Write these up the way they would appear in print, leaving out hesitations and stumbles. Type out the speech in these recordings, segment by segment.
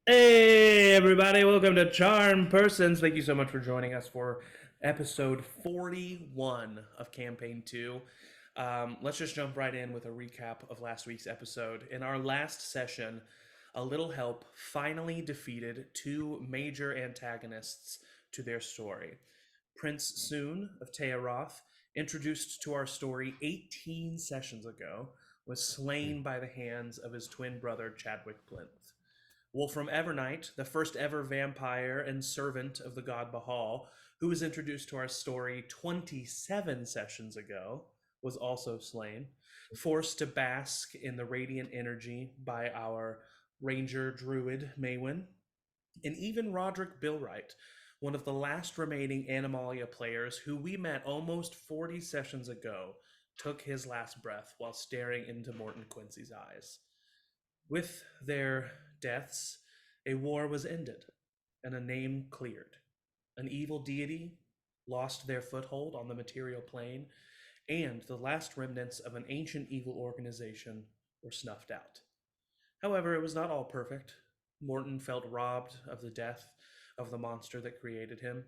Hey, everybody, welcome to Charm Persons. Thank you so much for joining us for episode 41 of Campaign 2. Let's just jump right in with a recap of last week's episode. In our last session, A Little Help finally defeated two major antagonists to their story. Prince Soon of Tayaroth, introduced to our story 18 sessions ago, was slain by the hands of his twin brother Chadwick Plinth. Wolfram Evernight, the first ever vampire and servant of the god Bahal, who was introduced to our story 27 sessions ago, was also slain, forced to bask in the radiant energy by our ranger druid Maywin, and even Roderick Billwright, one of the last remaining Animalia players who we met almost 40 sessions ago, took his last breath while staring into Morton Quincy's eyes. With their deaths, a war was ended and a name cleared. An evil deity lost their foothold on the material plane, and the last remnants of an ancient evil organization were snuffed out. However, it was not all perfect. Morton felt robbed of the death of the monster that created him.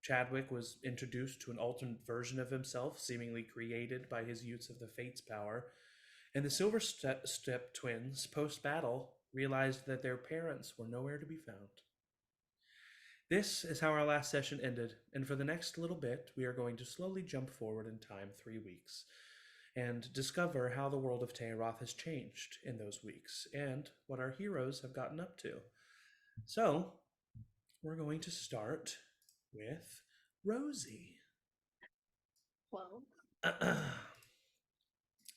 Chadwick was introduced to an alternate version of himself, seemingly created by his use of the Fates power, and the Silver Step twins, post battle, realized that their parents were nowhere to be found. This is how our last session ended, and for the next little bit, we are going to slowly jump forward in time 3 weeks and discover how the world of Tayaroth has changed in those weeks and what our heroes have gotten up to. So, we're going to start with Rosie. Whoa.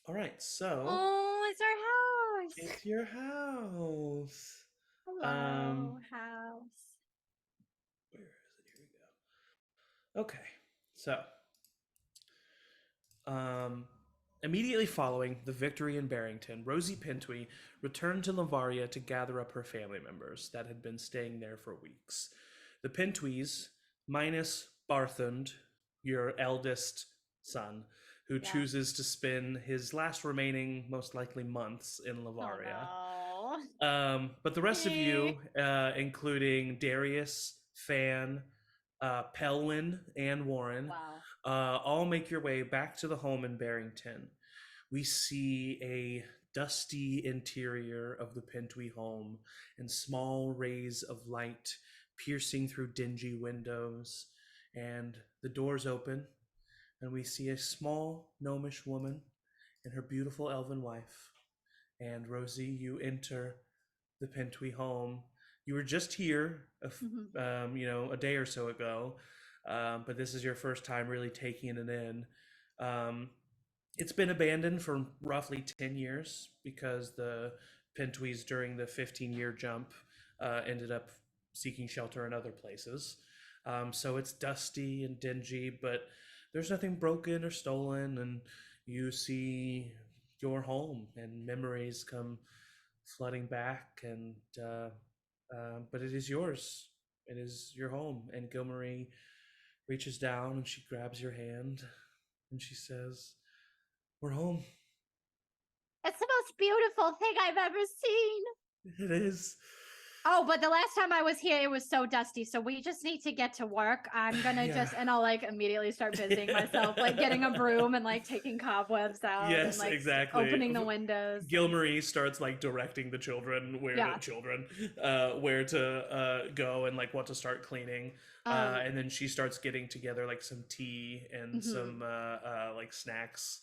All right, so Oh, it's our house. it's your house. Hello, house. Where is it? Here we go. Okay, so um, immediately following the victory in Barrington, Rosie Pentwee returned to Lavaria to gather up her family members that had been staying there for weeks. The Pentwees, minus Barthund, your eldest son, who Yeah. chooses to spend his last remaining, most likely months in Lavaria. Oh But the rest of you, including Darius, Fan, Pelwin, and Warren, no. Wow. all make your way back to the home in Barrington. We see a dusty interior of the Pentwee home and small rays of light piercing through dingy windows. And the doors open, and we see a small gnomish woman and her beautiful elven wife. And Rosie, you enter the Pentwee home. You were just here, a day or so ago, but this is your first time really taking it in. Um, it's been abandoned for roughly 10 years because the Pentwees during the 15-year jump ended up seeking shelter in other places. So it's dusty and dingy, but there's nothing broken or stolen, and you see your home and memories come flooding back, and but it is yours. It is your home. And Gilmarie reaches down and she grabs your hand and she says, "We're home." It's the most beautiful thing I've ever seen. It is. Oh, but the last time I was here, it was so dusty. So we just need to get to work. I'm gonna and I'll immediately start busying myself, getting a broom and taking cobwebs out Yes, and exactly. opening the windows. Gilmarie starts directing the children where to go and what to start cleaning, and then she starts getting together some tea and some snacks.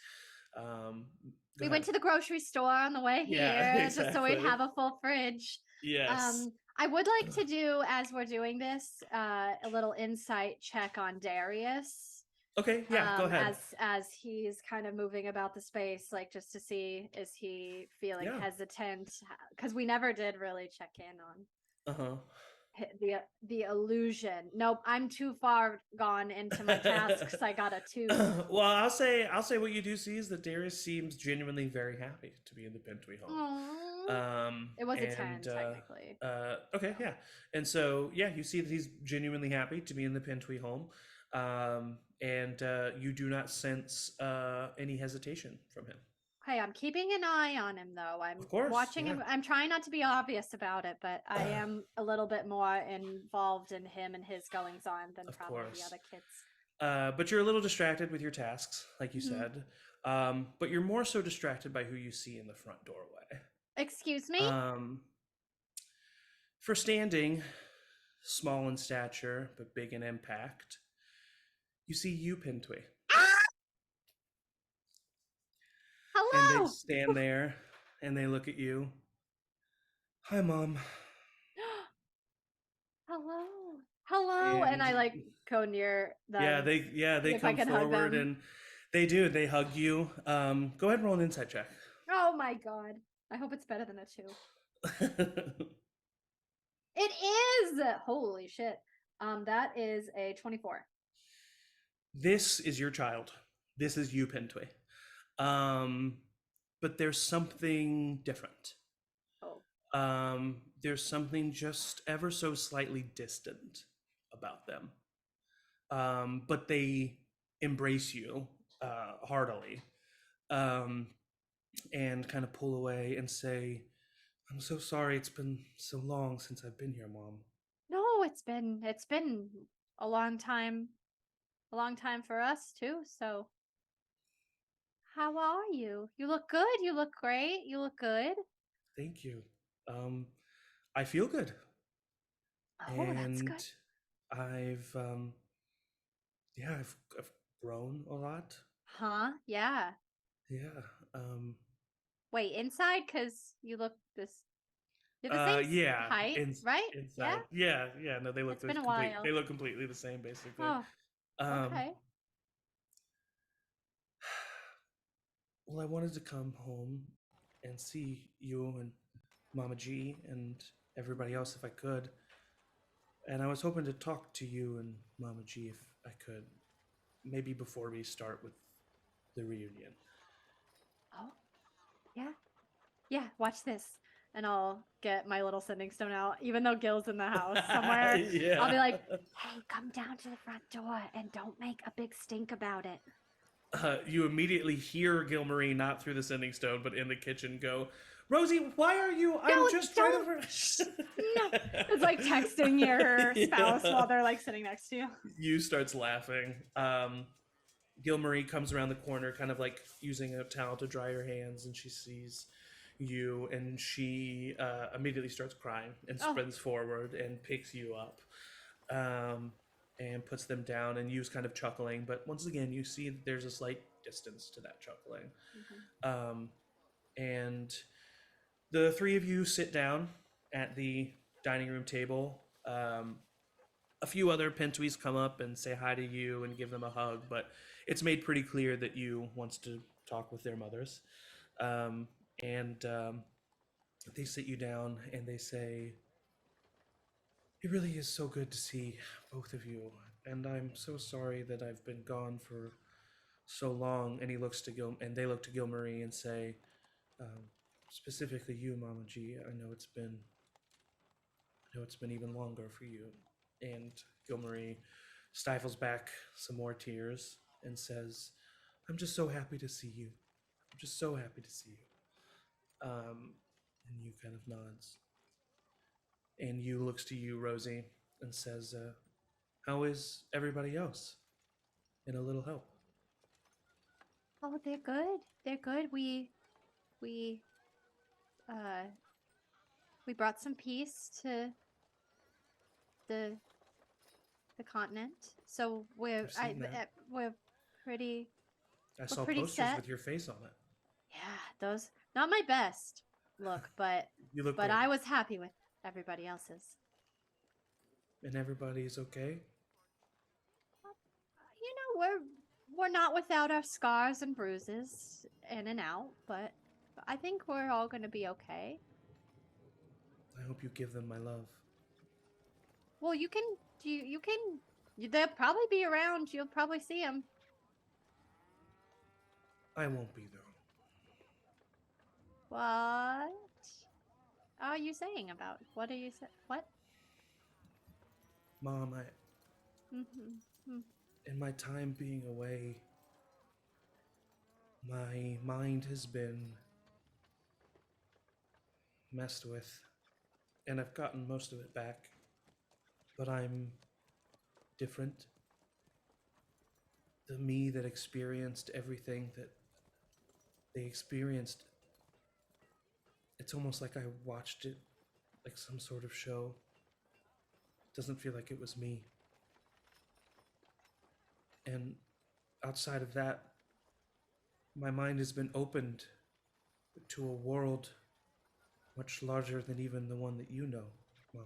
We went to the grocery store on the way here, just so we'd have a full fridge. Yes. I would like to do, as we're doing this, a little insight check on Darius. Okay, yeah, go ahead. As he's kind of moving about the space, just to see, is he feeling hesitant? Because we never did really check in on the illusion. Nope, I'm too far gone into my tasks. I got a 2. Well, I'll say what you do see is that Darius seems genuinely very happy to be in the Pentwee home. It was a 10 technically. Okay, yeah, and so you see that he's genuinely happy to be in the Pentwee home, and you do not sense any hesitation from him. Okay, I'm keeping an eye on him, though. I'm of course, watching him. I'm trying not to be obvious about it, but I am a little bit more involved in him and his goings-on than of probably course. the other kids. But you're a little distracted with your tasks, like you said. But you're more so distracted by who you see in the front doorway. Excuse me? For standing, small in stature, but big in impact, you see you, Pintwee. Hello! And they stand there, and they look at you. Hi, Mom. Hello, and I like go near them. They come forward and they do. They hug you. Go ahead and roll an insight check. Oh my god! I hope it's better than a 2. It is. Holy shit! That is a 24. This is your child. This is you, Pintwee. But there's something different. There's something just ever so slightly distant about them. But they embrace you heartily, and kind of pull away and say, "I'm so sorry. It's been so long since I've been here, Mom." No, it's been a long time for us too. So, how are you? You look good. You look great. You look good. Thank you. I feel good. Oh, that's good. I've I've grown a lot. Huh? Yeah. Yeah. Wait, inside? Because you're the same height, right? Inside. Yeah. No, they look been a while. They look completely the same, basically. Oh, okay. Well, I wanted to come home and see you and Mama G and everybody else if I could. And I was hoping to talk to you and Mama G if I could, maybe before we start with the reunion. Oh, yeah. Yeah, watch this. And I'll get my little sending stone out, even though Gil's in the house somewhere. Yeah. I'll be like, hey, come down to the front door and don't make a big stink about it. You immediately hear Gilmarie, not through the sending stone, but in the kitchen, go, Rosie, why are you? I'm just trying to. No. It's like texting your spouse while they're like sitting next to you. You starts laughing. Gilmarie comes around the corner, kind of like using a towel to dry her hands, and she sees you, and she immediately starts crying and sprints forward and picks you up. And puts them down, and you's kind of chuckling, but once again you see that there's a slight distance to that chuckling. And the three of you sit down at the dining room table. A few other Pentwees come up and say hi to you and give them a hug, but it's made pretty clear that you wants to talk with their mothers. And they sit you down and they say, it really is so good to see both of you, and I'm so sorry that I've been gone for so long. And he looks to they look to Gilmarie and say, specifically you, Mama G. I know it's been even longer for you. And Gilmarie stifles back some more tears and says, I'm just so happy to see you. I'm just so happy to see you. And you kind of nods. And you looks to you, Rosie, and says, how is everybody else? And a little help. Oh, they're good. They're good. We brought some peace to the continent. So we're pretty. I saw posters with your face on it. Yeah, those not my best look, but you look but great. I was happy with everybody else's. And everybody's okay? You know, we're not without our scars and bruises in and out, but I think we're all going to be okay. I hope you give them my love. Well, they'll probably be around. You'll probably see them. I won't be though. What are you saying about? What are you saying? What? Mom, in my time being away, My mind has been messed with, and I've gotten most of it back, but I'm different. The me that experienced everything that they experienced, it's almost like I watched it like some sort of show. It doesn't feel like it was me. And outside of that, my mind has been opened to a world much larger than even the one that you know, Mom.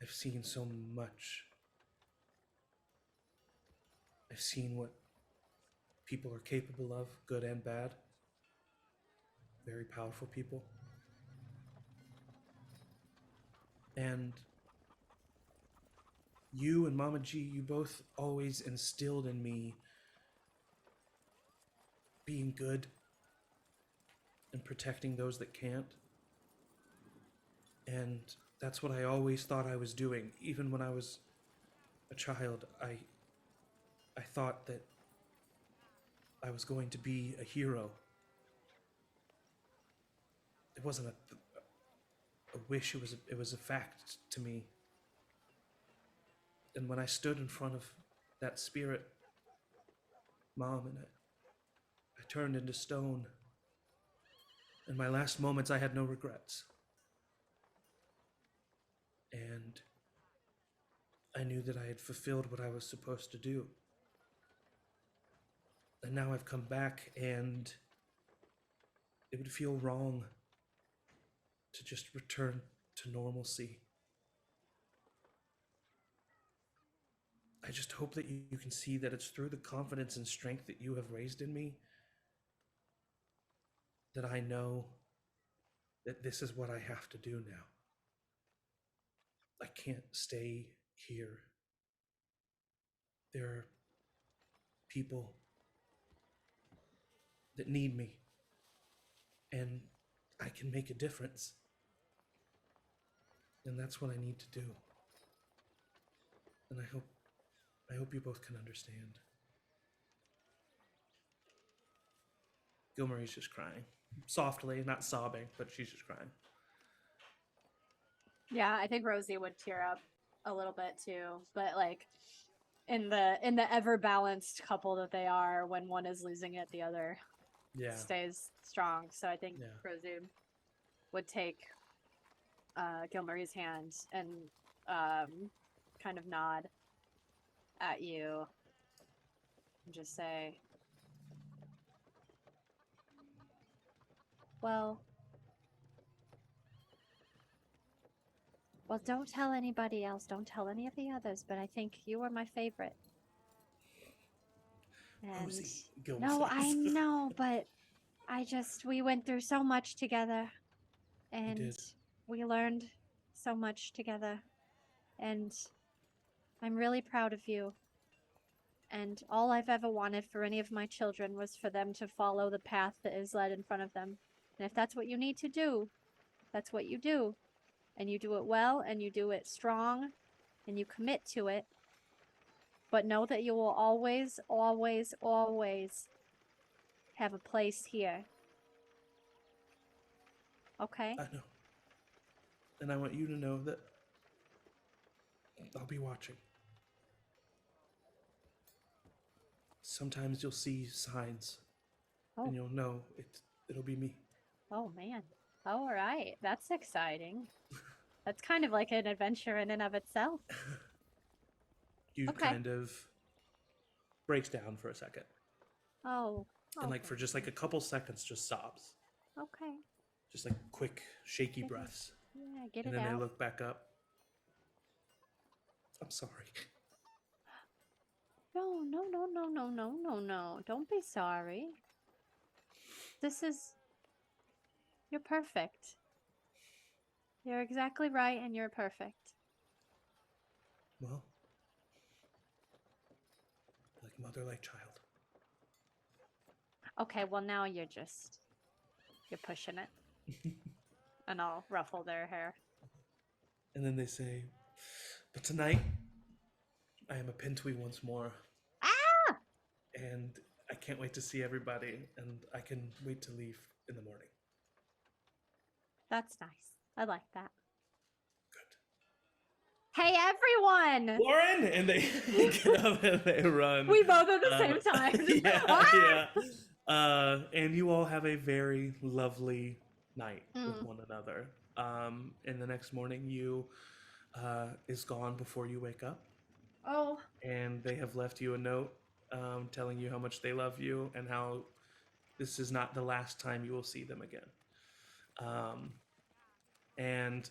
I've seen so much. I've seen what people are capable of, good and bad. Very powerful people. And you and Mama G, you both always instilled in me being good and protecting those that can't. And that's what I always thought I was doing. Even when I was a child, I thought that I was going to be a hero. It wasn't a wish, it was a fact to me. And when I stood in front of that spirit, Mom, and I turned into stone. In my last moments, I had no regrets. And I knew that I had fulfilled what I was supposed to do. And now I've come back, and it would feel wrong to just return to normalcy. I just hope that you can see that it's through the confidence and strength that you have raised in me that I know that this is what I have to do now. I can't stay here. There are people that need me, and I can make a difference. And that's what I need to do. And I hope you both can understand. Gilmary's just crying. Softly, not sobbing, but she's just crying. Yeah, I think Rosie would tear up a little bit too. But like in the ever balanced couple that they are, when one is losing it, the other stays strong. So I think Rosie would take Gilmary's hand and kind of nod at you and just say, well, don't tell anybody else. Don't tell any of the others, but I think you were my favorite. And Rosie, no, I know, but we went through so much together, and we learned so much together, and I'm really proud of you. And all I've ever wanted for any of my children was for them to follow the path that is led in front of them. And if that's what you need to do, that's what you do. And you do it well, and you do it strong, and you commit to it. But know that you will always, always, always have a place here. Okay? I know. And I want you to know that I'll be watching. Sometimes you'll see signs, and you'll know it'll be me. Oh, man. All right. That's exciting. That's kind of like an adventure in and of itself. You kind of breaks down for a second. Oh. And like for just like a couple seconds, just sobs. Okay. Just like quick, shaky breaths. Yeah, get it out. And then they look back up. I'm sorry. No. Don't be sorry. You're perfect. You're exactly right, and you're perfect. Well, like mother, like child. Okay, well now you're pushing it. And I'll ruffle their hair. And then they say, but tonight, I am a Pentui once more. Ah! And I can't wait to see everybody, and I can wait to leave in the morning. That's nice. I like that. Good. Hey, everyone! Lauren! And they get up and they run. We both at the same time. Yeah. And you all have a very lovely night with one another. And the next morning, you is gone before you wake up. Oh. And they have left you a note telling you how much they love you and how this is not the last time you will see them again. And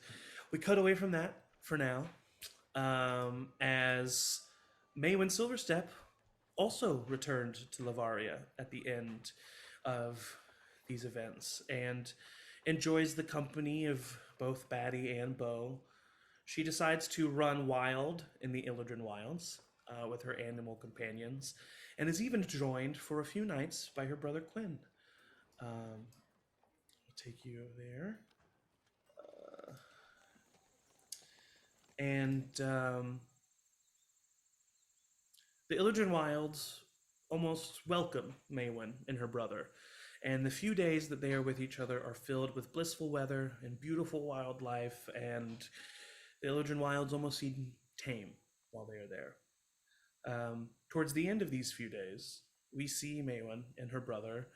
we cut away from that for now, as Maywin Silverstep also returned to Lavaria at the end of these events and enjoys the company of both Batty and Bo. She decides to run wild in the Illidan Wilds with her animal companions, and is even joined for a few nights by her brother Quinn. I'll take you there. The Illidan Wilds almost welcome Maywin and her brother, and the few days that they are with each other are filled with blissful weather and beautiful wildlife, and the Illidan Wilds almost seem tame while they are there. Towards the end of these few days, we see Maywin and her brother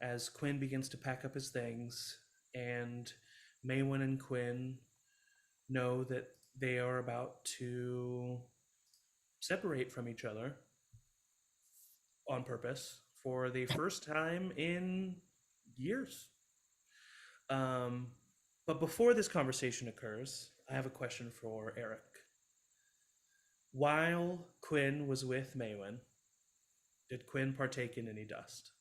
as Quinn begins to pack up his things, and Maywin and Quinn know that they are about to separate from each other on purpose for the first time in years. But before this conversation occurs, I have a question for Eric. While Quinn was with Maywin, did Quinn partake in any dust?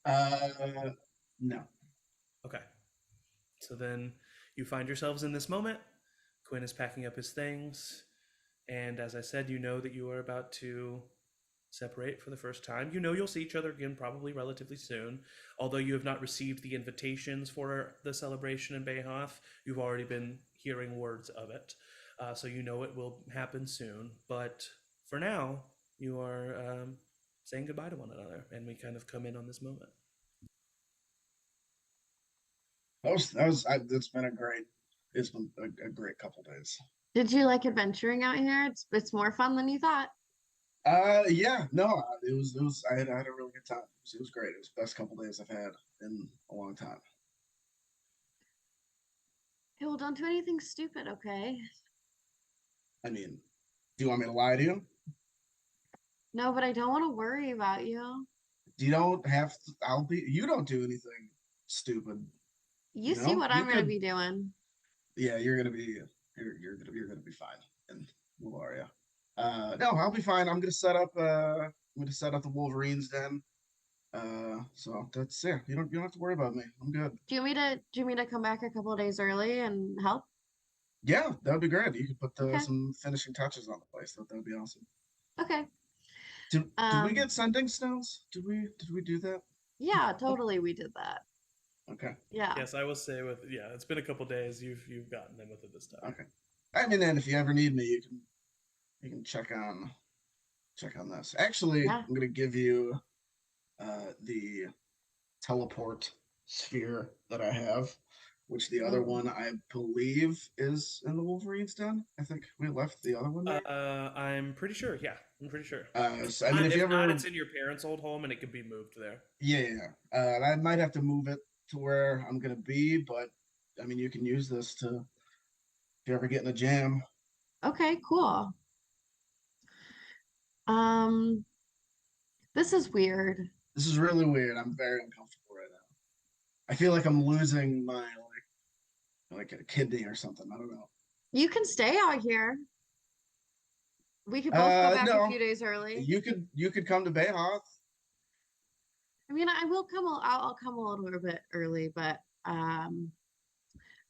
No. Okay. So then you find yourselves in this moment. Quinn is packing up his things. And as I said, you know that you are about to separate for the first time. You know you'll see each other again probably relatively soon. Although you have not received the invitations for the celebration in Bayhoff, you've already been hearing words of it. So you know it will happen soon. But for now, you are saying goodbye to one another. And we kind of come in on this moment. It's been a great couple days. Did you like adventuring out here? It's more fun than you thought. Yeah, no, it was. I had a really good time. It was great. It was the best couple days I've had in a long time. Hey, well, don't do anything stupid, okay? I mean, do you want me to lie to you? No, but I don't want to worry about you. You don't have to. You don't do anything stupid. You see what I'm gonna be doing. Yeah, you're gonna be fine in Lavaria. No, I'll be fine. I'm gonna set up the Wolverine's den. So that's You don't have to worry about me. I'm good. Do you want me to come back a couple of days early and help? Yeah, that would be great. You could put some finishing touches on the place. That would be awesome. Okay. Did we get sending stones? Did we do that? Yeah, totally. We did that. Okay. Yeah. Yes, I will say it's been a couple days. You've gotten them with it this time. Okay. I mean, then if you ever need me, you can check on this. Actually, yeah. I'm gonna give you the teleport sphere that I have, which the other one I believe is in the Wolverine's den. I think we left the other one there. I'm pretty sure. Yeah, I'm pretty sure. So, I mean, if not, it's in your parents' old home and it can be moved there. Yeah. I might have to move it to where I'm gonna be, but I mean, you can use this if you ever get in a jam. Okay, cool. This is weird. This is really weird. I'm very uncomfortable right now. I feel like I'm losing my like a kidney or something. I don't know. You can stay out here. We could both go back a few days early. You could come to Bayhoff. I mean, I will come. I'll come a little bit early, but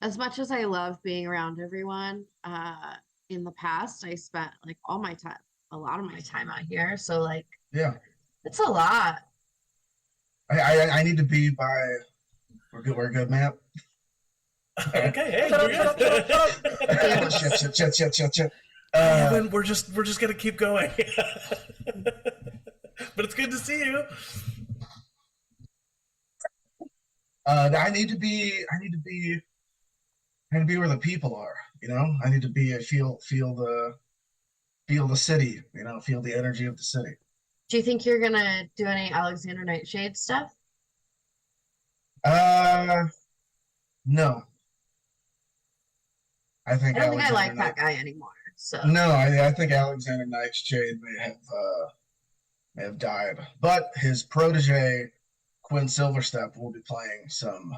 as much as I love being around everyone, in the past I spent like a lot of my time out here. So like, yeah, it's a lot. I need to be by. We're good, Matt. Okay, hey, shit. We're just gonna keep going. But it's good to see you. I need to be where the people are. I need to be feel the city. Feel the energy of the city. Do you think you're gonna do any Alexander Nightshade stuff? No. I don't Alexander think I like that guy anymore. So no, I think Alexander Nightshade may have died, but his protege Quinn Silverstep will be playing some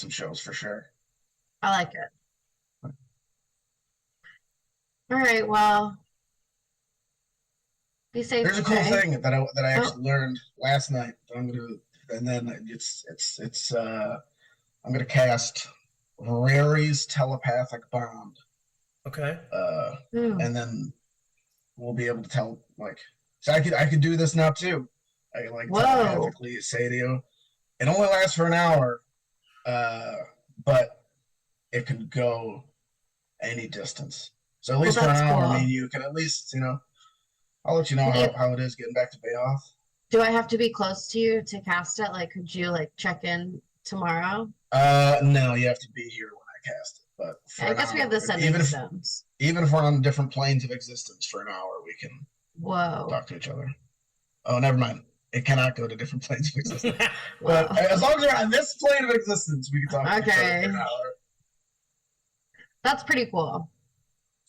shows for sure. I like it. All right, well, be safe. There's a cool thing that I actually learned last night. I'm gonna cast Rary's telepathic bond. Okay. And then we'll be able to tell so I could do this now too. I can telepathically say to you. It only lasts for an hour, but it can go any distance. So at least for an hour, I mean, you can at least, I'll let you know how it is getting back to Bayoff. Do I have to be close to you to cast it? Like, could you check in tomorrow? No, you have to be here when I cast it. But I guess we have the sending stones. Even if we're on different planes of existence for an hour, we can talk to each other. Oh, never mind. It cannot go to different planes of existence. But as long as we're on this plane of existence, we can talk to each other for an hour. That's pretty cool.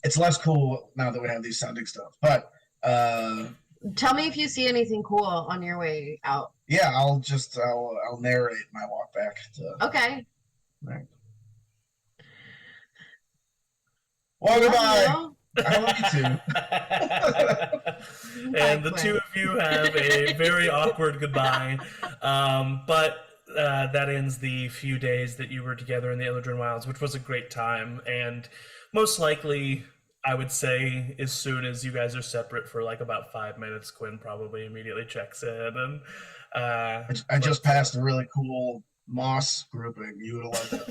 It's less cool now that we have these sounding stuff. But tell me if you see anything cool on your way out. Yeah, I'll narrate my walk back to. Okay. Right. Well, goodbye. I love you too. And the two of you have a very awkward goodbye. But that ends the few days that you were together in the Illidren Wilds, which was a great time. And most likely, I would say, as soon as you guys are separate for about 5 minutes, Quinn probably immediately checks in. And I just passed a really cool moss grouping. You would have loved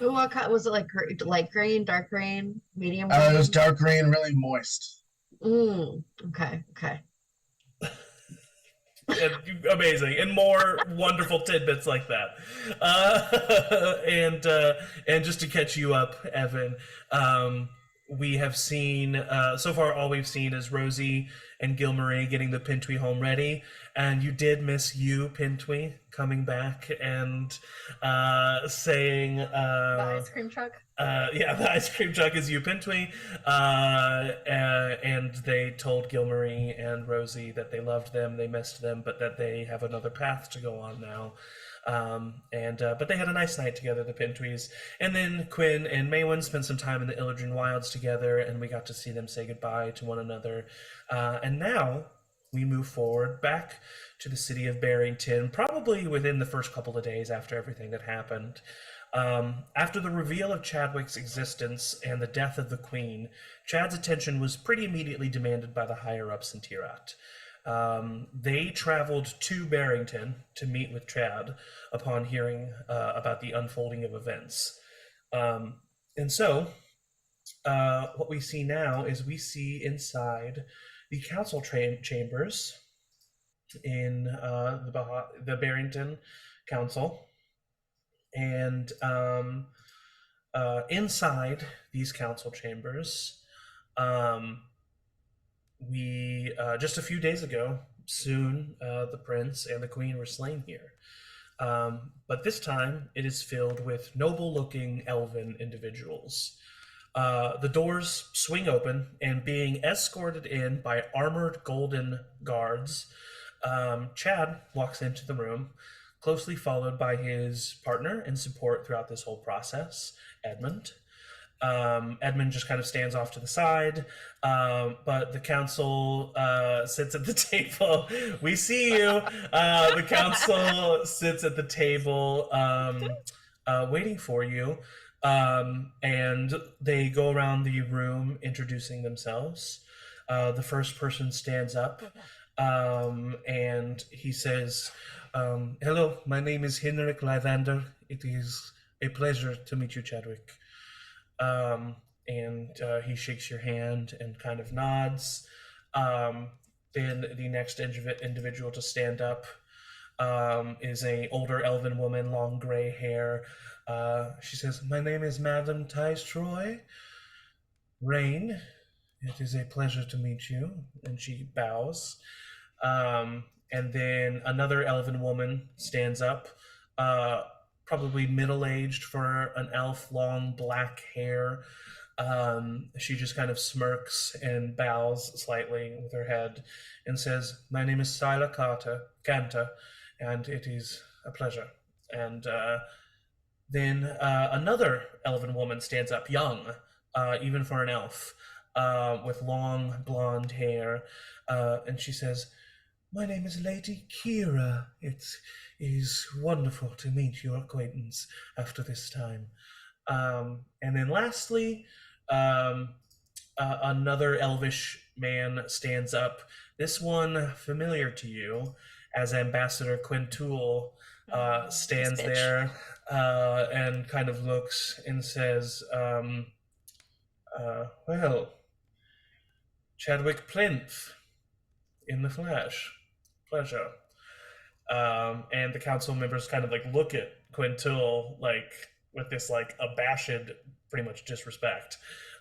it. What color was it? Light green, dark green, medium green? It was dark green, really moist. Okay. Amazing, and more wonderful tidbits like that. And just to catch you up, Evan, we have seen so far. All we've seen is Rosie and Gilmarie getting the Pintui home ready, and you did miss Pintui, coming back and saying the ice cream truck. Yeah, the ice cream truck is Pintui, and they told Gilmarie and Rosie that they loved them, they missed them, but that they have another path to go on now. But they had a nice night together, the Pintuis, and then Quinn and Maywin spent some time in the Illidren Wilds together, and we got to see them say goodbye to one another. And now we move forward back to the city of Barrington, probably within the first couple of days after everything that happened. After the reveal of Chadwick's existence and the death of the Queen, Chad's attention was pretty immediately demanded by the higher-ups in Tayaroth. They traveled to Barrington to meet with Chad upon hearing about the unfolding of events. And so what we see now is we see inside the council chambers in the Barrington Council. And inside these council chambers, we just a few days ago, soon the prince and the queen were slain here. But this time it is filled with noble-looking elven individuals. The doors swing open, and being escorted in by armored golden guards, Chad walks into the room, closely followed by his partner and support throughout this whole process, Edmund. Edmund just kind of stands off to the side, but the council sits at the table. We see you. The council sits at the table waiting for you, and they go around the room introducing themselves. The first person stands up, and he says, hello, my name is Henrik Lyvander. It is a pleasure to meet you, Chadwick. And he shakes your hand and kind of nods. then the next individual to stand up is a older elven woman, long gray hair. She says, "My name is Madame Tayaroth. Rain, it is a pleasure to meet you." And she bows. And then another elven woman stands up, probably middle-aged for an elf, long black hair. She just kind of smirks and bows slightly with her head and says, "My name is Sila Kanta, and it is a pleasure." And then another elven woman stands up, young, even for an elf, with long blonde hair, and she says, "My name is Lady Kira. It is wonderful to meet your acquaintance after this time." And then lastly, another elvish man stands up, this one familiar to you, as Ambassador Quintul stands there and kind of looks and says, "Well, Chadwick Plinth in the flesh. Pleasure." And the council members kind of like look at Quintul like with this like abashed, pretty much disrespect.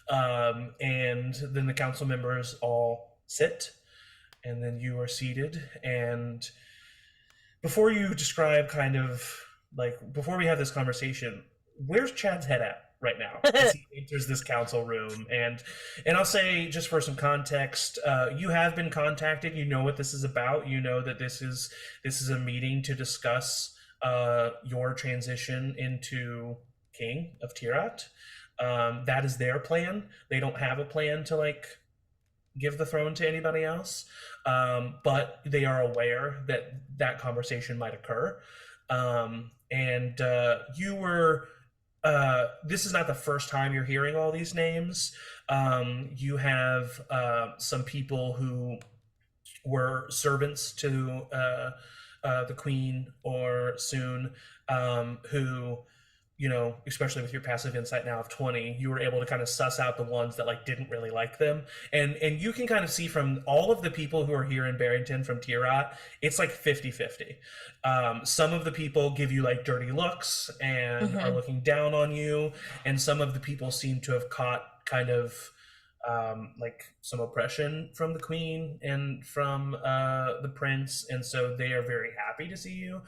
And then the council members all sit, and then you are seated. And before you describe kind of like, before we have this conversation, where's Chad's head at right now as he enters this council room? And I'll say, just for some context, you have been contacted. You know what this is about. You know that this is a meeting to discuss your transition into King of Tayaroth. That is their plan. They don't have a plan to like give the throne to anybody else, but they are aware that that conversation might occur. And you were this is not the first time you're hearing all these names. You have some people who were servants to the queen or soon, who, you know, especially with your passive insight now of 20, you were able to kind of suss out the ones that like didn't really like them. And you can kind of see from all of the people who are here in Barrington from Tayaroth, it's like 50-50. Some of the people give you like dirty looks and are looking down on you. And some of the people seem to have caught kind of like some oppression from the queen and from the prince, and so they are very happy to see you.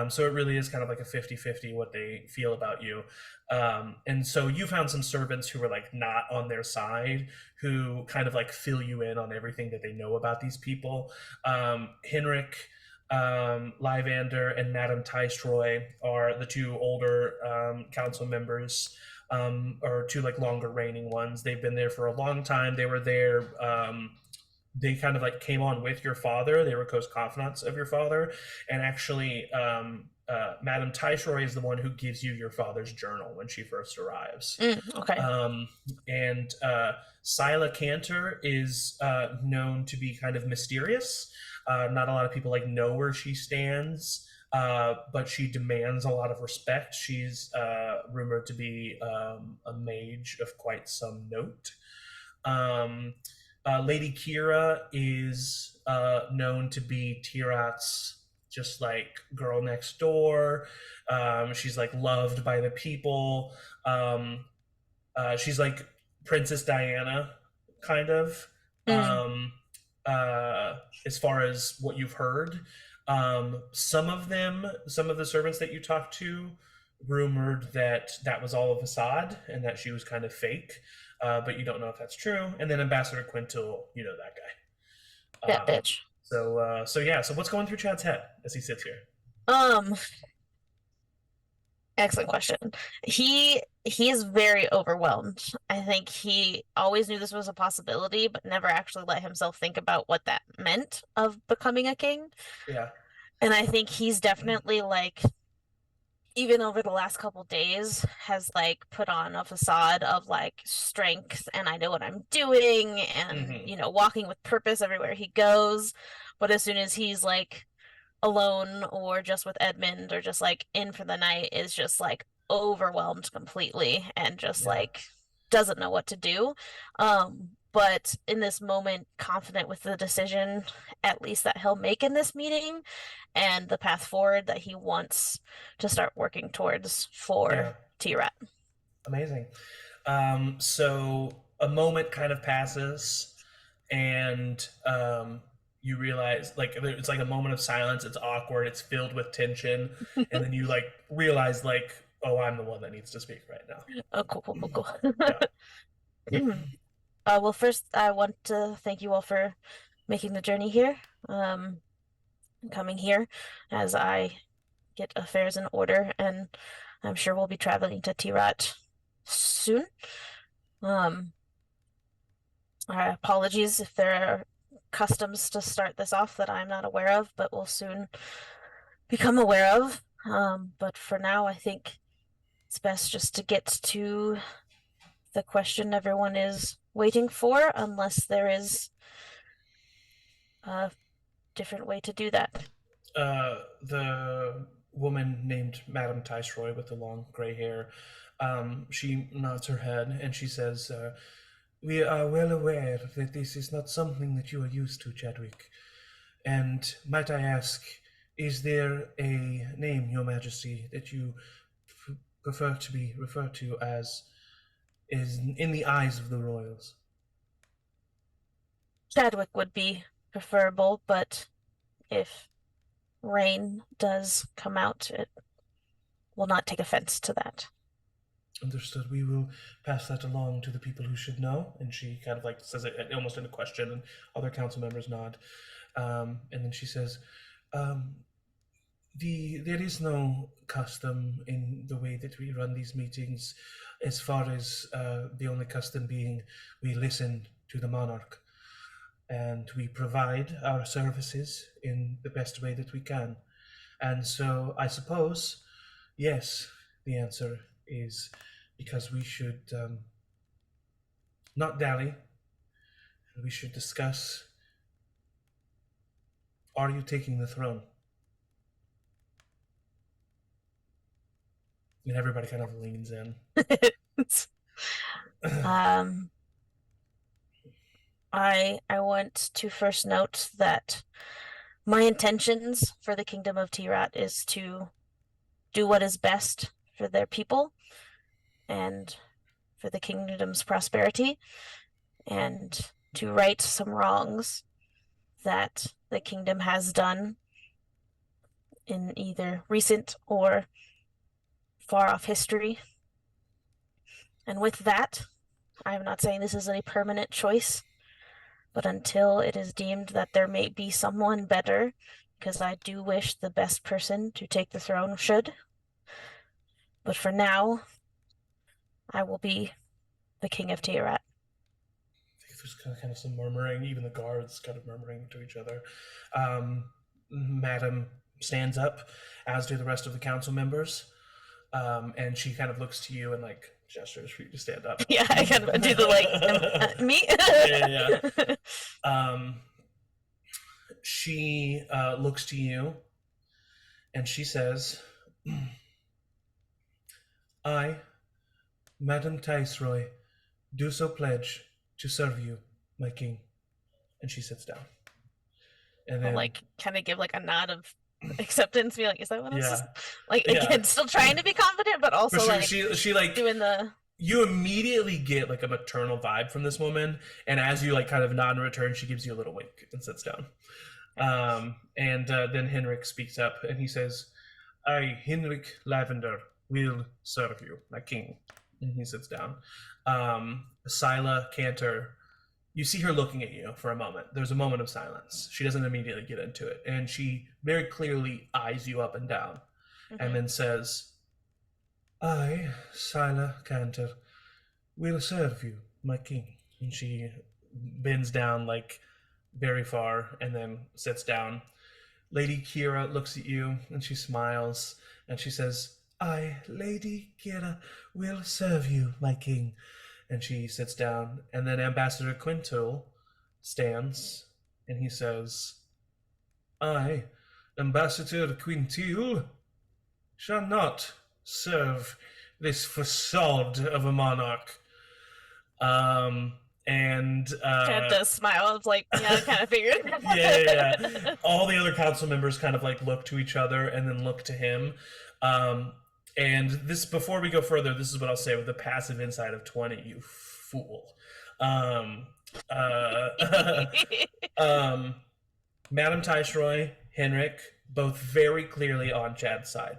So it really is kind of like a 50-50 what they feel about you. And so you found some servants who were like not on their side, who kind of like fill you in on everything that they know about these people. Henrik, Lyvander, and Madame Tayaroth are the two older council members, or two like longer reigning ones. They've been there for a long time. They were there. They kind of like came on with your father. They were close confidants of your father. And actually, Madame Tayaroth is the one who gives you your father's journal when she first arrives. Okay. And Sila Cantor is known to be kind of mysterious. Not a lot of people like know where she stands. But she demands a lot of respect. She's rumored to be a mage of quite some note. Lady Kira is known to be Tayaroth's just like girl next door. She's like loved by the people. She's like Princess Diana, kind of. As far as what you've heard. Some of the servants that you talked to rumored that that was all a facade and that she was kind of fake, but you don't know if that's true. And then Ambassador Quintul, you know that guy. That bitch. So yeah. So what's going through Chad's head as he sits here? Excellent question. He is very overwhelmed. I think he always knew this was a possibility, but never actually let himself think about what that meant of becoming a king. Yeah. And I think he's definitely like, even over the last couple days, has like put on a facade of like strength and I know what I'm doing and you know, walking with purpose everywhere he goes. But as soon as he's like alone or just with Edmund or just like in for the night, is just like overwhelmed completely and just like doesn't know what to do. but in this moment, confident with the decision, at least that he'll make in this meeting, and the path forward that he wants to start working towards for T-Rat. Amazing. So a moment kind of passes, and you realize, like, it's like a moment of silence. It's awkward. It's filled with tension, and then you like realize, like, oh, I'm the one that needs to speak right now. Oh, cool. Well, first, I want to thank you all for making the journey here, coming here as I get affairs in order, and I'm sure we'll be traveling to T-Rat soon. Apologies if there are customs to start this off that I'm not aware of, but we'll soon become aware of. But for now, I think it's best just to get to the question everyone is waiting for, unless there is a different way to do that. The woman named Madame Tayaroth with the long gray hair, she nods her head and she says, we are well aware that this is not something that you are used to, Chadwick. And might I ask, is there a name, Your Majesty, that you prefer to be referred to as is in the eyes of the royals? Chadwick would be preferable, but if Rain does come out, it will not take offense to that. Understood. We will pass that along to the people who should know. And she kind of like says it almost in a question, and other council members nod. And then she says, there is no custom in the way that we run these meetings, as far as the only custom being we listen to the monarch and we provide our services in the best way that we can. And so I suppose, yes, the answer is because we should not dally. We should discuss, are you taking the throne? And everybody kind of leans in. I want to first note that my intentions for the Kingdom of T-Rat is to do what is best for their people and for the kingdom's prosperity, and to right some wrongs that the kingdom has done in either recent or far-off history. And with that, I'm not saying this is a permanent choice, but until it is deemed that there may be someone better, because I do wish the best person to take the throne should. But for now, I will be the King of T-Rat. There's kind of some murmuring, even the guards kind of murmuring to each other. Madam stands up, as do the rest of the council members, and she kind of looks to you and like gestures for you to stand up. Yeah, I kind of do the like, me? Yeah. She looks to you and she says, I, Madam Tayaroth, do so pledge to serve you, my king. And she sits down. And then, I'll like kind of give like a nod of acceptance, be like, is that what I'm supposed to? Like, again, still trying to be confident, but also sure, like she like doing the. You immediately get like a maternal vibe from this woman, and as you like kind of nod in return, she gives you a little wink and sits down. And then Henrik speaks up and he says, I, Henrik Lavender, will serve you, my king. And he sits down. Scylla Cantor, you see her looking at you for a moment. There's a moment of silence. She doesn't immediately get into it, and she very clearly eyes you up and down, and then says, I, Scylla Cantor, will serve you, my king. And she bends down like very far and then sits down. Lady Kira looks at you and she smiles and she says, I, Lady Kira, will serve you, my king. And she sits down. And then Ambassador Quintil stands and he says, I, Ambassador Quintil, shall not serve this facade of a monarch. And And Chad does smile. It's like, yeah, I kind of figured. yeah. All the other council members kind of like look to each other and then look to him. And this, before we go further, this is what I'll say with the passive insight of 20, you fool. Madam Taishroy, Henrik, both very clearly on Chad's side.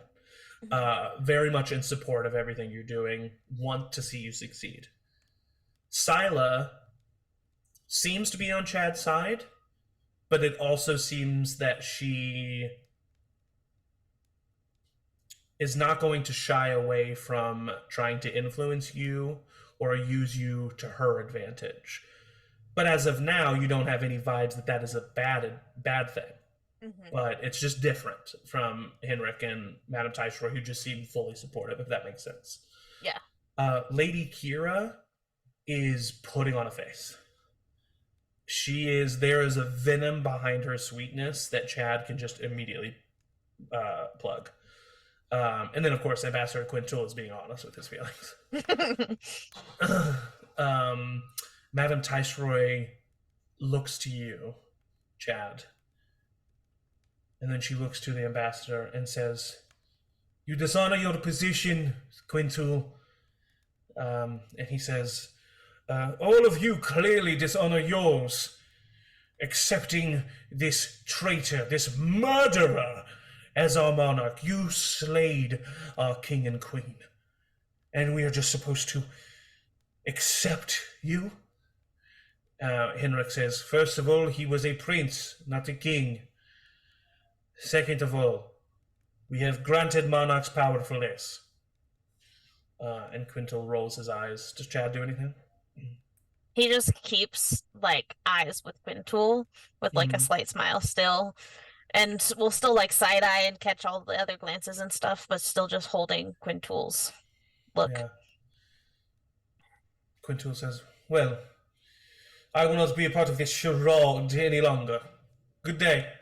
Very much in support of everything you're doing, want to see you succeed. Scylla seems to be on Chad's side, but it also seems that she is not going to shy away from trying to influence you or use you to her advantage. But as of now, you don't have any vibes that that is a bad thing. Mm-hmm. But it's just different from Henrik and Madame Taishroy, who just seem fully supportive, if that makes sense. Yeah. Lady Kira is putting on a face. There is a venom behind her sweetness that Chad can just immediately plug. And then, of course, Ambassador Quintul is being honest with his feelings. Madame Taishroy looks to you, Chad. And then she looks to the ambassador and says, "You dishonor your position, Quintul." And he says, "All of you clearly dishonor yours, accepting this traitor, this murderer as our monarch. You slayed our king and queen. And we are just supposed to accept you?" Henrik says, "First of all, he was a prince, not a king. Second of all, we have granted monarchs power for less." And Quintul rolls his eyes. Does Chad do anything? He just keeps like eyes with Quintul with like a slight smile still, and will still like side eye and catch all the other glances and stuff, but still just holding Quintul's look. Yeah. Quintul says, "Well, I will not be a part of this charade any longer. Good day."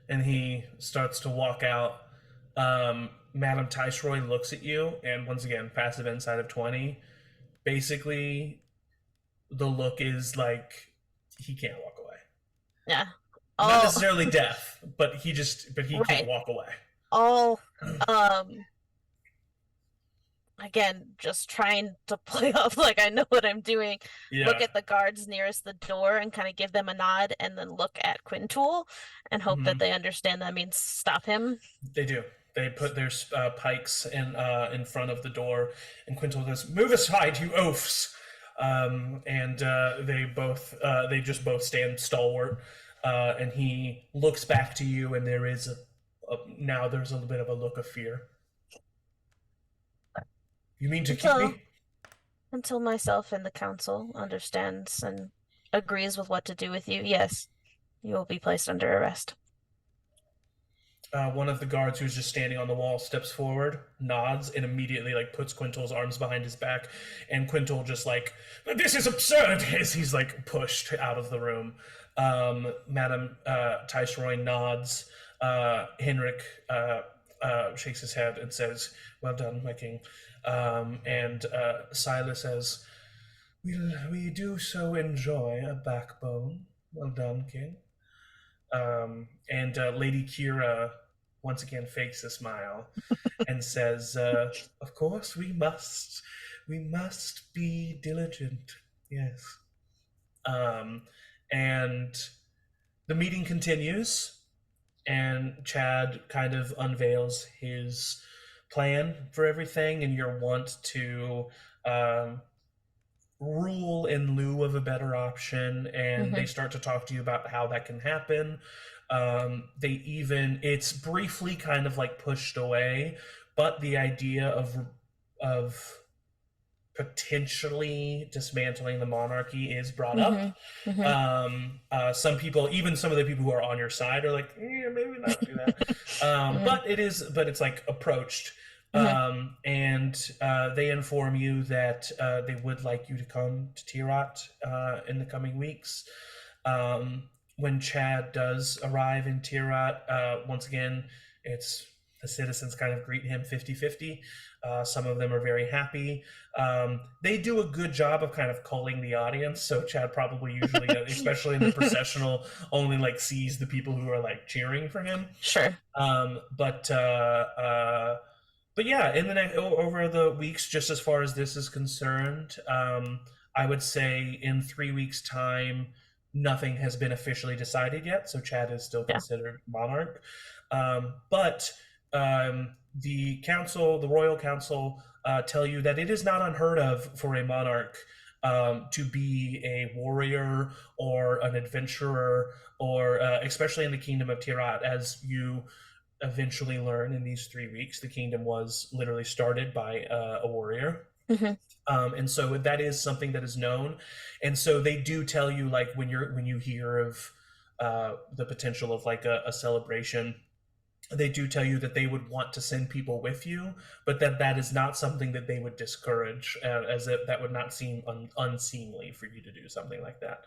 And he starts to walk out. Madame Taishroy looks at you, and once again, passive insight of 20. Basically, the look is like he can't walk away. Yeah. Not necessarily death, but he can't walk away. Again, just trying to play off like I know what I'm doing. Yeah. Look at the guards nearest the door and kind of give them a nod, and then look at Quintul and hope that they understand that means stop him. They do. They put their pikes in front of the door, and Quintul says, "Move aside, you oafs!" And they just both stand stalwart. And he looks back to you, and there is now there's a little bit of a look of fear. "You mean to keep me?" Until myself and the council understands and agrees with what to do with you, yes, you will be placed under arrest. One of the guards who's just standing on the wall steps forward, nods, and immediately like puts Quintul's arms behind his back, and Quintul just like, "This is absurd," as he's like pushed out of the room. Madame Taishroy nods. Henrik shakes his head and says, "Well done, my king." And Silas says, we do so enjoy a backbone. Well done, king." And Lady Kira once again fakes a smile and says, "Of course, we must be diligent, yes." And the meeting continues, and Chad kind of unveils his plan for everything, and your want to rule in lieu of a better option, and they start to talk to you about how that can happen. It's briefly kind of like pushed away, but the idea of potentially dismantling the monarchy is brought up. Some people, even some of the people who are on your side, are like, "Yeah, maybe not do that." But it's like approached. And they inform you that they would like you to come to Tayaroth in the coming weeks. When Chad does arrive in Tayaroth, once again, it's The citizens kind of greet him 50-50. Some of them are very happy. They do a good job of kind of culling the audience. So Chad probably usually, especially in the processional, only like sees the people who are like cheering for him. Sure. But yeah, in the next over the weeks, just as far as this is concerned, I would say in 3 weeks' time, nothing has been officially decided yet. So Chad is still considered monarch. But the council, the royal council, tell you that it is not unheard of for a monarch to be a warrior or an adventurer, or especially in the kingdom of Tayaroth, as you eventually learn in these 3 weeks, the kingdom was literally started by a warrior. And so that is something that is known. And so they do tell you, like, when you hear of the potential of like a celebration, they do tell you that they would want to send people with you, but that is not something that they would discourage, as if that would not seem unseemly for you to do something like that.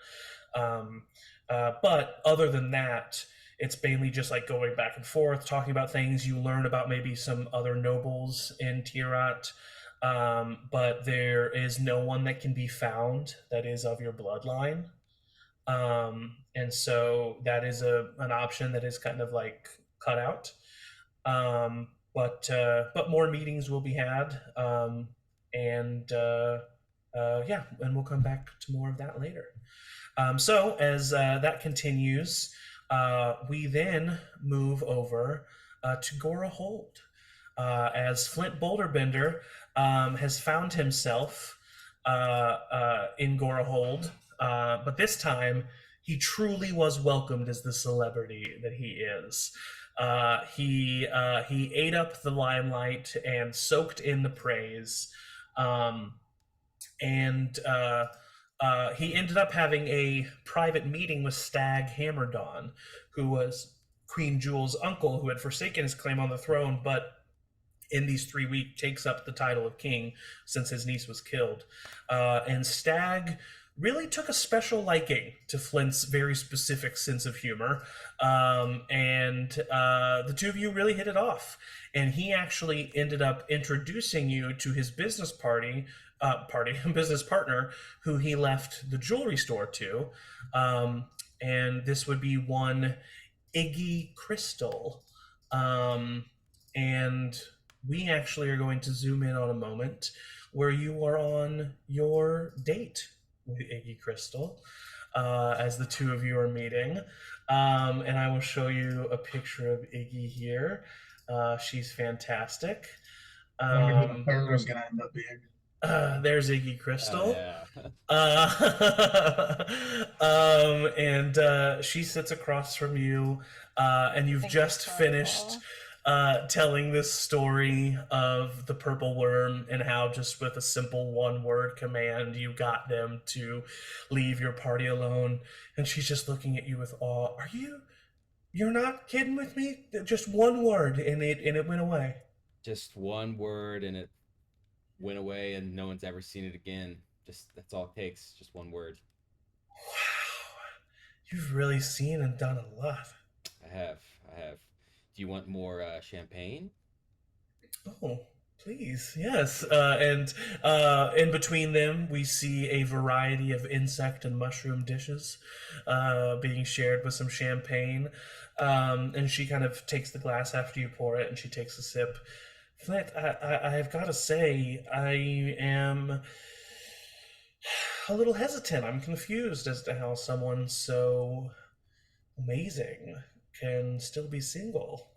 But other than that, it's mainly just like going back and forth, talking about things. You learn about maybe some other nobles in Tayaroth, but there is no one that can be found that is of your bloodline. And so that is an option that is kind of like cut out. But more meetings will be had, and we'll come back to more of that later. So as that continues, we then move over to Gora Hold, as Flint Boulderbender has found himself in Gora Hold, but this time he truly was welcomed as the celebrity that he is. He ate up the limelight and soaked in the praise, and he ended up having a private meeting with Stag Hammerdon, who was Queen Jewel's uncle, who had forsaken his claim on the throne, but in these 3 weeks takes up the title of king since his niece was killed. And Stag really took a special liking to Flint's very specific sense of humor, and the two of you really hit it off. And he actually ended up introducing you to his business business partner, who he left the jewelry store to, and this would be one Iggy Crystal. And we actually are going to zoom in on a moment where you are on your date with Iggy Crystal, as the two of you are meeting. And I will show you a picture of Iggy here. She's fantastic. I wonder who the third is going to end up being. There's Iggy Crystal. And she sits across from you, and you've just finished telling this story of the purple worm and how just with a simple one-word command you got them to leave your party alone. And she's just looking at you with awe. You're not kidding with me? Just one word and it went away. Just one word and it went away, and no one's ever seen it again. Just that's all it takes. Just one word. Wow, you've really seen and done a lot. I have. Do you want more champagne? Oh, please, yes. And in between them, we see a variety of insect and mushroom dishes being shared with some champagne. And she kind of takes the glass after you pour it, and she takes a sip. Flint, I've got to say, I am a little hesitant. I'm confused as to how someone so amazing can still be single.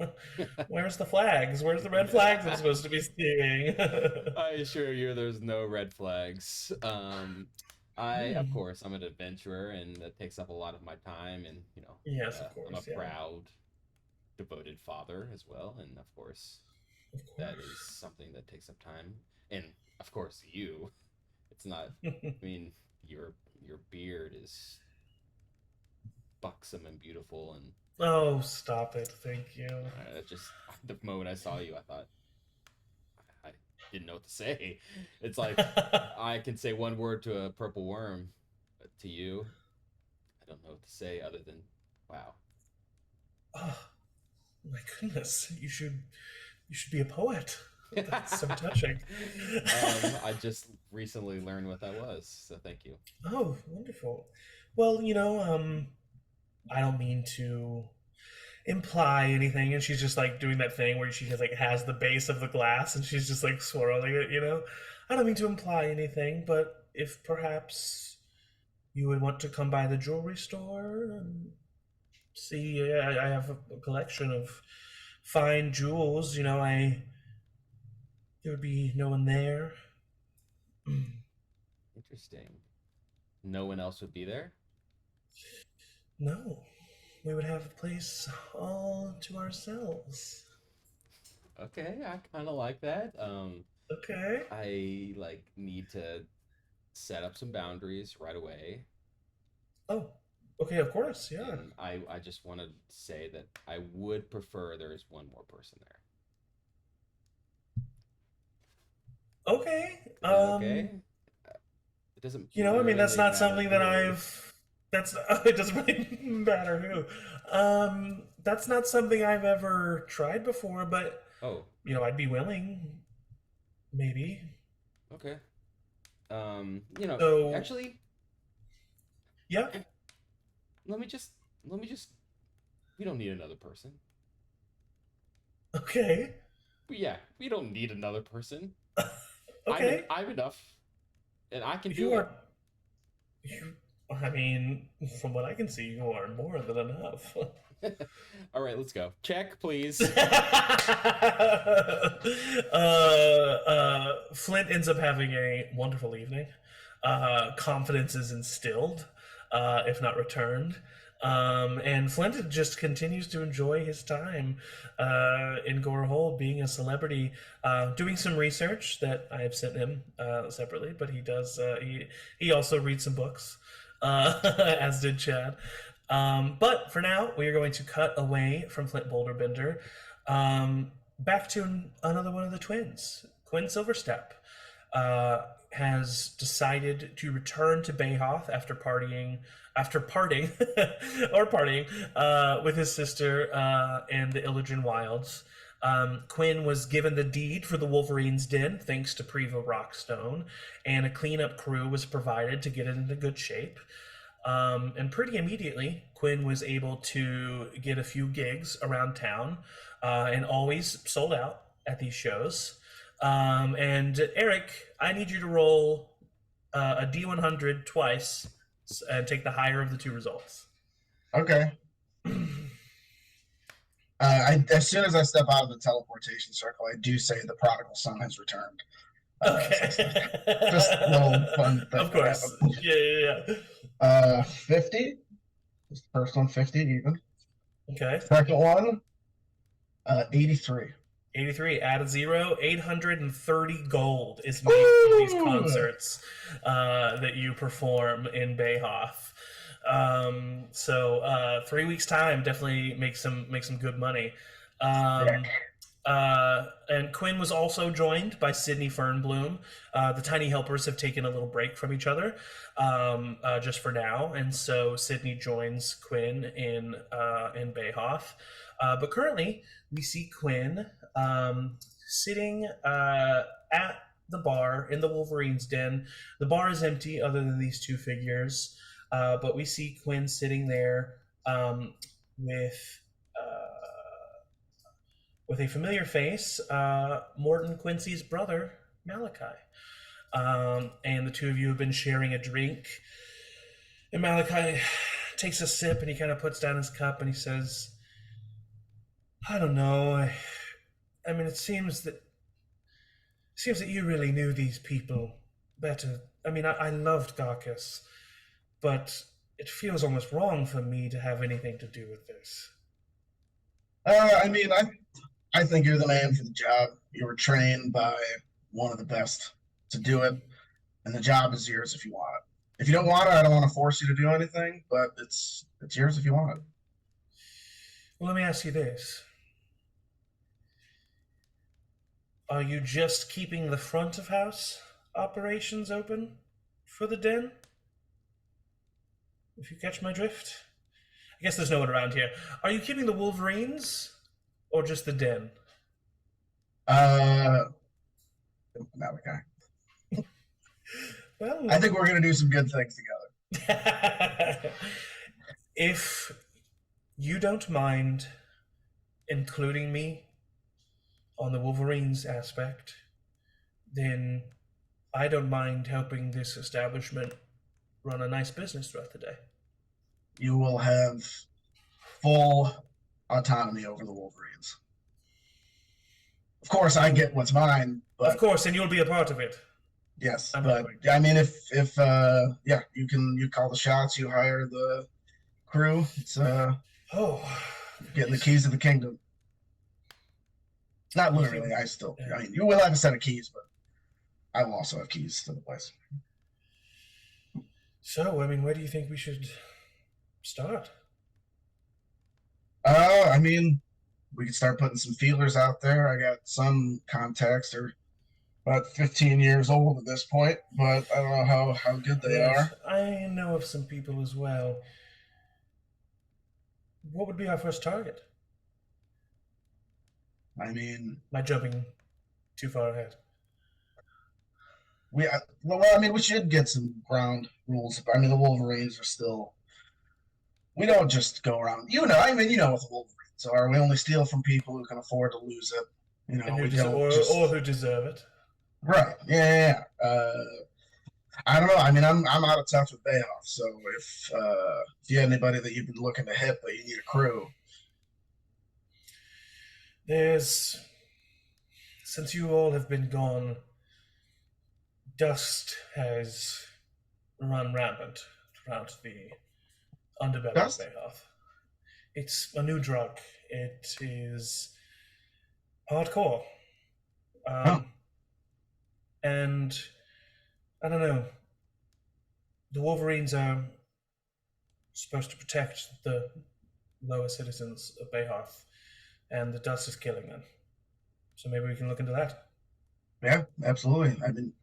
Where's the flags? Where's the red flags I'm supposed to be seeing? I assure you there's no red flags. Of course, I'm an adventurer, and that takes up a lot of my time, and, yes, of course, I'm a proud, devoted father as well, and of course, that is something that takes up time. And of course, it's not, I mean, your beard is buxom and beautiful, and oh, stop it. Thank you. Just the moment I saw you, I thought, I didn't know what to say. It's like, I can say one word to a purple worm, but to you, I don't know what to say other than, wow. Oh, my goodness. You should You should be a poet. That's so touching. I just recently learned what that was, so thank you. Oh, wonderful. Well, you know, I don't mean to imply anything, and she's just like doing that thing where she has the base of the glass and she's just like swirling it, you know. I don't mean to imply anything, but if perhaps you would want to come by the jewelry store and see, I have a collection of fine jewels, you know, there would be no one there. Interesting. No one else would be there? No. We would have a place all to ourselves. Okay, I kind of like that. Okay. I need to set up some boundaries right away. Oh, okay, of course, yeah. And I just want to say that I would prefer there is one more person there. Okay. Okay. It doesn't. You know, I mean, that's really not something that matter. it doesn't really matter who. That's not something I've ever tried before, but you know, I'd be willing. Maybe. Okay. You know, so, actually. Yeah. Let me just. We don't need another person. Okay. Yeah, we don't need another person. Okay. I'm enough, and I can do it. I mean, from what I can see, you are more than enough. All right, let's go. Check, please. Flint ends up having a wonderful evening. Confidence is instilled, if not returned. And Flint just continues to enjoy his time in Gorehold, being a celebrity, doing some research that I have sent him separately, but he does. He also reads some books, as did Chad. But for now, we are going to cut away from Flint Boulderbender, back to another one of the twins. Quinn Silverstep has decided to return to Bayhoth after partying with his sister in the Illigen Wilds. Quinn was given the deed for the Wolverine's Den thanks to Priva Rockstone, and a cleanup crew was provided to get it into good shape. And pretty immediately, Quinn was able to get a few gigs around town, and always sold out at these shows. And Eric, I need you to roll a D100 twice and take the higher of the two results. Okay. As soon as I step out of the teleportation circle, I do say the prodigal son has returned. Okay. Just a little fun thing. Of course. Yeah. 50. Just the first one, 50 even. Okay. Second one, 83. 83, add a 0, 830 gold is made from these concerts that you perform in Bayhoth. So 3 weeks time definitely make some good money. And Quinn was also joined by Sydney Fernbloom. The Tiny Helpers have taken a little break from each other just for now, and so Sydney joins Quinn in Bayhoth. But currently, we see Quinn sitting at the bar in the Wolverine's Den. The bar is empty other than these two figures, but we see Quinn sitting there with a familiar face, Morton Quincy's brother, Malachi. And the two of you have been sharing a drink. And Malachi takes a sip and he kind of puts down his cup and he says, I don't know. I mean, it seems that you really knew these people better. I mean, I loved Garcus, but it feels almost wrong for me to have anything to do with this. I mean, I think you're the man for the job. You were trained by one of the best to do it, and the job is yours if you want it. If you don't want it, I don't want to force you to do anything, but it's yours if you want it. Well, let me ask you this. Are you just keeping the front of house operations open for the den? If you catch my drift? I guess there's no one around here. Are you keeping the Wolverines or just the den? Malachi. Well, I think we're gonna do some good things together. If you don't mind including me on the Wolverines aspect, then I don't mind helping this establishment run a nice business throughout the day. You will have full autonomy over the Wolverines. Of course, I get what's mine, but of course, and you'll be a part of it. Yes, but I mean, if you call the shots, you hire the crew. It's getting the keys to the kingdom. Not literally. I mean, you will have a set of keys, but I will also have keys to the place. So, I mean, where do you think we should start? I mean, we could start putting some feelers out there. I got some contacts. They're about 15 years old at this point, but I don't know how good they are. I know of some people as well. What would be our first target? I mean, not jumping too far ahead. We should get some ground rules. I mean, the Wolverines are still. We don't just go around. You know what the Wolverines are. We only steal from people who can afford to lose it. You know, or who deserve it. Right. Yeah. I don't know. I mean, I'm out of touch with Bayoff, so if you have anybody that you've been looking to hit, but you need a crew. Since you all have been gone, dust has run rampant throughout the underbelly of Bayoff. It's a new drug. It is hardcore. And I don't know. The Wolverines are supposed to protect the lower citizens of Bayhearth, and the dust is killing them. So maybe we can look into that. Yeah, absolutely. I mean,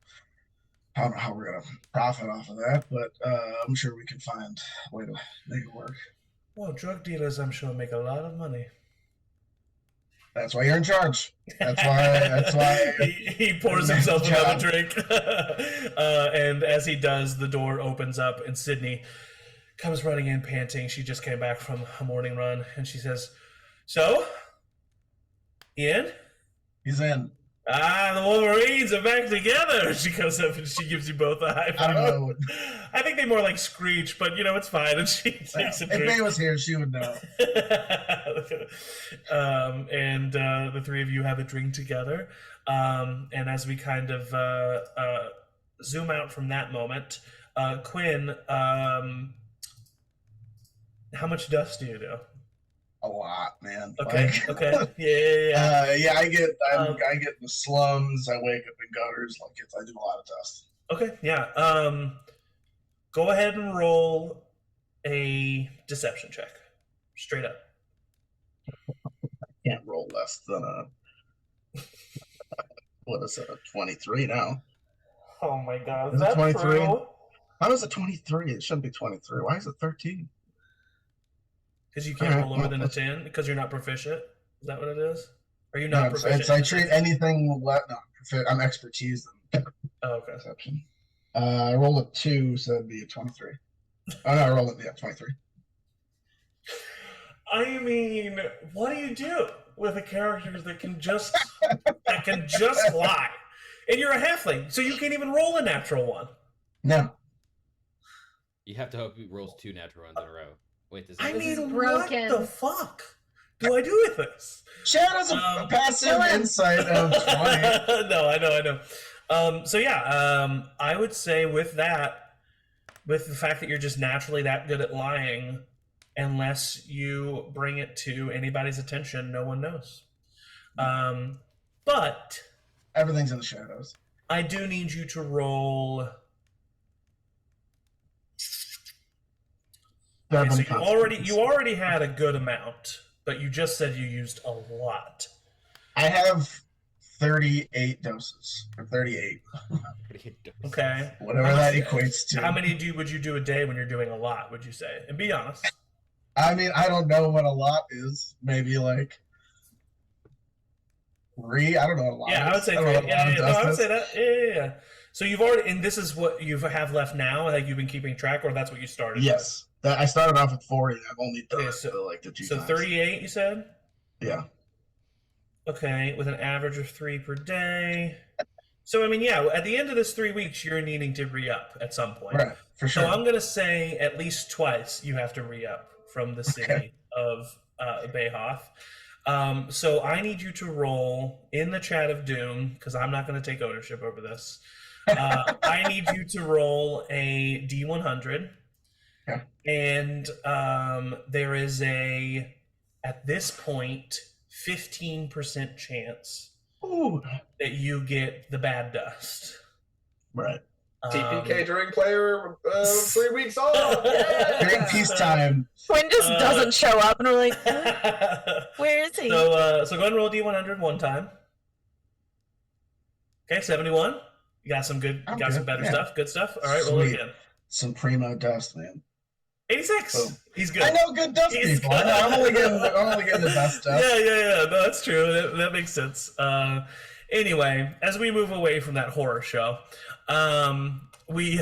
I don't know how we're going to profit off of that, but I'm sure we can find a way to make it work. Well, drug dealers, I'm sure, make a lot of money. That's why you're in charge. That's why. He pours himself another drink. And as he does, the door opens up and Sydney comes running in panting. She just came back from a morning run and she says, "So, Ian?" He's in. The Wolverines are back together. She comes up and she gives you both a high five. I think they more like screech, but it's fine. And she takes a drink. If May was here, she would know. And the three of you have a drink together. And as we kind of zoom out from that moment, Quinn, how much dust do you do? A lot, man. Okay. Okay. Yeah. I get in the slums. I wake up in gutters. I do a lot of dust. Okay. Yeah. Go ahead and roll a deception check. Straight up. I can't roll less than what is it? A 23 now. Oh my God! Is it 23? How is it 23? It shouldn't be 23. Why is it 13? Because you can't roll lower than a 10 because you're not proficient. Is that what it is? Are you not proficient? I treat anything I'm expertise in. Oh, okay. Perception. I rolled a 2, so that'd be a 23. Oh no, I rolled 23. I mean, what do you do with a character that can just fly? And you're a halfling, so you can't even roll a natural one. No. You have to hope he rolls 2 natural ones in a row. Wait, this is broken. What the fuck do I do with this? Chad has a passive insight of 20. No, I know. So yeah, I would say with the fact that you're just naturally that good at lying, unless you bring it to anybody's attention, no one knows. But everything's in the shadows. I do need you to roll. Okay, so you already had a good amount, but you just said you used a lot. I have 38 doses, or 38. Okay. Whatever that equates to. How many would you do a day when you're doing a lot, would you say? And be honest. I mean, I don't know what a lot is. Maybe 3. I don't know. What I would say 3. I would say that. Yeah. So you've already, and this is what you have left now. Like you've been keeping track, or that's what you started. Yes, I started off at 40. I've only done the 2 So times. 38, you said. Yeah. Okay, with an average of 3 per day. So, I mean, at the end of this 3 weeks, you're needing to re-up at some point. Right, for sure. So I'm going to say at least twice you have to re-up from the city of Bayhoth. So I need you to roll in the chat of Doom, because I'm not going to take ownership over this. I need you to roll a D100. Okay. And there is at this point, 15% chance that you get the bad dust. Right. TPK during player 3 weeks off. Yeah! During peacetime. Quinn just doesn't show up, and we're like, where is he? So go ahead and roll D100 one time. Okay, 71. You got some good, some better stuff. Good stuff. All right, roll it again. Some primo dust, man. 86. Oh. He's good. I know good dust people. I'm only getting the best stuff. Yeah. No, that's true. That makes sense. Anyway, as we move away from that horror show, we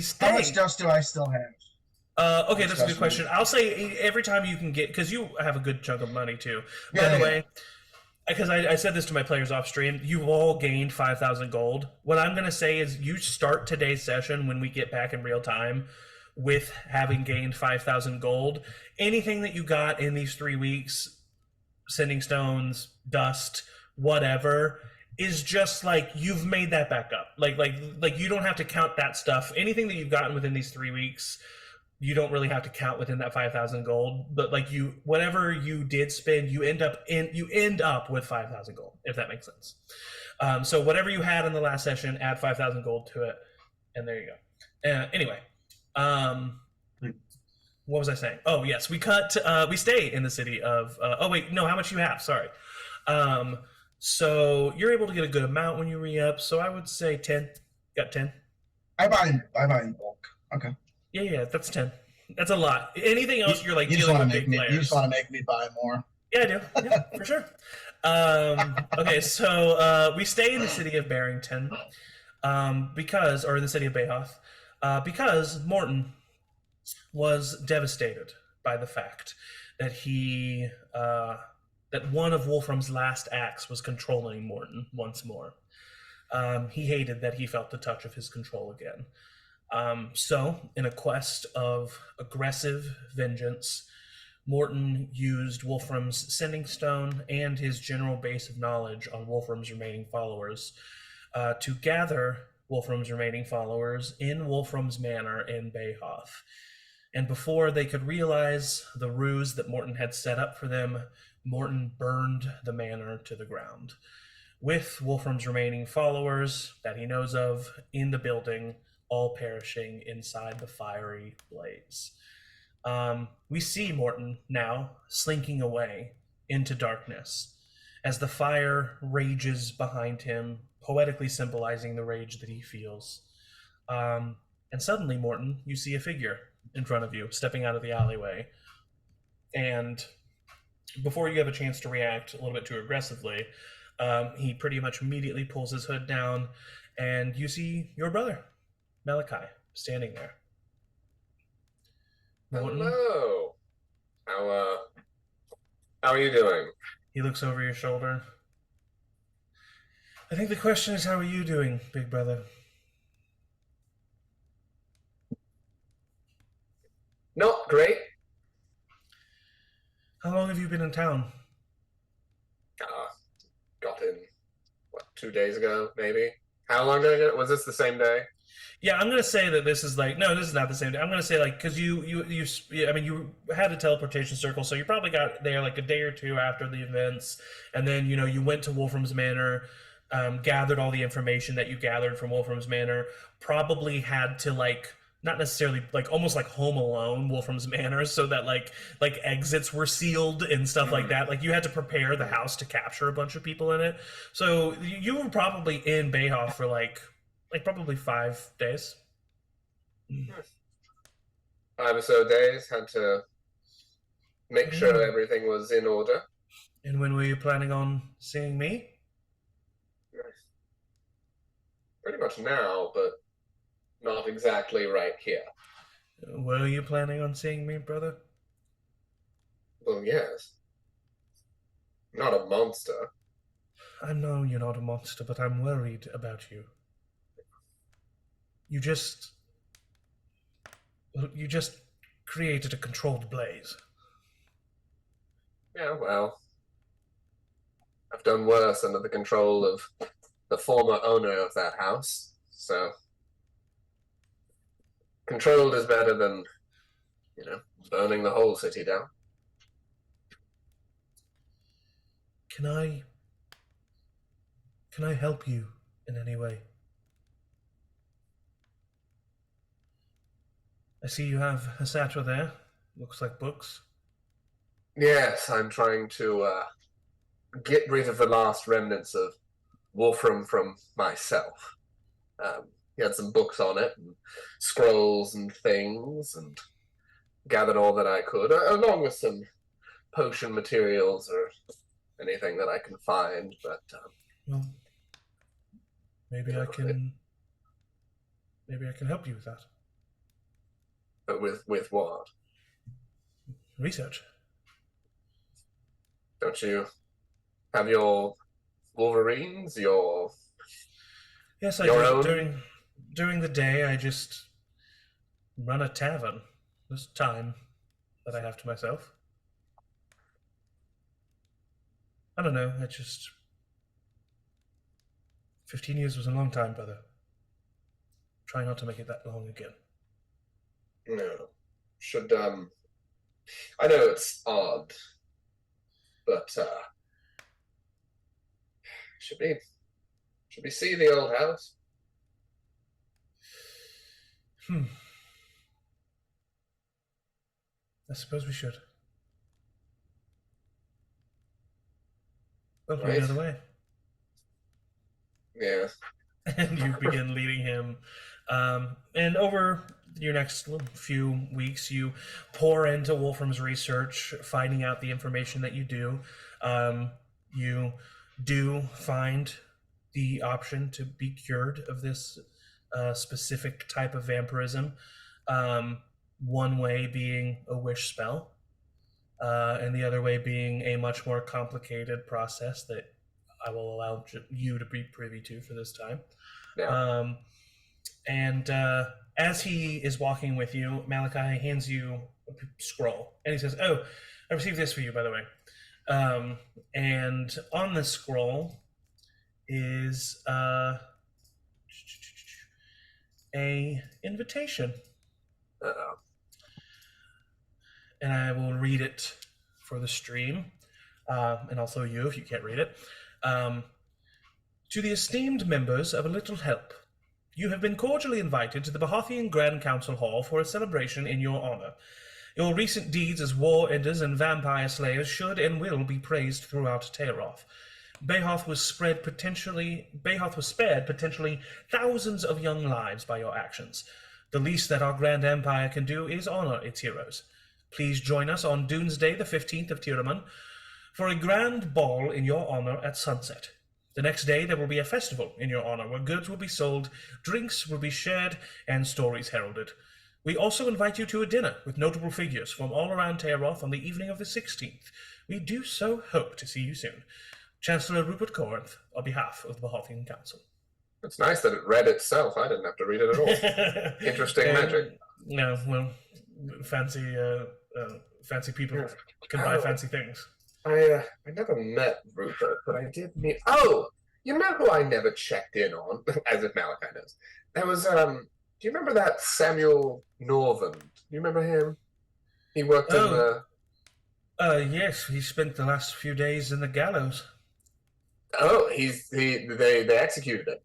stay. How much dust do I still have? Okay, that's a good question. I'll say every time you can get, because you have a good chunk of money too. By the way, because I said this to my players off stream, you've all gained 5,000 gold. What I'm going to say is you start today's session when we get back in real time with having gained 5,000 gold. Anything that you got in these 3 weeks, sending stones, dust, whatever, is just like you've made that back up. Like you don't have to count that stuff. Anything that you've gotten within these 3 weeks, you don't really have to count within that 5,000 gold. But like whatever you did spend, you end up with 5,000 gold, if that makes sense. So whatever you had in the last session, add 5,000 gold to it, and there you go. Anyway. What was I saying? Oh, yes, we stay in the city of, oh wait, no, how much you have, sorry. So you're able to get a good amount when you re-up, so I would say 10. Got 10? I buy in bulk. Okay. Yeah, that's 10. That's a lot. Anything else you're like dealing with big players. You just want to make me buy more. Yeah, I do. Yeah, for sure. Okay, so we stay in the city of Barrington, or in the city of Bayhoth, because Morton was devastated by the fact that that one of Wolfram's last acts was controlling Morton once more. He hated that he felt the touch of his control again. So, in a quest of aggressive vengeance, Morton used Wolfram's sending stone and his general base of knowledge on Wolfram's remaining followers to gather Wolfram's remaining followers in Wolfram's Manor in Bayhoth. And before they could realize the ruse that Morton had set up for them, Morton burned the manor to the ground, with Wolfram's remaining followers that he knows of in the building, all perishing inside the fiery blaze. We see Morton now slinking away into darkness as the fire rages behind him, poetically symbolizing the rage that he feels. And suddenly, Morton, you see a figure in front of you, stepping out of the alleyway. And before you have a chance to react a little bit too aggressively, he pretty much immediately pulls his hood down, and you see your brother, Malachi, standing there. Morton, hello. How are you doing? He looks over your shoulder. I think the question is, how are you doing, big brother? Not great. How long have you been in town? Got in, 2 days ago, maybe? How long did I get? Was this the same day? Yeah, I'm gonna say that this is no, this is not the same day. I'm gonna say because you had a teleportation circle, so you probably got there like a day or two after the events, and then you went to Wolfram's Manor, gathered all the information that you gathered from Wolfram's Manor, probably had to not necessarily almost like Home Alone Wolfram's Manor, so that like exits were sealed and stuff like that. Like you had to prepare the house to capture a bunch of people in it. So you were probably in Bayhoff for probably 5 days. 5 or so days. Had to make sure everything was in order. And when were you planning on seeing me? Pretty much now, but not exactly right here. Were you planning on seeing me, brother? Well, yes. Not a monster. I know you're not a monster, but I'm worried about you. You just created a controlled blaze. Yeah, well, I've done worse under the control of the former owner of that house, so controlled is better than, burning the whole city down. Can I help you in any way? I see you have a satchel there. Looks like books. Yes, I'm trying to get rid of the last remnants of Wolfram from myself. He had some books on it, and scrolls and things, and gathered all that I could, along with some potion materials or anything that I can find. But well, maybe I can help you with that. But with what? Research. Don't you have your Wolverines? Yes, I your do. Own? During the day, I just run a tavern. There's time that I have to myself. I don't know. 15 years was a long time, brother. Try not to make it that long again. No. Should I know it's odd, but should we see the old house? I suppose we should. Well, Right. the other way. Yeah. And you begin leading him. And over your next few weeks, you pour into Wolfram's research, finding out the information that you do. You do find the option to be cured of this specific type of vampirism. One way being a wish spell, and the other way being a much more complicated process that I will allow you to be privy to for this time. Yeah. And as he is walking with you, Malachi hands you a scroll, and he says, "Oh, I received this for you, by the way." And on the scroll is a invitation. Uh-oh. And I will read it for the stream, and also you if you can't read it. To the esteemed members of A Little Help, you have been cordially invited to the Bahathian Grand Council Hall for a celebration in your honor. Your recent deeds as war enders and vampire slayers should and will be praised throughout Tayaroth. Bahoth was spared potentially thousands of young lives by your actions. The least that our Grand Empire can do is honor its heroes. Please join us on Doomsday the 15th of Tiraman for a grand ball in your honor at sunset. The next day there will be a festival in your honor where goods will be sold, drinks will be shared, and stories heralded. We also invite you to a dinner with notable figures from all around Tayaroth on the evening of the 16th. We do so hope to see you soon. Chancellor Rupert Corinth, on behalf of the Bahathian Council. It's nice that it read itself. I didn't have to read it at all. Interesting magic. No, well, fancy people can buy fancy things. I never met Rupert, but I did meet. Oh, you know who I never checked in on, as if Malachi knows. There was do you remember that Samuel Northern? Do you remember him? He worked in the. Yes, he spent the last few days in the gallows. Oh, they executed him.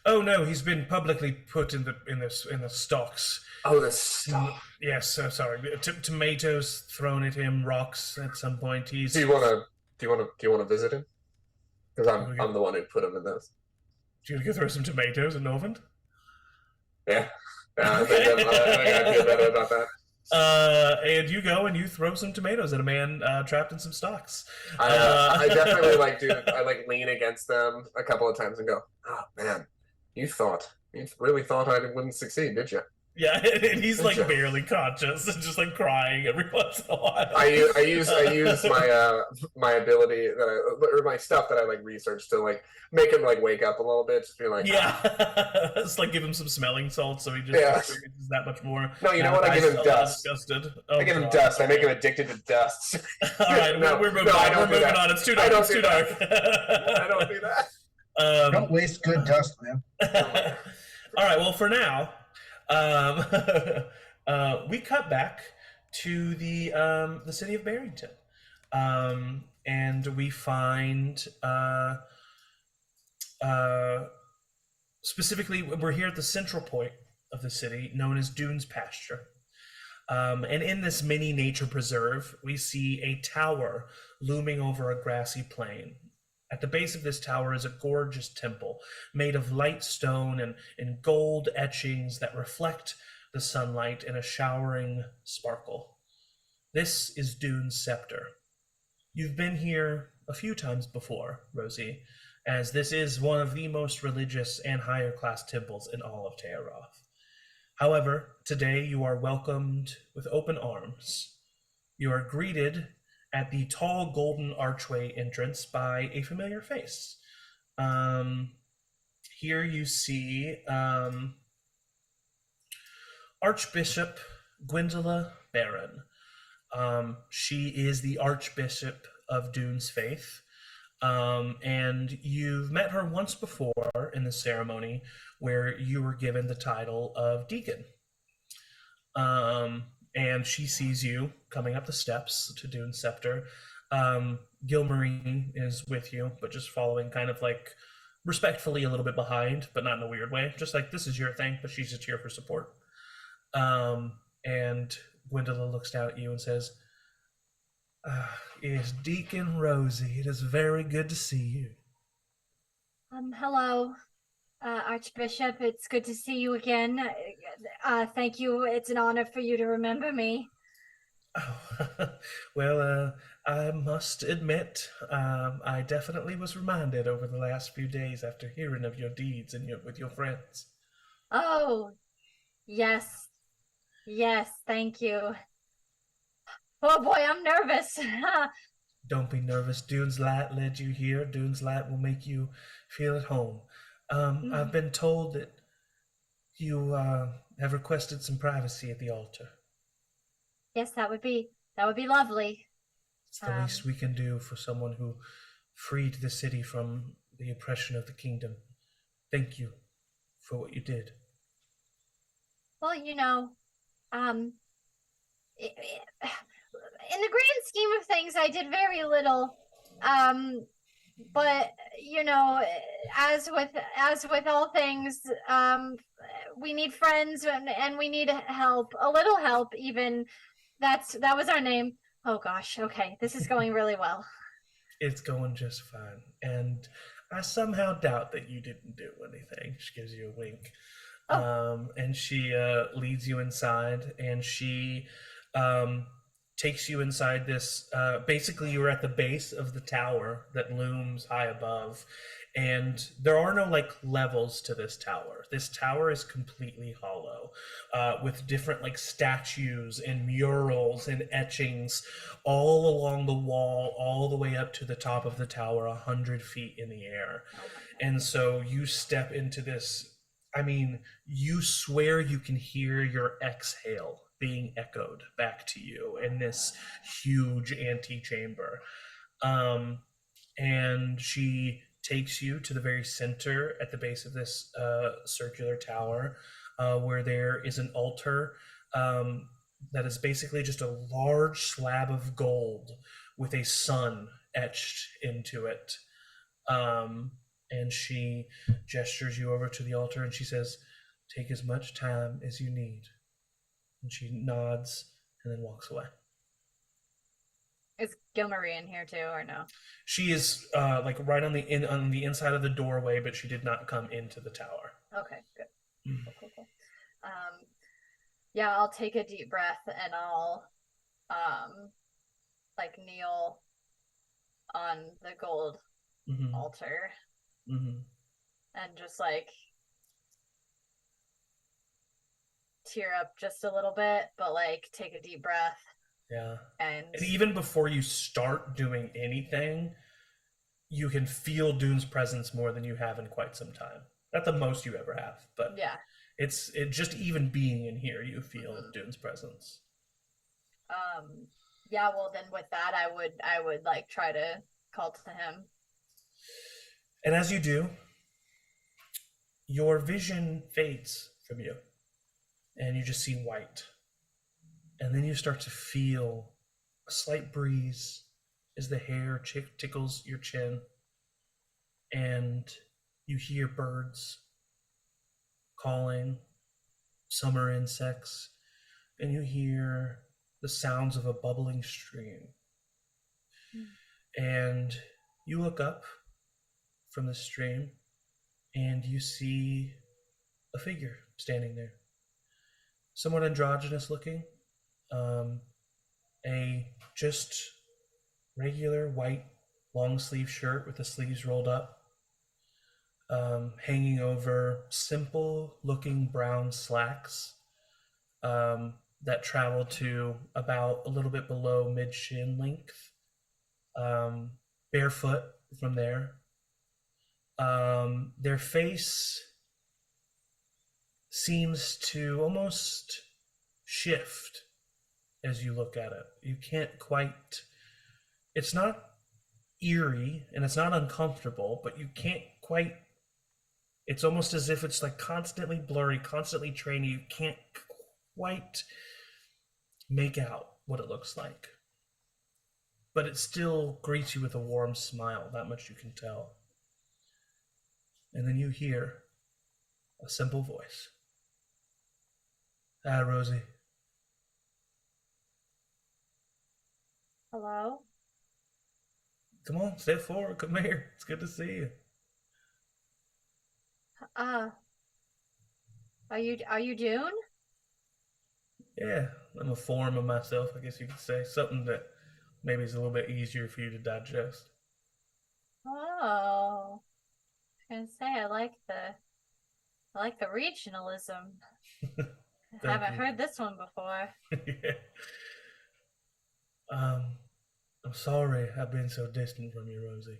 Oh no, he's been publicly put in the stocks. Oh, the stock. Yes, so sorry. Tomatoes thrown at him, rocks at some point. Do you want to visit him? Because I'm the one who put him in this. Do you want to go throw some tomatoes at Norvend? Yeah. I think I feel better about that. And you go and you throw some tomatoes at a man trapped in some stocks. I definitely I lean against them a couple of times and go, "Oh man, you really thought I wouldn't succeed, did you?" Yeah, and he's like barely conscious and just like crying every once in a while. I use my ability or my stuff that I like research to like make him like wake up a little bit, just be like, it's like give him some smelling salts so he just experiences that much more. No, you know what? I give him dust. Oh, I give him dust. I make him addicted to dust. All right, we're moving on. We're moving on. It's too dark. It's too dark. I don't do that. Don't waste good dust, man. All right. Well, for now. We cut back to the city of Barrington, and we find specifically we're here at the central point of the city, known as Dune's Pasture. And in this mini nature preserve, we see a tower looming over a grassy plain. At the base of this tower is a gorgeous temple made of light stone and gold etchings that reflect the sunlight in a showering sparkle. This is Dune's Scepter. You've been here a few times before, Rosie, as this is one of the most religious and higher class temples in all of Tayaroth. However, today you are welcomed with open arms. You are greeted at the tall golden archway entrance by a familiar face. Here you see Archbishop Gwendola Barron. She is the Archbishop of Dune's Faith, and you've met her once before in the ceremony where you were given the title of deacon. And she sees you coming up the steps to Dune's Scepter. Gilmarine is with you, but just following kind of like respectfully a little bit behind, but not in a weird way. Just like, this is your thing, but she's just here for support. And Gwendola looks down at you and says, "Yes, Deacon Rosie, it is very good to see you." Hello, Archbishop. It's good to see you again. Thank you. It's an honor for you to remember me. Oh, well, I must admit, I definitely was reminded over the last few days after hearing of your deeds and with your friends. Oh, yes. Yes, thank you. Oh boy, I'm nervous. Don't be nervous. Dune's Light led you here. Dune's Light will make you feel at home. I've been told that you have requested some privacy at the altar. Yes, that would be lovely. It's the least we can do for someone who freed the city from the oppression of the kingdom. Thank you for what you did. Well, in the grand scheme of things, I did very little. But as with all things, we need friends and we need help, a little help even. That was our name. Oh gosh, okay, this is going really well. It's going just fine, and I somehow doubt that you didn't do anything. She gives you a wink. And she leads you inside, and she takes you inside this, basically you're at the base of the tower that looms high above, and there are no levels to this tower. This tower is completely hollow, with different statues and murals and etchings all along the wall, all the way up to the top of the tower, 100 feet in the air. And so you step into this, you swear you can hear your exhale being echoed back to you in this huge antechamber. And she takes you to the very center at the base of this circular tower, where there is an altar that is basically just a large slab of gold with a sun etched into it. And she gestures you over to the altar and she says, "Take as much time as you need." And she nods and then walks away. Is Gilmarie in here too, or no? She is right on the inside of the doorway, but she did not come into the tower. Okay, good. Cool. Yeah, I'll take a deep breath and I'll like kneel on the gold altar and just like tear up just a little bit, but like take a deep breath. Yeah. And even before you start doing anything, you can feel Dune's presence more than you have in quite some time. Not the most you ever have, but yeah, it's just even being in here, you feel Dune's presence. Yeah, well then with that I would like try to call to him. And as you do, your vision fades from you and you just see white. And then you start to feel a slight breeze as the hair tickles your chin, and you hear birds calling, summer insects, and you hear the sounds of a bubbling stream. And you look up from the stream and you see a figure standing there, somewhat androgynous looking, a just regular white long sleeve shirt with the sleeves rolled up, hanging over simple looking brown slacks that travel to about a little bit below mid shin length, barefoot from there. Their face seems to almost shift as you look at it. You can't quite, it's not eerie and it's not uncomfortable, but you can't quite, it's almost as if it's like constantly blurry, constantly trainy. You can't quite make out what it looks like. But it still greets you with a warm smile, that much you can tell. And then you hear a simple voice. Hi, Rosie. Hello? Come on, step forward. Come here. It's good to see you. Are you Dune? Yeah, I'm a form of myself, I guess you could say. Something that maybe is a little bit easier for you to digest. Oh. I was gonna say I like the regionalism. I haven't heard this one before. Yeah. I'm sorry I've been so distant from you, Rosie.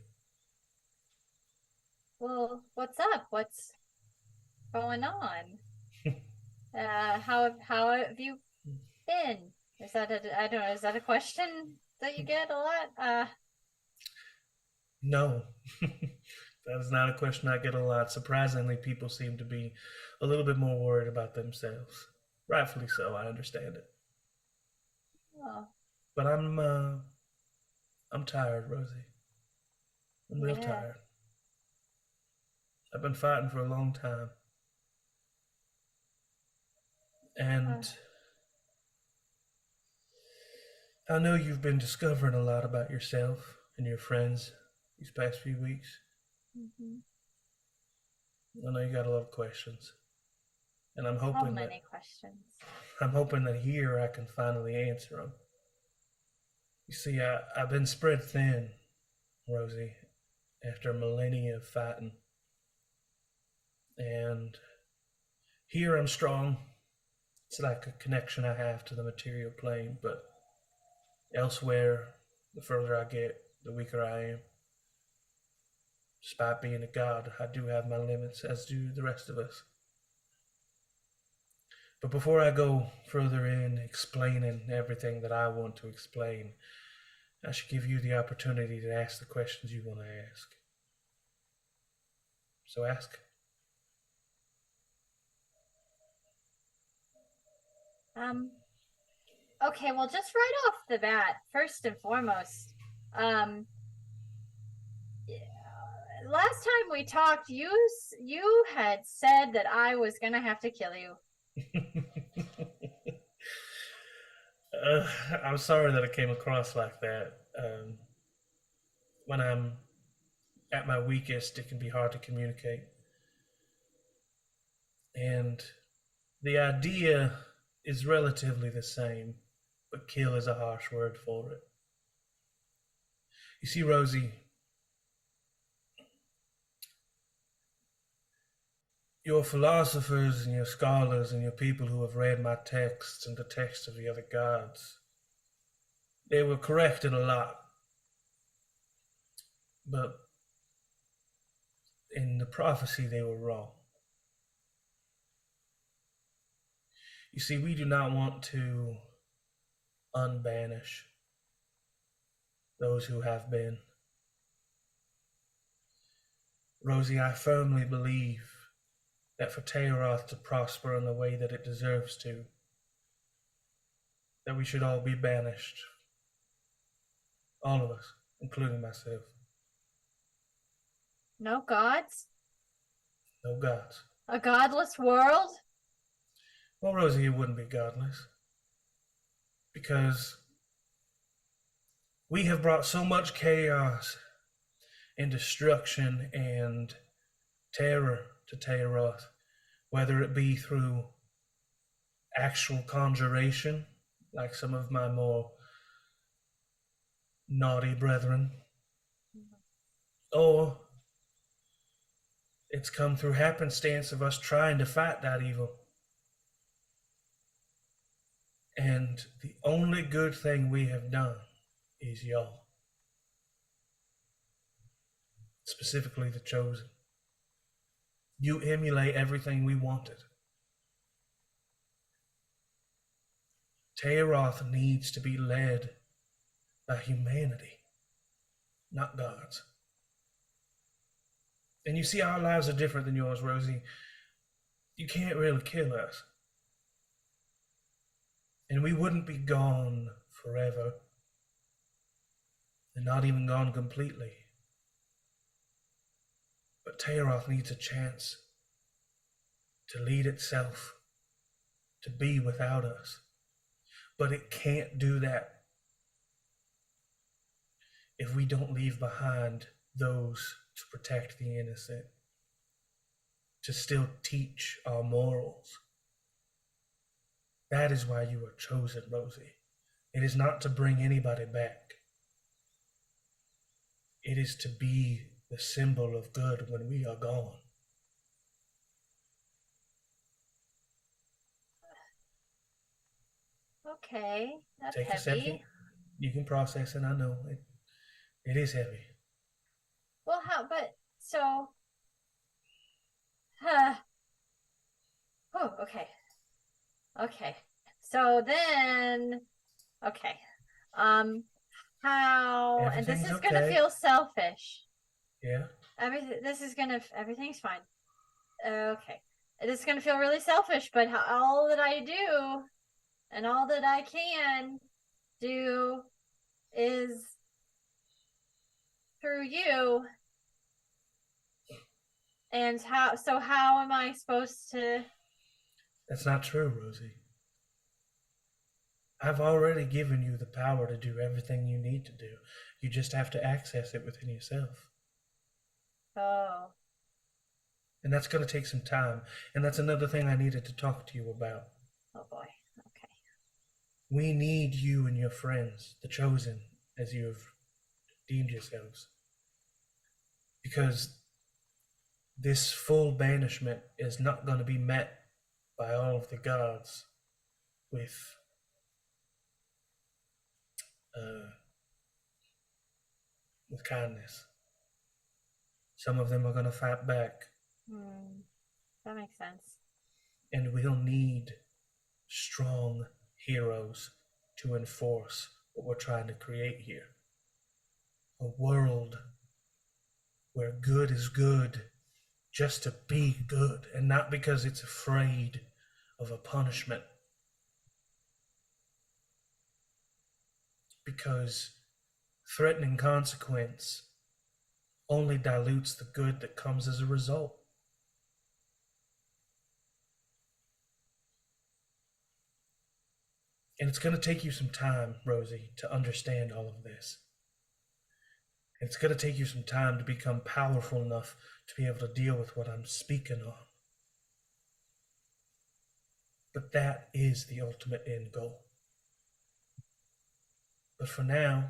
Well, what's up? What's going on? How have you been? Is that I don't know, is that a question that you get a lot? No. That is not a question I get a lot. Surprisingly, people seem to be a little bit more worried about themselves. Rightfully so, I understand it. Oh. But I'm tired, Rosie. I'm real tired. I've been fighting for a long time. And I know you've been discovering a lot about yourself and your friends these past few weeks. I know you got a lot of questions. And I'm hoping many questions. I'm hoping that here I can finally answer them. You see, I've been spread thin, Rosie, after millennia of fighting. And here I'm strong. It's like a connection I have to the material plane, but elsewhere, the further I get, the weaker I am. Despite being a god, I do have my limits, as do the rest of us. But before I go further in explaining everything that I want to explain, I should give you the opportunity to ask the questions you want to ask. So ask. Okay, well, just right off the bat, first and foremost, last time we talked, you had said that I was gonna have to kill you. I'm sorry that it came across like that. When I'm at my weakest, it can be hard to communicate. And the idea is relatively the same, but kill is a harsh word for it. You see, Rosie, your philosophers and your scholars and your people who have read my texts and the texts of the other gods, they were corrected a lot. But in the prophecy, they were wrong. You see, we do not want to unbanish those who have been. Rosie, I firmly believe that for Tayaroth to prosper in the way that it deserves to, that we should all be banished. All of us, including myself. No gods? No gods. A godless world? Well, Rosie, it wouldn't be godless. Because we have brought so much chaos and destruction and terror to Tayaroth, whether it be through actual conjuration, like some of my more naughty brethren, or it's come through happenstance of us trying to fight that evil. And the only good thing we have done is y'all. Specifically the Chosen. You emulate everything we wanted. Tayaroth needs to be led by humanity, not gods. And you see, our lives are different than yours, Rosie. You can't really kill us. And we wouldn't be gone forever. And not even gone completely. But Tayaroth needs a chance to lead itself, to be without us. But it can't do that if we don't leave behind those to protect the innocent, to still teach our morals. That is why you were chosen, Rosie. It is not to bring anybody back. It is to be the symbol of good when we are gone. Okay, that's Take a heavy. second. You can process it, I know. It is heavy. Well, oh, okay. Okay. So then, okay. How, and this is gonna feel selfish. Yeah. Everything's fine. Okay. This is gonna feel really selfish, but all that I do and all that I can do is through you. And how am I supposed to? That's not true, Rosie. I've already given you the power to do everything you need to do. You just have to access it within yourself. Oh. And that's going to take some time. And that's another thing I needed to talk to you about. Oh boy. Okay. We need you and your friends, the Chosen, as you have deemed yourselves. Because this full banishment is not going to be met by all of the gods with kindness. Some of them are going to fight back. That makes sense. And we'll need strong heroes to enforce what we're trying to create here. A world where good is good just to be good, and not because it's afraid of a punishment. Because threatening consequence only dilutes the good that comes as a result. And it's going to take you some time, Rosie, to understand all of this. And it's going to take you some time to become powerful enough to be able to deal with what I'm speaking on. But that is the ultimate end goal. But for now,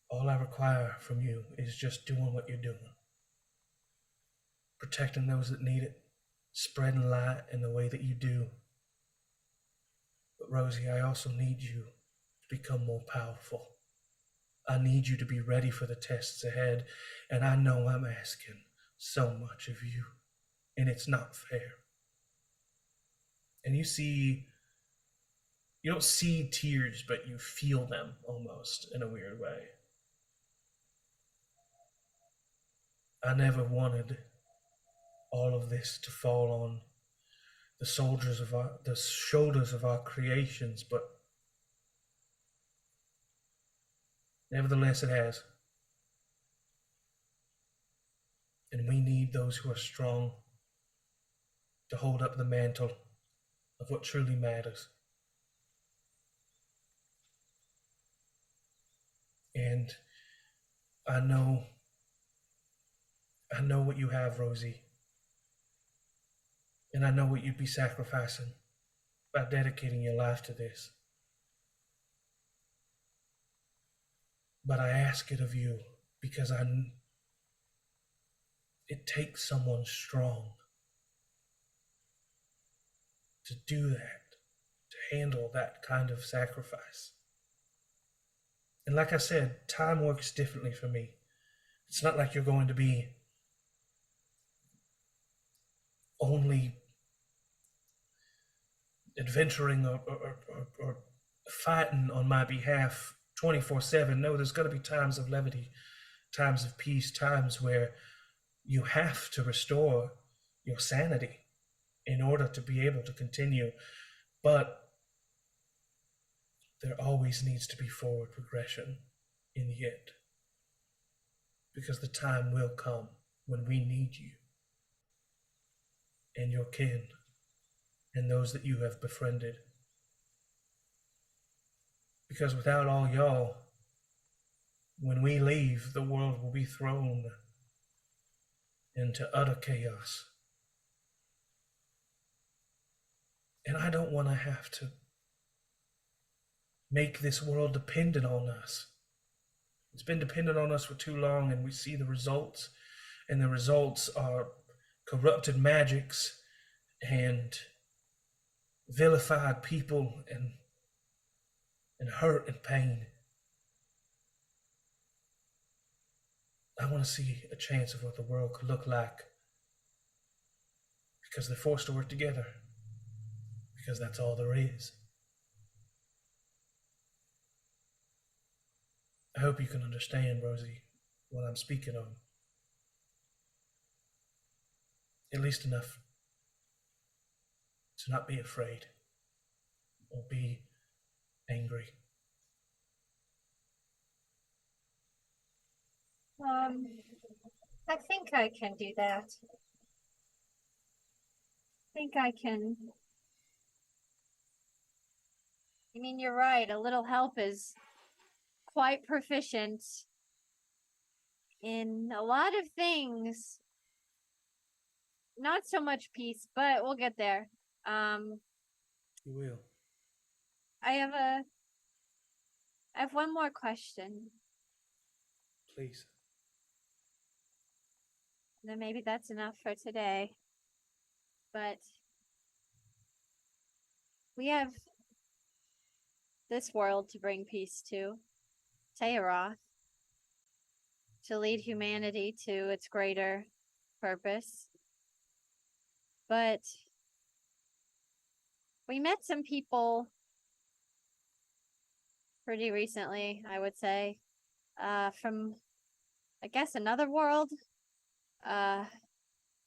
all I require from you is just doing what you're doing. Protecting those that need it, spreading light in the way that you do. But Rosie, I also need you to become more powerful. I need you to be ready for the tests ahead, and I know I'm asking so much of you, and it's not fair. And you don't see tears, but you feel them almost in a weird way. I never wanted all of this to fall on the shoulders of our creations, but nevertheless it has. And we need those who are strong to hold up the mantle of what truly matters. And I know what you have, Rosie. And I know what you'd be sacrificing by dedicating your life to this. But I ask it of you because it takes someone strong to do that, to handle that kind of sacrifice. And like I said, time works differently for me. It's not like you're going to be only adventuring or fighting on my behalf 24/7. No, there's going to be times of levity, times of peace, times where you have to restore your sanity in order to be able to continue. But there always needs to be forward progression in the end. Because the time will come when we need you and your kin and those that you have befriended. Because without all y'all, when we leave, the world will be thrown into utter chaos. And I don't want to have to make this world dependent on us. It's been dependent on us for too long, and we see the results. And the results are corrupted magics and vilified people and hurt and pain. I want to see a chance of what the world could look like, because they're forced to work together, because that's all there is. I hope you can understand, Rosie, what I'm speaking on. At least enough to not be afraid or be angry. I think I can do that. I think I can. I mean, you're right. A little help is quite proficient in a lot of things. Not so much peace, but we'll get there. You will. I have one more question. Please. And then maybe that's enough for today. But we have this world to bring peace to, Tayaroth, to lead humanity to its greater purpose. But we met some people pretty recently, I would say, from, I guess, another world,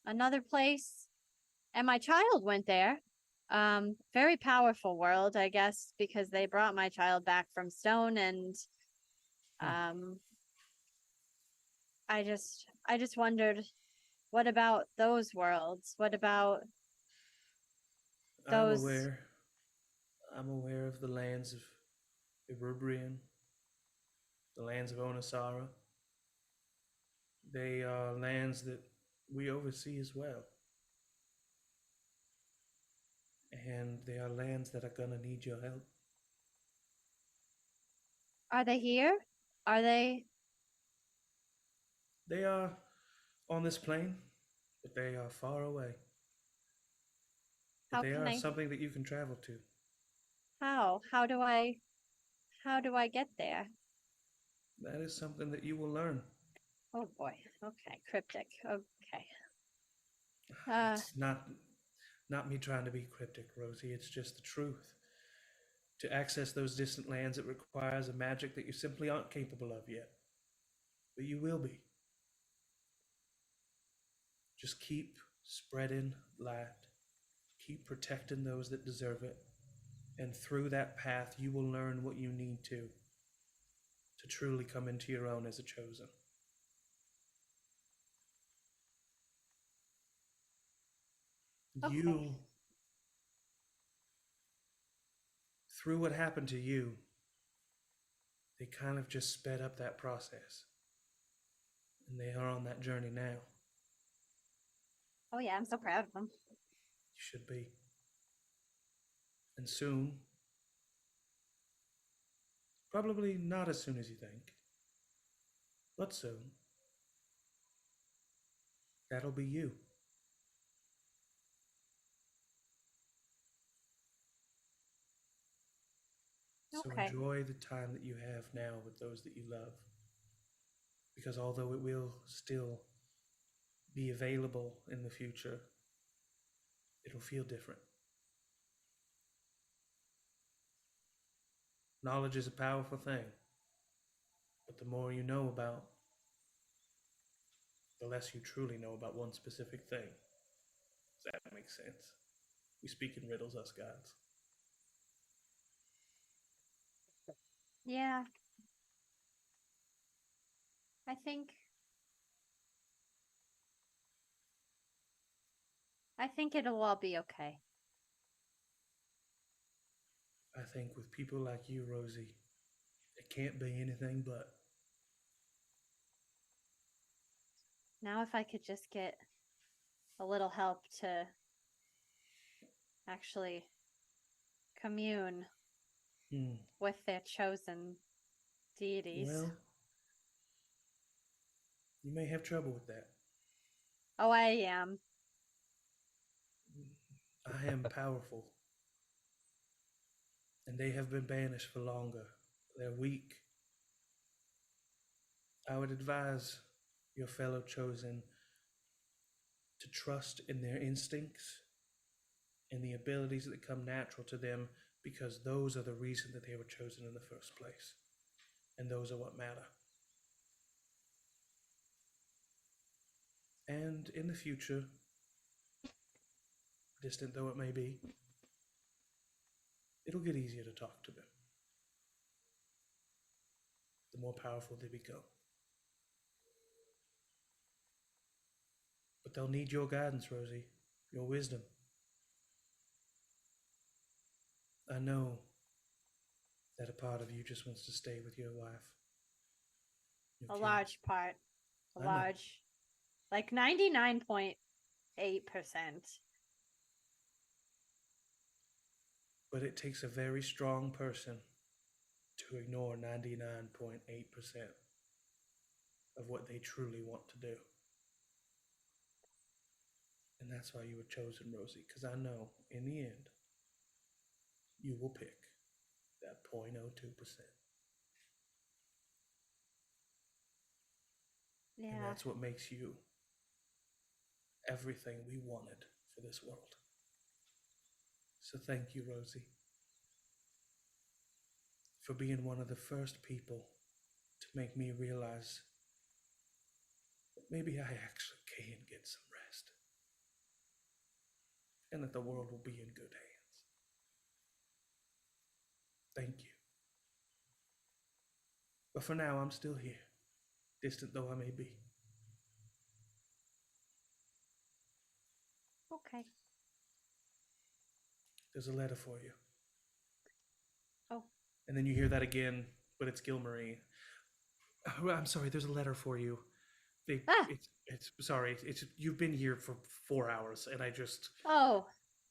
another place. And my child went there. Very powerful world, I guess, because they brought my child back from stone, and I just wondered, what about those worlds? What about those? I'm aware of the lands of Erubrian, the lands of Onisara. They are lands that we oversee as well. And they are lands that are gonna need your help. Are they here? Are they? They are on this plane, but they are far away. But How they can are I? something that you can travel to. How? How do I get there? That is something that you will learn. Oh boy. Okay. Cryptic. Okay. It's not me trying to be cryptic, Rosie. It's just the truth. To access those distant lands, it requires a magic that you simply aren't capable of yet. But you will be. Just keep spreading light. Keep protecting those that deserve it. And through that path, you will learn what you need to truly come into your own as a chosen. Okay. You, through what happened to you, they kind of just sped up that process. And they are on that journey now. Oh yeah, I'm so proud of them. You should be. And soon, probably not as soon as you think, but soon, that'll be you. So Okay. enjoy the time that you have now with those that you love. Because although it will still be available in the future, it'll feel different. Knowledge is a powerful thing, but the more you know about, the less you truly know about one specific thing. Does that make sense? We speak in riddles, us gods. Yeah. I think it'll all be okay. I think with people like you, Rosie, it can't be anything but. Now if I could just get a little help to actually commune with their chosen deities. Well, you may have trouble with that. Oh, I am. I am powerful. And they have been banished for longer. They're weak. I would advise your fellow chosen to trust in their instincts and the abilities that come natural to them, because those are the reason that they were chosen in the first place. And those are what matter. And in the future, distant though it may be, it'll get easier to talk to them. The more powerful they become. But they'll need your guidance, Rosie, your wisdom. I know that a part of you just wants to stay with your wife. A large part. A large, like 99.8%. But it takes a very strong person to ignore 99.8% of what they truly want to do. And that's why you were chosen, Rosie, because I know in the end, you will pick that 0.02%. Yeah. And that's what makes you everything we wanted for this world. So thank you, Rosie, for being one of the first people to make me realize that maybe I actually can get some rest. And that the world will be in good hands. Thank you. But for now, I'm still here, distant though I may be. Okay. There's a letter for you. Oh. And then you hear that again, but it's Gilmarie. Oh, I'm sorry, there's a letter for you. It's sorry, you've been here for 4 hours, and I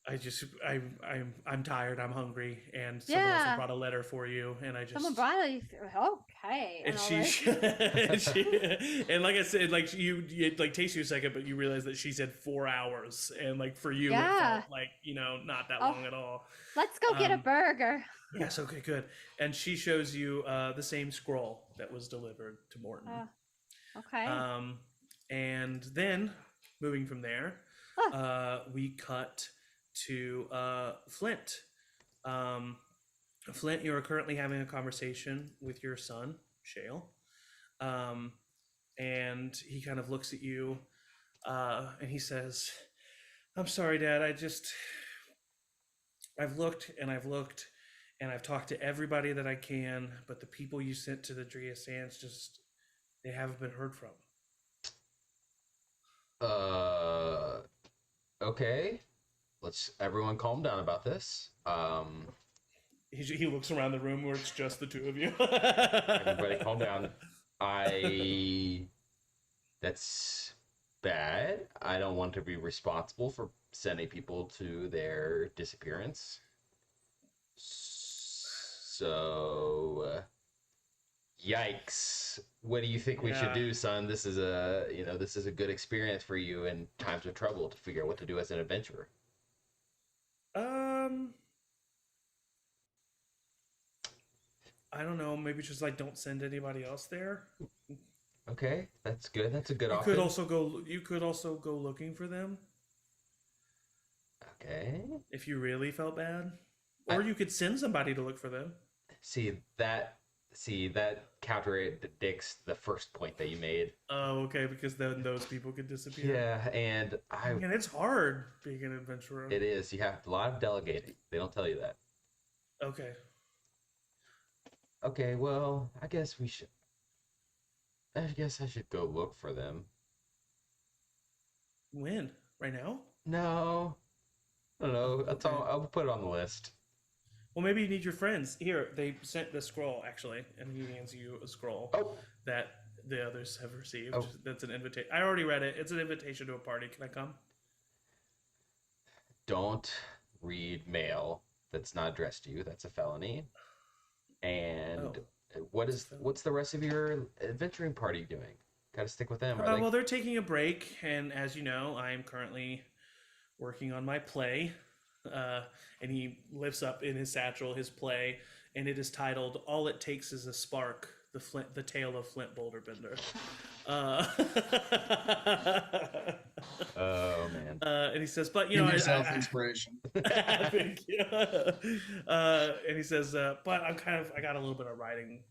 I'm tired. I'm hungry, and someone also brought a letter for you, and I just someone brought it. Okay, and and like I said, like it like takes you a second, but you realize that she said 4 hours, and like for you, it felt like not that long at all. Let's go get a burger. Yes, okay, good. And she shows you the same scroll that was delivered to Morton. Okay. And then moving from there, we cut to Flint. Flint, you are currently having a conversation with your son, Shale. And he kind of looks at you and he says, I'm sorry, Dad. I've looked and I've looked and I've talked to everybody that I can, but the people you sent to the Drea Sands they haven't been heard from. Okay. Let's everyone calm down about this. He looks around the room where it's just the two of you. Everybody calm down. That's bad. I don't want to be responsible for sending people to their disappearance. So, yikes. What do you think we should do, son? This is a good experience for you in times of trouble to figure out what to do as an adventurer. I don't know. Maybe just like don't send anybody else there. Okay, that's good. That's a good option. You could also go looking for them. Okay. If you really felt bad, or you could send somebody to look for them. See that contradicts the first point that you made. Oh, okay, because then those people could disappear. Yeah, and it's hard being an adventurer. It is. You have a lot of delegating. They don't tell you that. Okay. Okay, well, I guess I should go look for them. When? Right now? No. I don't know. Okay. I'll put it on the list. Well, maybe you need your friends. Here, they sent the scroll, actually, and he hands you a scroll that the others have received. That's an invitation. I already read it. It's an invitation to a party. Can I come? Don't read mail that's not addressed to you. That's a felony. And what's the rest of your adventuring party doing? Gotta stick with them. Well, they're taking a break, and as you know, I am currently working on my play. And he lifts up in his satchel his play, and it is titled "All It Takes Is a Spark: The Tale of Flint Boulderbender." Oh man! And he says, "But give yourself inspiration." Thank you. And he says, "But I got a little bit of writing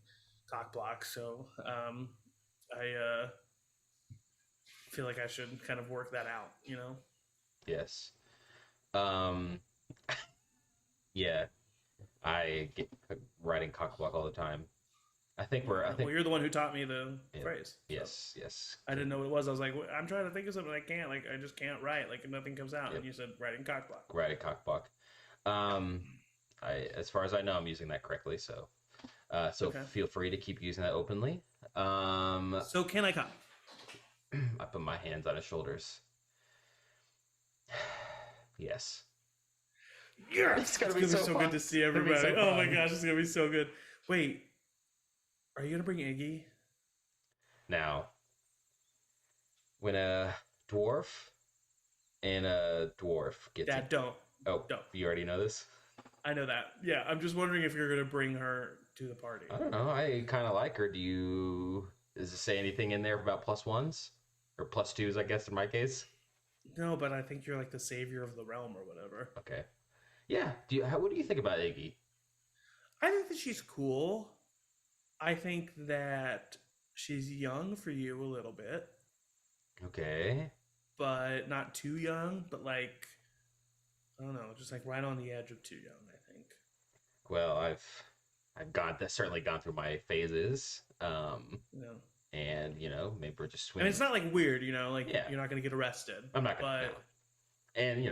cock block, so I feel like I should kind of work that out, you know." Yes. Yeah, I get writing cock block all the time. I think you're the one who taught me the phrase. Yes, so. Yes. I didn't know what it was. I was like, I'm trying to think of something I can't. Like, I just can't write. Like, nothing comes out. Yep. And you said writing cock block. Writing cock block. As far as I know, I'm using that correctly. So, Feel free to keep using that openly. So can I come? I put my hands on his shoulders. Yes. Yes! It's gonna be so good to see everybody. Oh my gosh, it's gonna be so good. Wait, are you gonna bring Iggy? Now, when a dwarf and a dwarf get don't. You already know this? I know that. Yeah, I'm just wondering if you're gonna bring her to the party. I don't know. I kind of like her. Does it say anything in there about +1s or +2s? I guess in my case. No, but I think you're like the savior of the realm or whatever. Okay. Yeah. What do you think about Iggy? I think that she's cool. I think that she's young for you a little bit. Okay. But not too young, but like, I don't know, just like right on the edge of too young, I think. Well, I've certainly gone through my phases. And maybe we're just swimming. And it's not like weird, like you're not going to get arrested. I'm not going to. And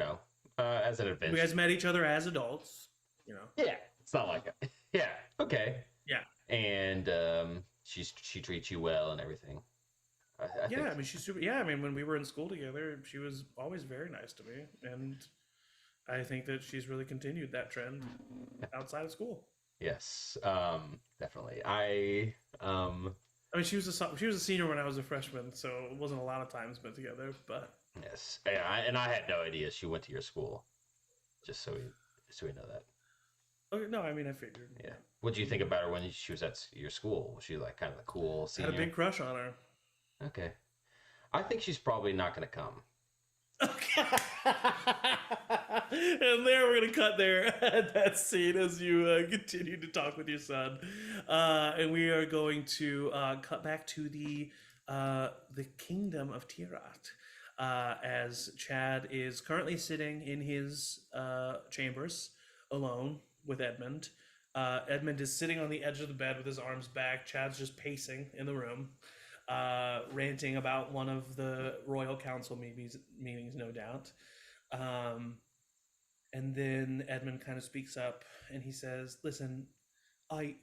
as an adventure, you guys met each other as adults, Yeah, it's not like it. Yeah. Okay. Yeah. And she treats you well and everything. I mean, she's super. Yeah, I mean, when we were in school together, she was always very nice to me, and I think that she's really continued that trend outside of school. Yes, definitely. I mean, she was a senior when I was a freshman, so it wasn't a lot of time spent together. But yes, and I had no idea she went to your school. Just so we know that. Okay, no, I mean I figured. Yeah. What do you think about her when she was at your school? Was she like kind of the cool senior? I had a big crush on her. Okay. I think she's probably not going to come. Okay. And there we're gonna cut there at that scene as you continue to talk with your son, and we are going to cut back to the kingdom of Tayaroth, as Chad is currently sitting in his chambers alone with Edmund. Edmund is sitting on the edge of the bed with his arms back. Chad's just pacing in the room, ranting about one of the royal council meetings, no doubt. And then Edmund kind of speaks up and he says, "Listen, I'm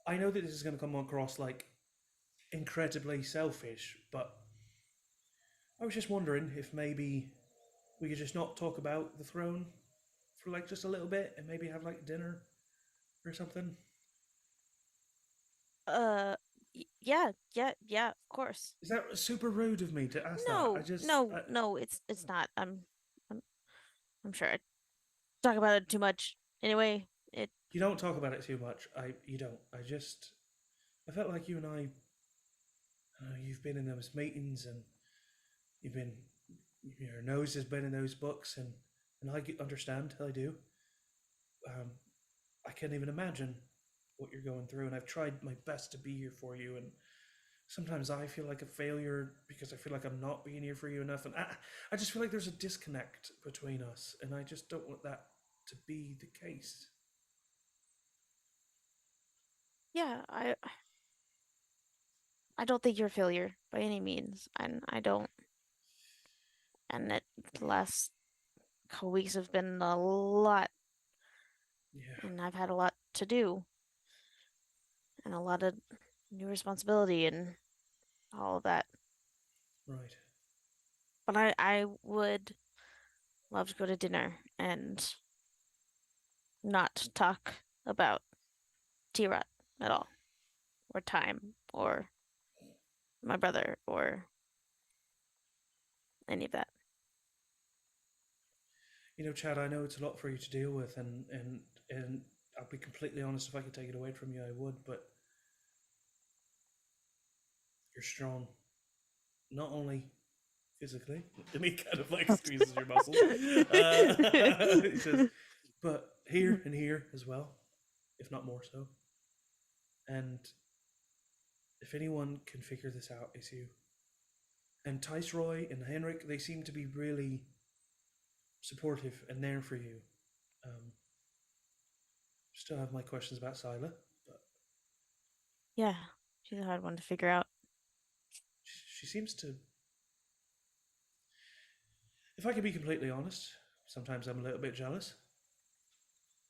I know that this is going to come across like incredibly selfish, but I was just wondering if maybe we could just not talk about the throne for like just a little bit and maybe have like dinner or something." Yeah, of course. Is that super rude of me to ask No, that? no, it's not. I'm sure I talk about it too much. Anyway, You don't talk about it too much. You don't. I felt like you and I you've been in those meetings and your nose has been in those books, and I understand. I do. I can't even imagine what you're going through, and I've tried my best to be here for you, and sometimes I feel like a failure because I feel like I'm not being here for you enough, and I just feel like there's a disconnect between us, and I just don't want that to be the case. yeah, I don't think you're a failure by any means, and I don't. And the last couple weeks have been a lot, Yeah. and I've had a lot to do, and a lot of new responsibility and all of that. Right. But I would love to go to dinner and not talk about T-Rot at all, or time, or my brother, or any of that. You know, Chad, I know it's a lot for you to deal with, and I'll be completely honest, if I could take it away from you, I would, but you're strong. Not only physically, and he kind of like squeezes your muscles. He says, but here and here as well, if not more so. And if anyone can figure this out, it's you. And Roy and Henrik, they seem to be really supportive and there for you. Still have my questions about Sila, but yeah, she's a hard one to figure out. She seems to. If I can be completely honest, sometimes I'm a little bit jealous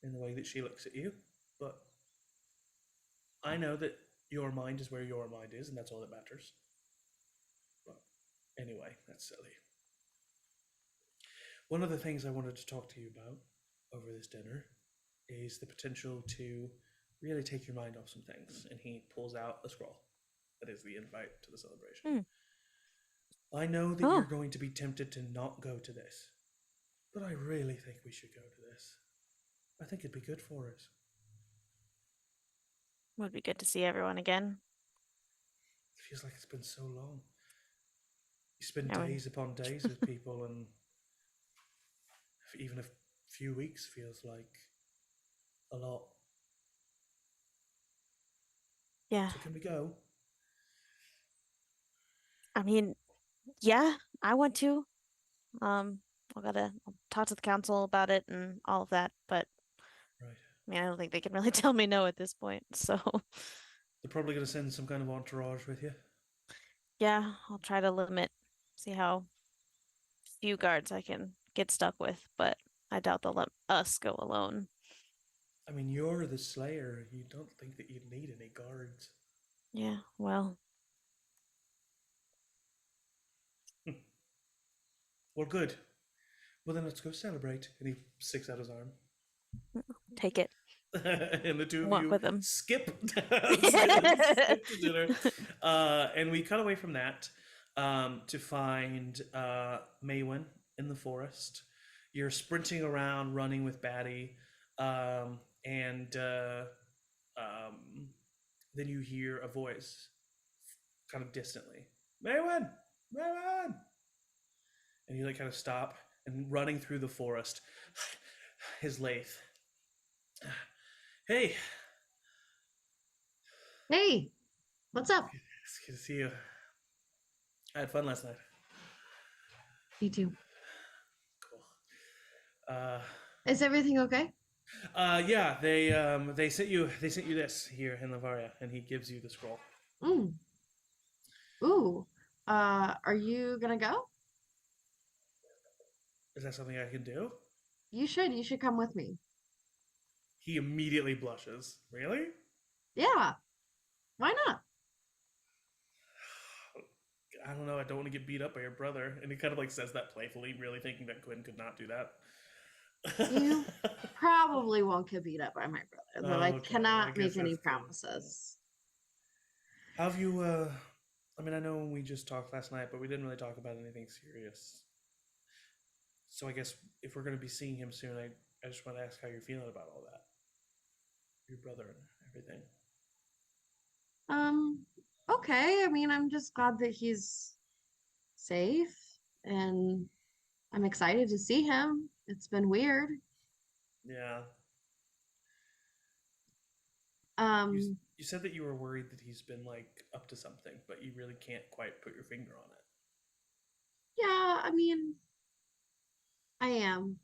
in the way that she looks at you, but I know that your mind is where your mind is, and that's all that matters. But anyway, that's silly. One of the things I wanted to talk to you about over this dinner is the potential to really take your mind off some things. And he pulls out a scroll that is the invite to the celebration. I know that you're going to be tempted to not go to this, but I really think we should go to this. I think it'd be good for us. Would be good to see everyone again. It feels like it's been so long. You spend days upon days with people, and even a few weeks feels like a lot. Yeah. So can we go? I mean, yeah, I want to. I'll talk to the council about it and all of that, but right. I mean, I don't think they can really tell me no at this point, so. They're probably going to send some kind of entourage with you. Yeah, I'll try to see how few guards I can get stuck with, but I doubt they'll let us go alone. I mean, you're the Slayer. You don't think that you'd need any guards. Yeah, well. Well, good. Well, then let's go celebrate. And he sticks out his arm. Take it. And the two of Walk you with him. skip to dinner. And we cut away from that to find Maywin in the forest. You're sprinting around, running with Batty, and then you hear a voice kind of distantly. Maywin! Maywin! And you like kind of stop, and running through the forest is Lath. Hey. Hey, what's up? It's good to see you. I had fun last night. Me too. Cool. Is everything okay? Yeah, they sent you this here in Lavaria, and he gives you the scroll. Ooh. Are you gonna go? Is that something I can do? You should come with me. He immediately blushes. Really? Yeah. Why not? I don't know. I don't want to get beat up by your brother. And he kind of like says that playfully, really thinking that Quinn could not do that. You probably won't get beat up by my brother, but I cannot make any promises. How have you, I mean, I know we just talked last night, but we didn't really talk about anything serious. So I guess if we're going to be seeing him soon, I just want to ask how you're feeling about all that. Your brother and everything. Okay. I mean, I'm just glad that he's safe, and I'm excited to see him. It's been weird. Yeah. You said that you were worried that he's been like up to something, but you really can't quite put your finger on it. Yeah, I mean, I am.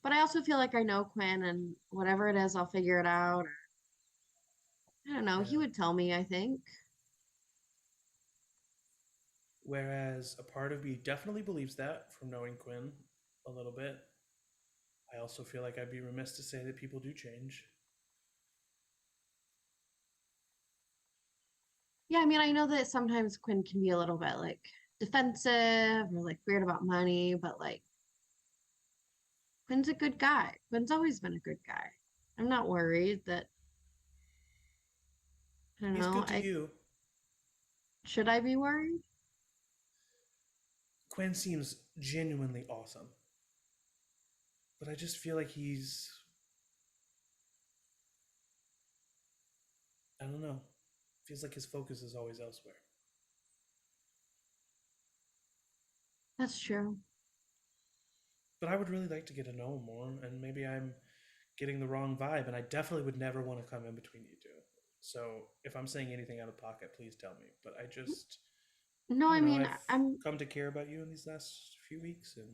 But I also feel like I know Quinn, and whatever it is, I'll figure it out. Or, I don't know. Yeah. He would tell me, I think. Whereas a part of me definitely believes that from knowing Quinn a little bit. I also feel like I'd be remiss to say that people do change. Yeah, I mean, I know that sometimes Quinn can be a little bit like defensive or like weird about money, but like Quinn's a good guy. Quinn's always been a good guy. I'm not worried that I don't He's know. good to you. Should I be worried? Quinn seems genuinely awesome. But I just feel like he's, I don't know. Feels like his focus is always elsewhere. That's true. But I would really like to get to know him more, and maybe I'm getting the wrong vibe, and I definitely would never want to come in between you two. So if I'm saying anything out of pocket, please tell me. But I just No, I mean, I've come to care about you in these last few weeks, and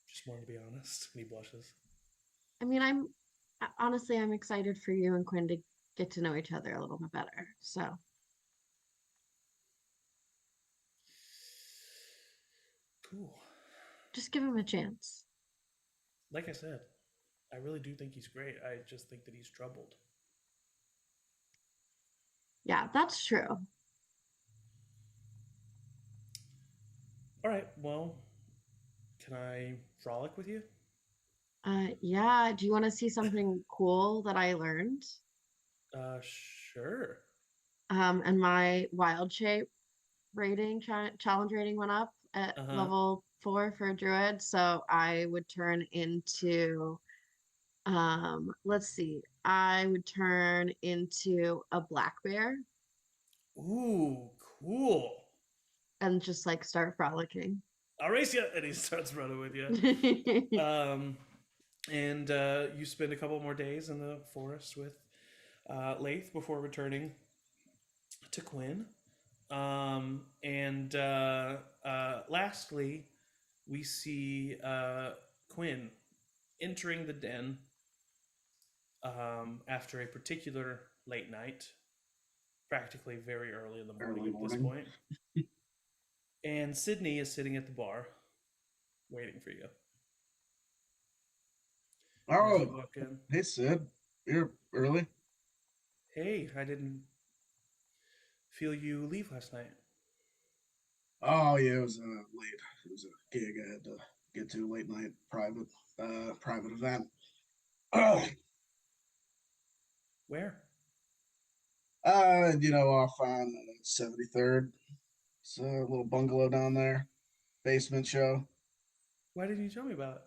just wanted to be honest. And he blushes. I mean, honestly, I'm excited for you and Quinn to get to know each other a little bit better. So cool. just give him a chance. Like I said, I really do think he's great. I just think that he's troubled. Yeah, that's true. All right, well, can I frolic with you? Yeah. Do you want to see something cool that I learned? Sure. And my wild shape rating, challenge rating went up at level 4 for a druid. So I would turn into, let's see, I would turn into a black bear. Ooh, cool. And just like start frolicking. I'll race you, and he starts running with you. And you spend a couple more days in the forest with Lath before returning to Quinn. And lastly, we see Quinn entering the den after a particular late night, practically very early in the morning at this point. And Sydney is sitting at the bar, waiting for you. Oh, hey Sid, you're early. Hey, I didn't feel you leave last night. Oh yeah, it was late. It was a gig I had to get to, late night private event. Where? Off on 73rd. It's a little bungalow down there. Basement show. Why didn't you tell me about it?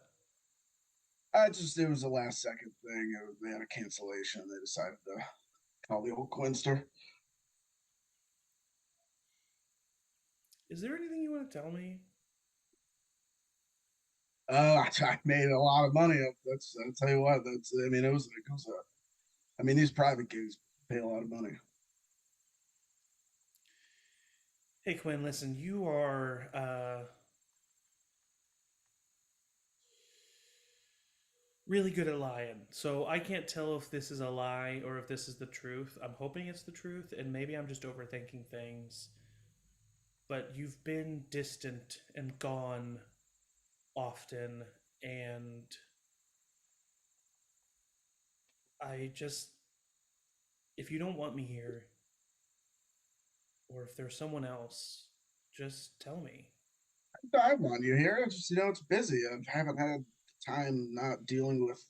It was a last second thing. They had a cancellation. They decided to call the old Quinster. Is there anything you want to tell me? I made a lot of money. I'll tell you what. These private gigs pay a lot of money. Hey Quinn, listen, you are really good at lying. So I can't tell if this is a lie or if this is the truth. I'm hoping it's the truth, and maybe I'm just overthinking things. But you've been distant and gone often, and if you don't want me here, or if there's someone else, just tell me. I want you here. It's busy. I haven't had time not dealing with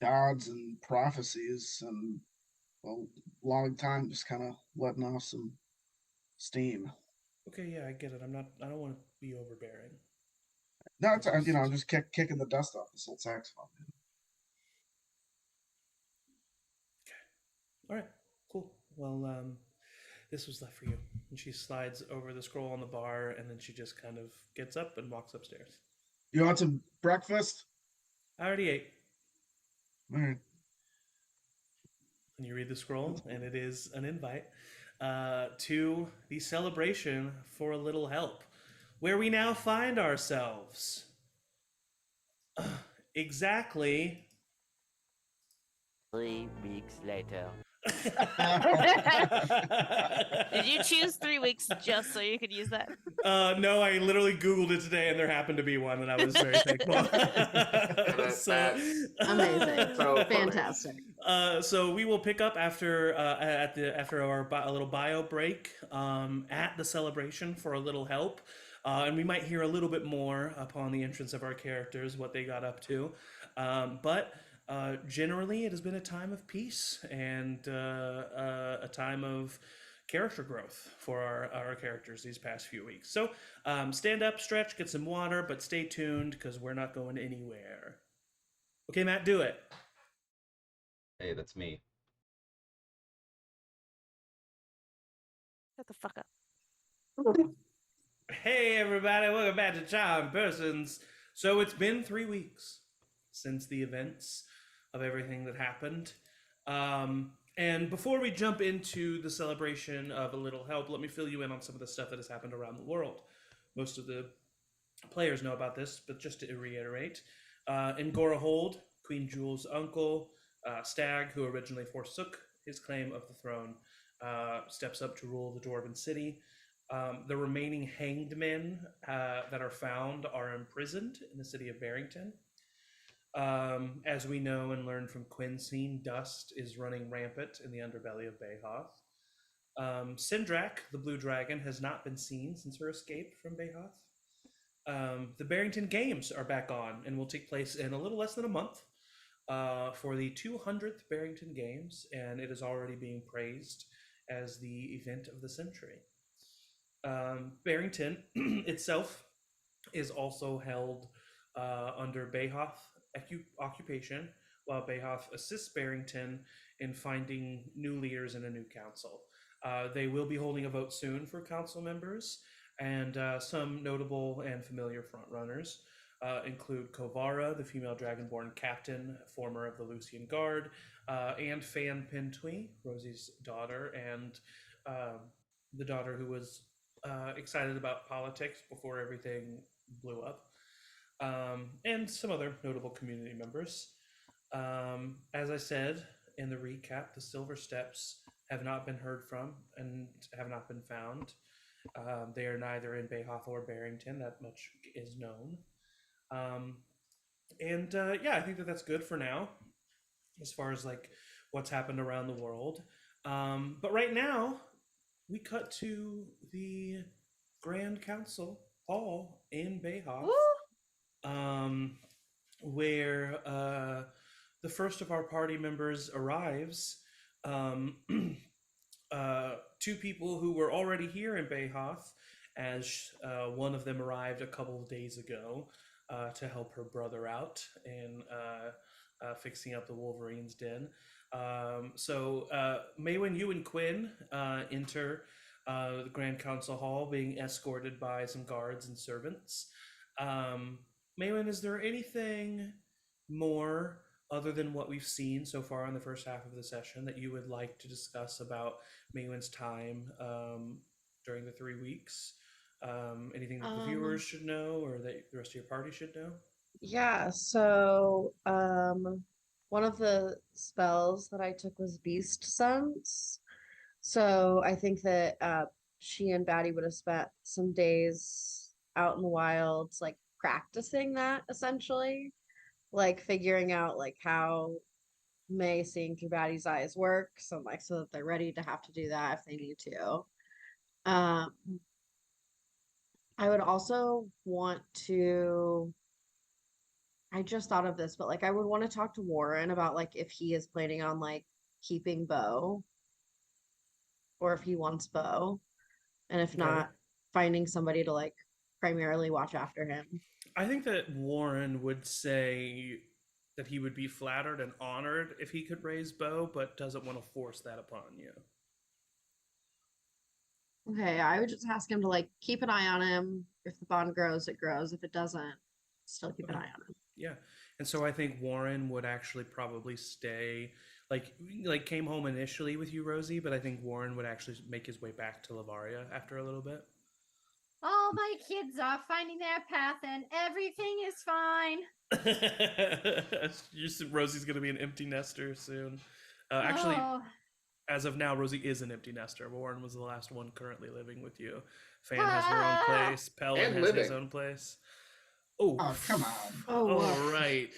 gods and prophecies and a long time just kind of letting off some steam. Okay, yeah, I get it. I don't want to be overbearing. No, I'm just kicking the dust off this old saxophone. Okay. All right. Cool. Well, this was left for you. And she slides over the scroll on the bar, and then she just kind of gets up and walks upstairs. You want some breakfast? I already ate. All right. And you read the scroll, and it is an invite to the celebration for a little help, where we now find ourselves. Exactly 3 weeks later. Did you choose 3 weeks just so you could use that? No, I literally Googled it today, and there happened to be one, and I was very thankful. Amazing, so fantastic. So we will pick up after our little bio break at the celebration for a little help, and we might hear a little bit more upon the entrance of our characters, what they got up to, but. Generally, it has been a time of peace and a time of character growth for our characters these past few weeks. So stand up, stretch, get some water, but stay tuned because we're not going anywhere. Okay, Matt, do it. Hey, that's me. Shut the fuck up. Hey, everybody, welcome back to Charm Persons. So it's been 3 weeks since the events of everything that happened. And before we jump into the celebration of a little help, let me fill you in on some of the stuff that has happened around the world. Most of the players know about this, but just to reiterate, in Gorahold, Queen Jewel's uncle, Stag, who originally forsook his claim of the throne, steps up to rule the Dwarven city. The remaining hanged men that are found are imprisoned in the city of Barrington. As we know and learn from Quinseen, dust is running rampant in the underbelly of Behath. Sindrak, the blue dragon, has not been seen since her escape from Behath. The Barrington Games are back on and will take place in a little less than a month for the 200th Barrington Games, and it is already being praised as the event of the century. Barrington itself is also held under Behath occupation, while Behath assists Barrington in finding new leaders and a new council. They will be holding a vote soon for council members, and some notable and familiar frontrunners include Kovara, the female dragonborn captain, former of the Lucian Guard, and Fan Pentui, Rosie's daughter, and the daughter who was excited about politics before everything blew up. And some other notable community members. As I said in the recap, the Silver Steps have not been heard from and have not been found. They are neither in Behath or Barrington. That much is known. I think that's good for now, as far as like what's happened around the world. But right now, we cut to the Grand Council Hall in Bayhoff, where the first of our party members arrives. Two people who were already here in Bayhoff, as one of them arrived a couple of days ago to help her brother out in fixing up the Wolverine's den. So Maywin, you and Quinn enter the Grand Council Hall, being escorted by some guards and servants. Maywin, is there anything more other than what we've seen so far in the first half of the session that you would like to discuss about Maywin's time during the 3 weeks? Anything that the viewers should know or that the rest of your party should know? Yeah, so one of the spells that I took was Beast Sense. So I think that she and Batty would have spent some days out in the wilds, like practicing that essentially, like figuring out like how May seeing through Batty's eyes works, and like so that they're ready to have to do that if they need to. I would also want to. I just thought of this, but like I would want to talk to Warren about like if he is planning on like keeping Bo, or if he wants Bo, and if not, finding somebody to like primarily watch after him. I think that Warren would say that he would be flattered and honored if he could raise Bo, but doesn't want to force that upon you. Okay, I would just ask him to like keep an eye on him. If the bond grows, it grows. If it doesn't, still keep an eye on him. Yeah. And so I think Warren would actually probably stay, like came home initially with you, Rosie, but I think Warren would actually make his way back to Lavaria after a little bit. All my kids are finding their path and everything is fine. Rosie's going to be an empty nester soon. Actually, as of now, Rosie is an empty nester. Warren was the last one currently living with you. Fan has her own place. Pellin has his own place. Oh, come on. All right.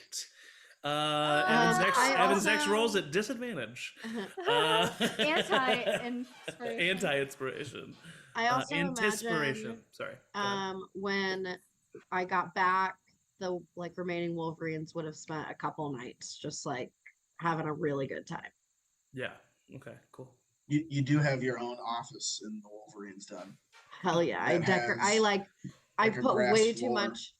Evan's next roll's at disadvantage. Anti-inspiration. I also imagine, when I got back, the like remaining Wolverines would have spent a couple nights just like having a really good time. Yeah. Okay. Cool. You do have your own office in the Wolverines den. Hell yeah! I put way too much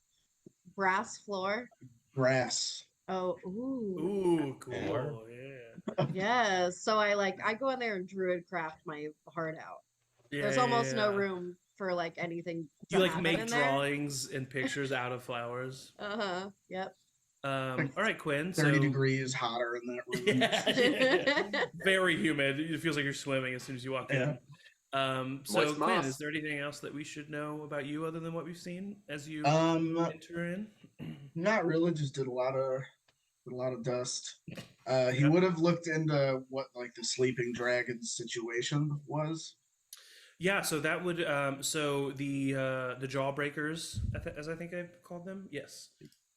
brass floor. Grass. Oh, ooh, cool. Yeah. Yeah. So I go in there and druid craft my heart out. Yeah, there's almost no room for like anything. You like make drawings and pictures out of flowers. Yep. All right, Quinn. 30 degrees hotter in that room. Yeah. Very humid. It feels like you're swimming as soon as you walk in. So Quinn, is there anything else that we should know about you other than what we've seen as you enter in? Not really. Just did a lot of dust. He would have looked into what like the sleeping dragon situation was. Yeah, so that would so the Jawbreakers, as I think I called them. Yes.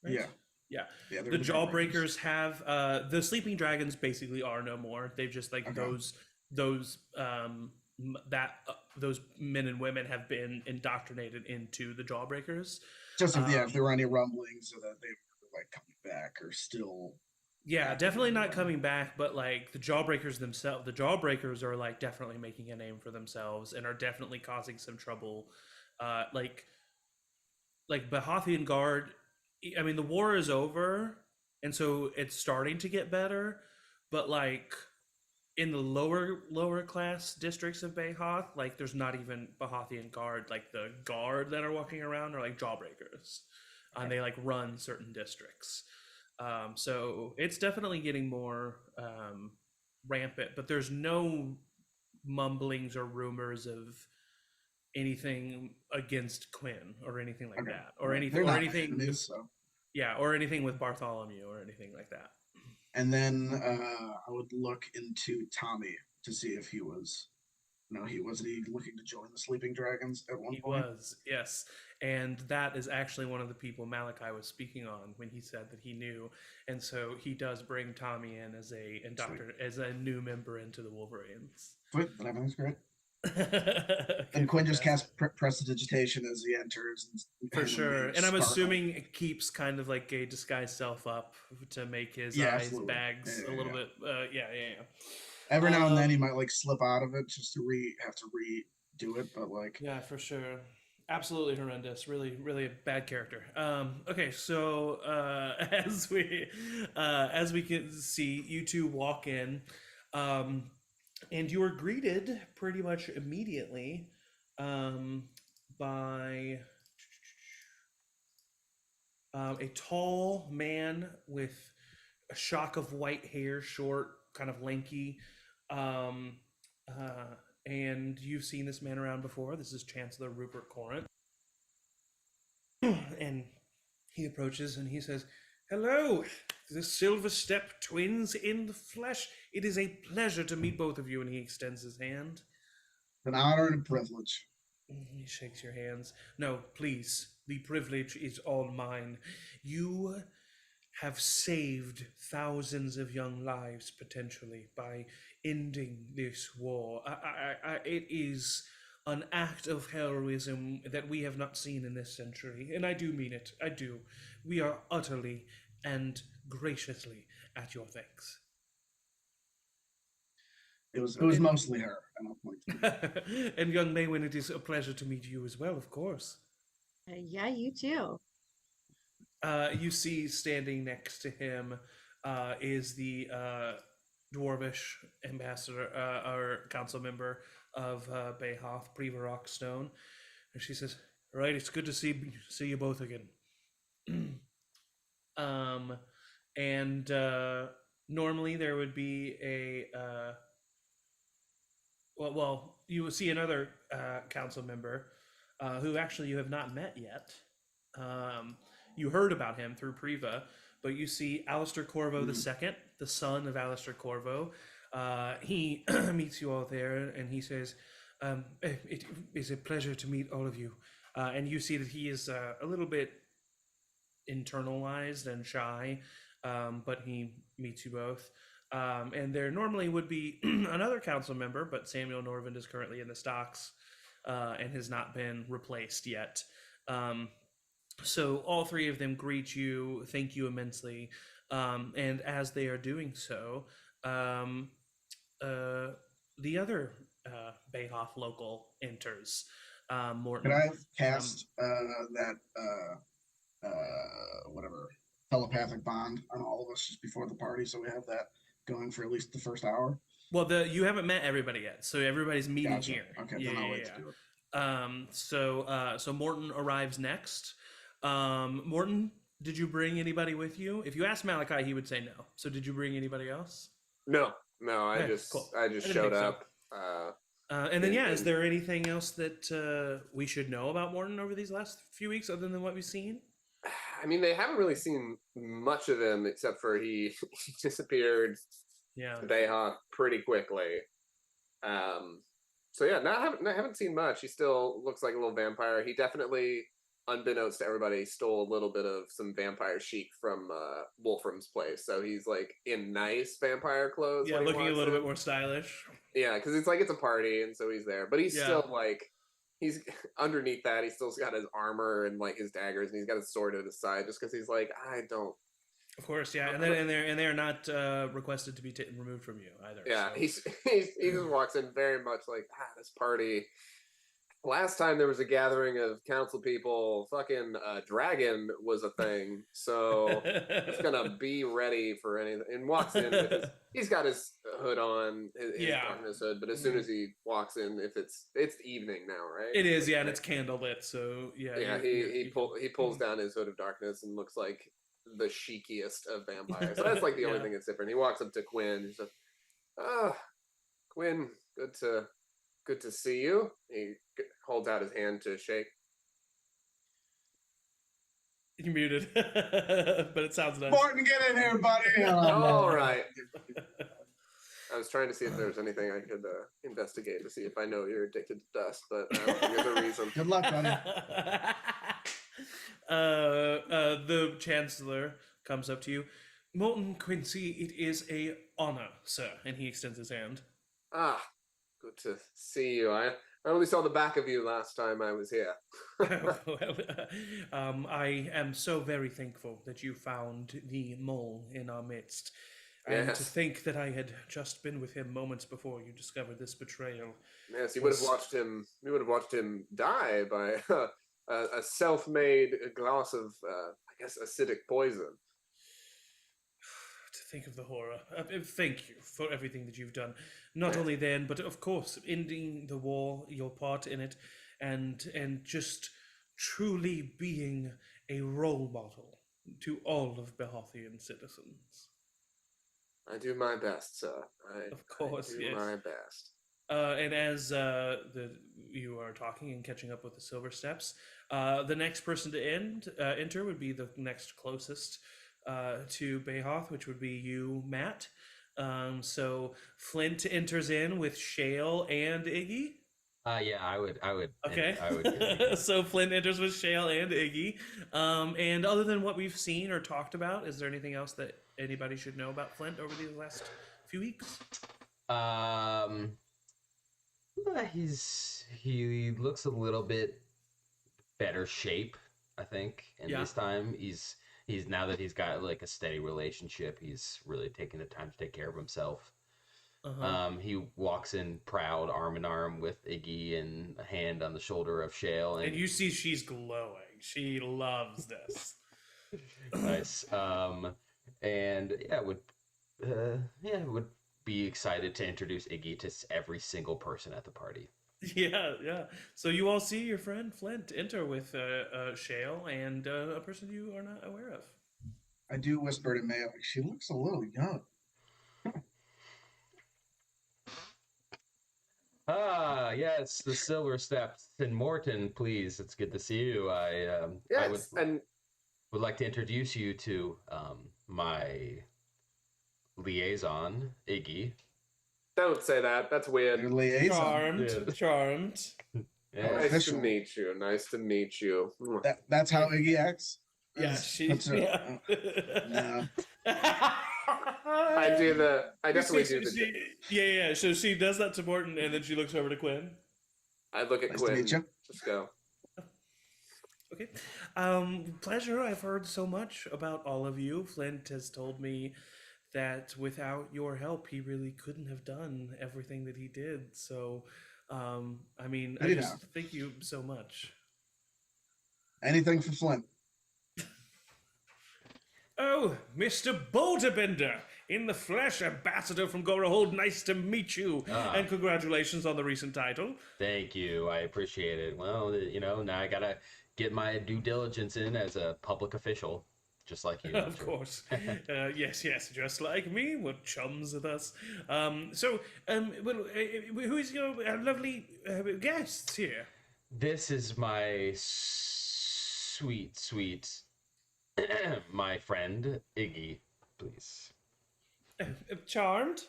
Right? Yeah. The Jawbreakers have the sleeping dragons basically are no more. They've just like those men and women have been indoctrinated into the Jawbreakers. Just if there were any rumblings so that they were like coming back or still. Yeah, definitely not coming back, but like the Jawbreakers themselves, the Jawbreakers are like definitely making a name for themselves and are definitely causing some trouble. Like Bahathian Guard, I mean, the war is over, and so it's starting to get better, but like in the lower class districts of Bayhoth, like there's not even Bahathian Guard. Like the guard that are walking around are like Jawbreakers, and they like run certain districts. So it's definitely getting more rampant, but there's no mumblings or rumors of anything against Quinn or anything like that, or anything with Bartholomew or anything like that. And then I would look into Tommy to see if he was. No, he looking to join the Sleeping Dragons at one point? He was, yes. And that is actually one of the people Malachi was speaking on when he said that he knew. And so he does bring Tommy in as a new member into the Wolverines. Sweet, everything's great. And Quinn just casts prestidigitation as he enters. For sure. And I'm assuming it keeps kind of like a disguise self up to make his eyes bags a little bit. Yeah. Every now and then he might like slip out of it just to have to redo it, but like. Yeah, for sure. Absolutely horrendous. Really, really a bad character. Okay, so as we can see, you two walk in, and you are greeted pretty much immediately by a tall man with a shock of white hair, short, kind of lanky. And you've seen this man around before. This is Chancellor Rupert Corinth. And he approaches and he says, "Hello, the Silver Step twins in the flesh. It is a pleasure to meet both of you." And he extends his hand. An honor and a privilege. He shakes your hands. "No, please. The privilege is all mine. You have saved thousands of young lives, potentially, by ending this war. It is an act of heroism that we have not seen in this century, and I do mean it. I do. We are utterly and graciously at your thanks." It was mostly her, and I'll point to And young Maywin, it is a pleasure to meet you as well, of course. Yeah, you too. You see standing next to him is the dwarvish ambassador or council member of Bayhoth, Priva Rockstone, and she says, "Right, it's good to see you both again." And normally there would be a well, you will see another council member who actually you have not met yet. You heard about him through Priva, but you see Alistair Corvo II, the son of Alistair Corvo. He meets you all there, and he says, "It is a pleasure to meet all of you." And you see that he is a little bit internalized and shy, but he meets you both. And there normally would be another council member, but Samuel Norvind is currently in the stocks and has not been replaced yet. So all three of them greet you, thank you immensely, and as they are doing so, the other Bayhoff local enters. Morton. Can I cast that whatever telepathic bond on all of us just before the party, so we have that going for at least the first hour? Well, you haven't met everybody yet, so everybody's meeting here. Okay, then I'll wait to do it. So Morton arrives next. Morton, did you bring anybody with you? If you asked Malachi, he would say no. So did you bring anybody else? No. I Okay, just showed up. And then, is there anything else that we should know about Morton over these last few weeks other than what we've seen? I mean, they haven't really seen much of him except for he disappeared to Bayhoff pretty quickly. So yeah, I haven't seen much. He still looks like a little vampire. He definitely, unbeknownst to everybody, stole a little bit of some vampire chic from Wolfram's place. So he's like in nice vampire clothes. Yeah, looking a little bit more stylish. Yeah, because it's like it's a party, and so he's there. But he's still like, he's underneath that. He still's got his armor and like his daggers, and he's got his sword at his side, just because he's like, I don't. Of course, yeah, and they're not requested to be removed from you either. Yeah, so. he just walks in very much like this party. Last time there was a gathering of council people, fucking dragon was a thing, so he's gonna be ready for anything. And walks in with he's got his hood on, his darkness hood, but as soon as he walks in, if it's evening now, right? It is, and it's candlelit, so he pulls down his hood of darkness and looks like the chikiest of vampires. So that's like the only thing that's different. He walks up to Quinn. He says, Quinn, good to see you. He holds out his hand to shake. You're muted, but it sounds nice. Morton, get in here, buddy. All right. I was trying to see if there was anything I could investigate to see if I know you're addicted to dust, but I don't think there's a reason. Good luck, buddy. The Chancellor comes up to you. Morton Quincy, it is a honor, sir. And he extends his hand. Ah, good to see you. I only saw the back of you last time I was here. I am so very thankful that you found the mole in our midst. And to think that I had just been with him moments before you discovered this betrayal. Yes, you would have watched him. We would have watched him die by a self-made glass of, I guess, acidic poison. To think of the horror. Thank you for everything that you've done. Not only then, but of course, ending the war, your part in it, and just truly being a role model to all of Behothian citizens. I do my best, sir. Of course, I do my best. And as you are talking and catching up with the Silver Steps, the next person to enter would be the next closest to Behoth, which would be you, Matt. So Flint enters in with Shale and Iggy. Yeah, I would. Okay. I would. So Flint enters with Shale and Iggy. And other than what we've seen or talked about, is there anything else that anybody should know about Flint over these last few weeks? He looks a little bit better shape, I think. And this time he's now that he's got like a steady relationship, he's really taking the time to take care of himself. He walks in proud, arm in arm with Iggy and a hand on the shoulder of Shale. And you see she's glowing. She loves this. Nice. And would be excited to introduce Iggy to every single person at the party. Yeah. So you all see your friend Flint enter with Shale and a person you are not aware of. I do whisper to Mayo, she looks a little young. Yes, the Silver Steps. And Morton, please, it's good to see you. I would like to introduce you to my liaison, Iggy. Don't say that. That's weird. Your liaison. Charmed. Yeah. Nice to meet you. Nice to meet you. That's how Iggy acts? Yeah, No. I definitely do the... Yeah. So she does that to Morton, and then she looks over to Quinn. I look at Quinn. Just go. Okay. Pleasure. I've heard so much about all of you. Flint has told me that without your help, he really couldn't have done everything that he did. So, I just thank you so much. Anything for Flint. Oh, Mr. Boulderbender, in the flesh, ambassador from Gorahold, nice to meet you. And congratulations on the recent title. Thank you. I appreciate it. Well, now I gotta get my due diligence in as a public official, just like you. Of course. Yes, just like me. We're chums with us. Who is your lovely guest here? This is my sweet my friend Iggy, please. Charmed.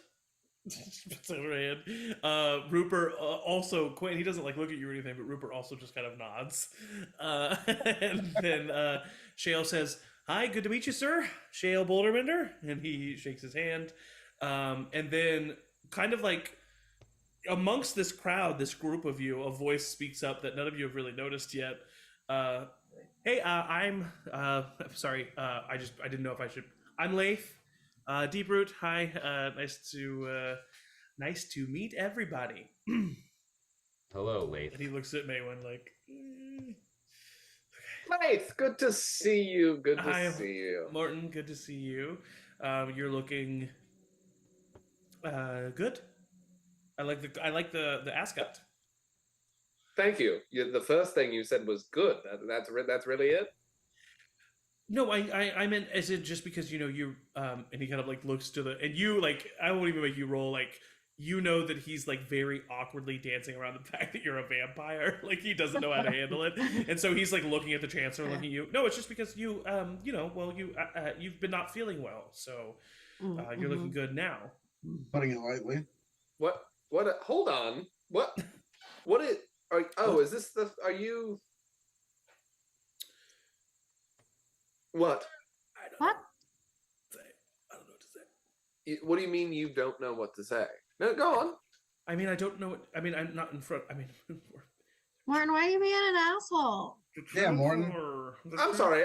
Rupert also, Quinn, he doesn't like look at you or anything, but Rupert also just kind of nods. And then Shale says, "Hi, good to meet you, sir. Shale Boulderbender," and he shakes his hand. And then kind of like amongst this crowd, this group of you, a voice speaks up that none of you have really noticed yet. Hey, I'm sorry. I didn't know if I should. I'm Leif. Deeproot. Hi. Nice to meet everybody. Hello, Leif. And he looks at Maywin like. Leif, good to see you. Good to see you. Morton, good to see you. You're looking good. I like the ascot. Thank you. The first thing you said was good. That's really it. No, I meant as in just because you and he kind of like looks to the and you like I won't even make you roll like that he's like very awkwardly dancing around the fact that you're a vampire, like he doesn't know how to handle it, and so he's like looking at the Chancellor, looking at you. No, it's just because you've been not feeling well, so you're looking good now. Putting it lightly. What? Hold on. What? Is this the? Are you? What? I don't know what to say. What do you mean you don't know what to say? No, go on. I mean, I don't know. I mean, I'm not in front. I mean, Morton, why are you being an asshole? Yeah, Morton. I'm sorry.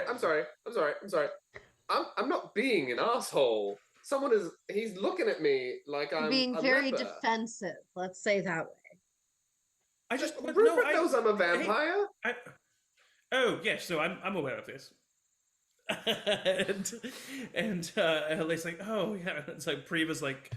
I'm not being an asshole. He's looking at me like I'm being a very leper. defensive. Let's say that way. I just Rupert knows I'm a vampire. Oh yes, so I'm aware of this. and Elaine's like, oh yeah. It's like Priva's like,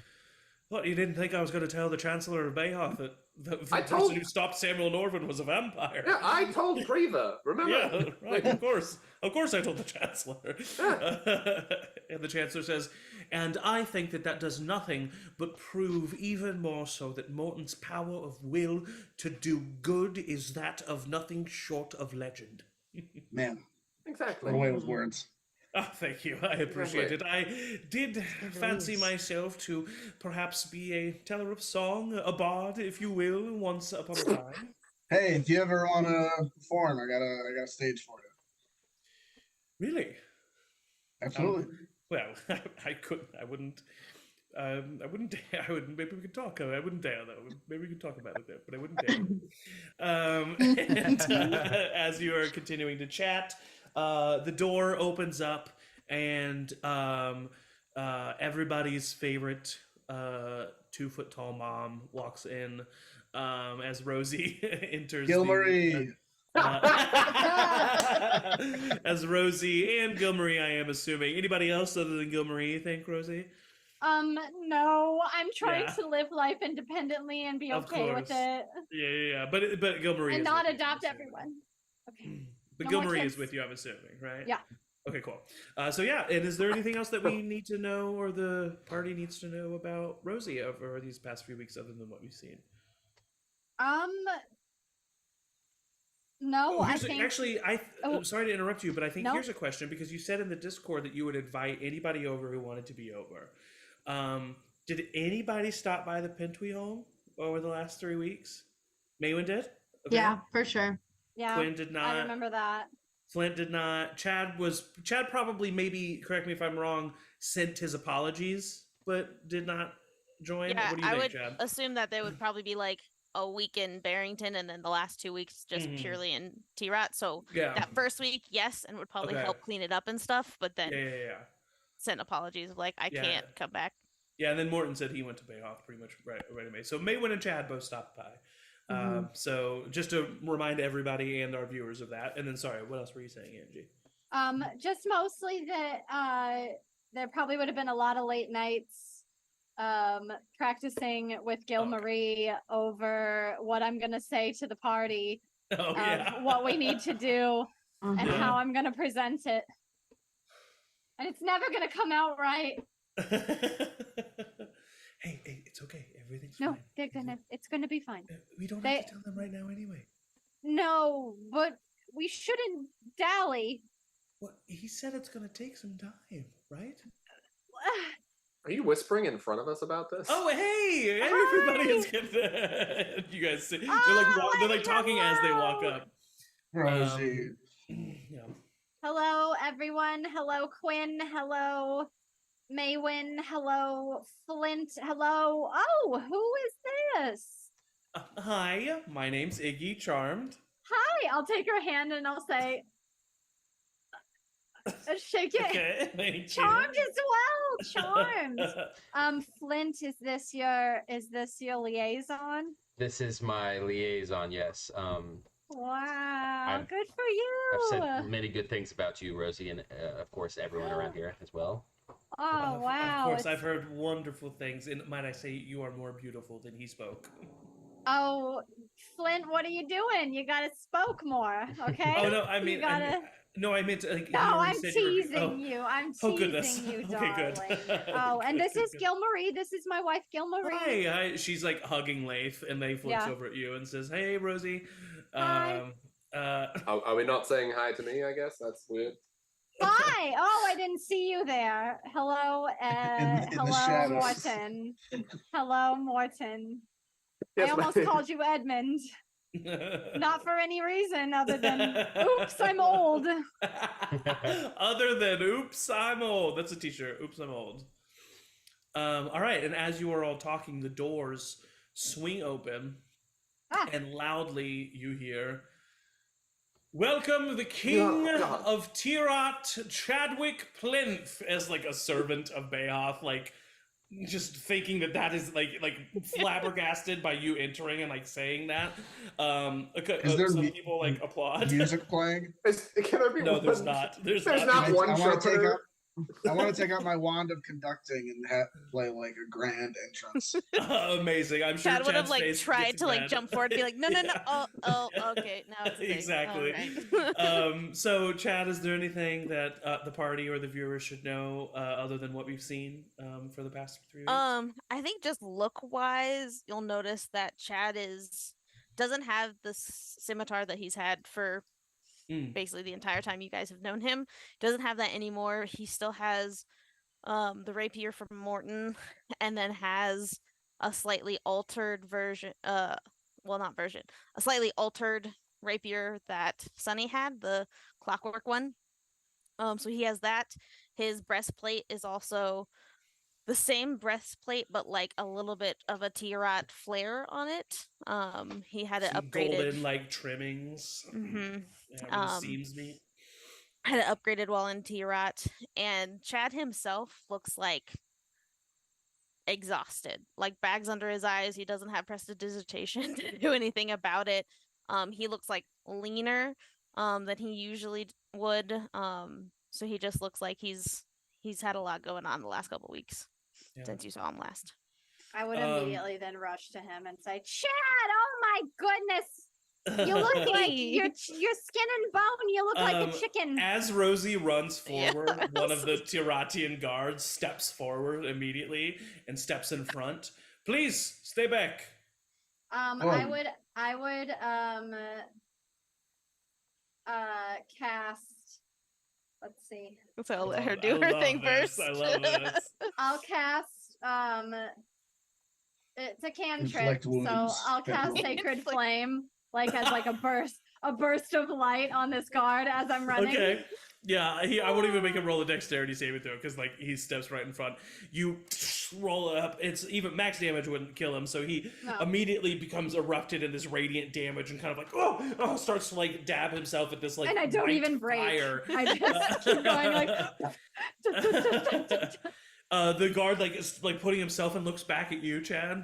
what? You didn't think I was going to tell the Chancellor of Bayhoff that the person who stopped Samuel Norvin was a vampire? Yeah, I told Priva. Remember? Yeah, right. Of course, I told the Chancellor. Yeah. And the Chancellor says, and I think that does nothing but prove even more so that Morton's power of will to do good is that of nothing short of legend. Man, exactly. Throw away those words. Oh, thank you. I appreciate it. I did fancy myself to perhaps be a teller of song, a bard, if you will, once upon a time. Hey, if you ever want to perform, I got a stage for you. Really? Absolutely. Well, I wouldn't. Maybe we could talk. I wouldn't dare though. Maybe we could talk about it there, but I wouldn't dare. And as you are continuing to chat, the door opens up, and everybody's favorite 2-foot-tall mom walks in as Rosie enters. Gilmarie. As Rosie and Gilmarie, I am assuming. Anybody else other than Gilmarie, you think, Rosie? No, I'm trying to live life independently and be okay with it. Yeah. But Gilmarie and is not adopt everyone. Okay. But Gilmarie is with you, I'm assuming, right? Yeah. Okay, cool. So yeah, and is there anything else that we need to know, or the party needs to know about Rosie over these past few weeks, other than what we've seen? No, I think... Actually, I'm sorry to interrupt you, but I think here's a question, because you said in the Discord that you would invite anybody over who wanted to be over. Did anybody stop by the Pentwee home over the last 3 weeks? Maywin did? Okay. Yeah, for sure. Yeah, Quinn did not. I remember that. Flint did not. Chad probably, maybe, correct me if I'm wrong, sent his apologies, but did not join. Yeah, what do you think, Chad? Assume that they would probably be like a week in Barrington, and then the last 2 weeks just purely in T-Rot. So that first week, yes, and would probably help clean it up and stuff, but then sent apologies of like, I can't come back. Yeah, and then Morton said he went to Bayhoff pretty much right away. So Maywin and Chad both stopped by. So just to remind everybody and our viewers of that. And then, sorry, what else were you saying, Angie? Just mostly that there probably would have been a lot of late nights practicing with Gilmarie over what I'm going to say to the party, what we need to do, and how I'm going to present it. And it's never going to come out right. Hey, it's okay. Everything's fine. No, it's gonna be fine. We don't have to tell them right now anyway. No, but we shouldn't dally. Well, he said it's gonna take some time, right? Are you whispering in front of us about this? Oh, hey! Everybody is getting you guys see. They're like talking as they walk up. Rosie. Hello, everyone. Hello, Quinn. Hello, Maywin. Hello, Flint. Hello. Oh, who is this? Hi, my name's Iggy Charmed. Hi, I'll take her hand and I'll say, shake it. Okay, thank Charmed as well. Charmed. Flint, is this your liaison? This is my liaison. Yes. Wow, good for you. I've said many good things about you, Rosie, and of course everyone around here as well. Oh, wow. Of course, I've heard wonderful things, and might I say, you are more beautiful than he spoke. Oh, Flint, what are you doing? You gotta spoke more, okay? Oh, no, I mean, I meant like... No, I'm teasing you. I'm teasing you, darling. Okay, good. Oh, and this is Gilmarie. This is my wife, Gilmarie. Hi. She's like hugging Leif, and Leif looks over at you and says, hey, Rosie. Hi. Are we not saying hi to me, I guess? That's weird. Hi! Oh, I didn't see you there. Hello, hello, Morton. Hello, Morton. Yes, I almost called you Edmund. Not for any reason other than, oops, I'm old. Other than, oops, I'm old. That's a t-shirt. Oops, I'm old. All right, and as you are all talking, the doors swing open, and loudly you hear, "Welcome the King of Tayaroth, Chadwick Plinth," as like a servant of Beoth, like just thinking that is like flabbergasted by you entering and like saying that. Is there some people like applaud. Music playing? Can there be No, one? there's not. There's not one trumpeter. I want to take out my wand of conducting and play like a grand entrance. Amazing! I'm sure Chad would have Chad's like face tried gets to like red. jump forward, and be like, no, oh, okay, now it's a thing. Exactly. Right. So, Chad, is there anything that the party or the viewers should know other than what we've seen for the past 3 weeks? I think just look wise, you'll notice that Chad doesn't have the scimitar that he's had for basically the entire time you guys have known him. Doesn't have that anymore. He still has the rapier from Morton, and then has a slightly altered version, a slightly altered rapier that Sunny had, the clockwork one. So he has that. His breastplate is also the same breastplate, but like a little bit of a Tayaroth flare on it. He had it upgraded, golden like trimmings. Yeah, seams meet. Had it upgraded while in Tayaroth, and Chad himself looks like exhausted, like bags under his eyes. He doesn't have prestidigitation to do anything about it. He looks like leaner than he usually would. So he just looks like he's had a lot going on the last couple weeks since you saw him last. I would immediately then rush to him and say, "Chad, oh my goodness, you look like your skin and bone. You look like a chicken." As Rosie runs forward, one of the Tyratian guards steps forward immediately and steps in front. "Please stay back." I would cast. Let's see. So I'll let her do her thing first. I love this. I'll cast it's a cantrip, so I'll cast Sacred Flame, like as like a burst of light on this guard as I'm running. Okay. Yeah, I won't even make him roll a dexterity saving throw because like he steps right in front. You roll it up. It's even max damage wouldn't kill him, so he immediately becomes erupted in this radiant damage and kind of like oh starts to like dab himself at this like. And I don't even break. I just keep going like. The guard like is like putting himself and looks back at you, Chad.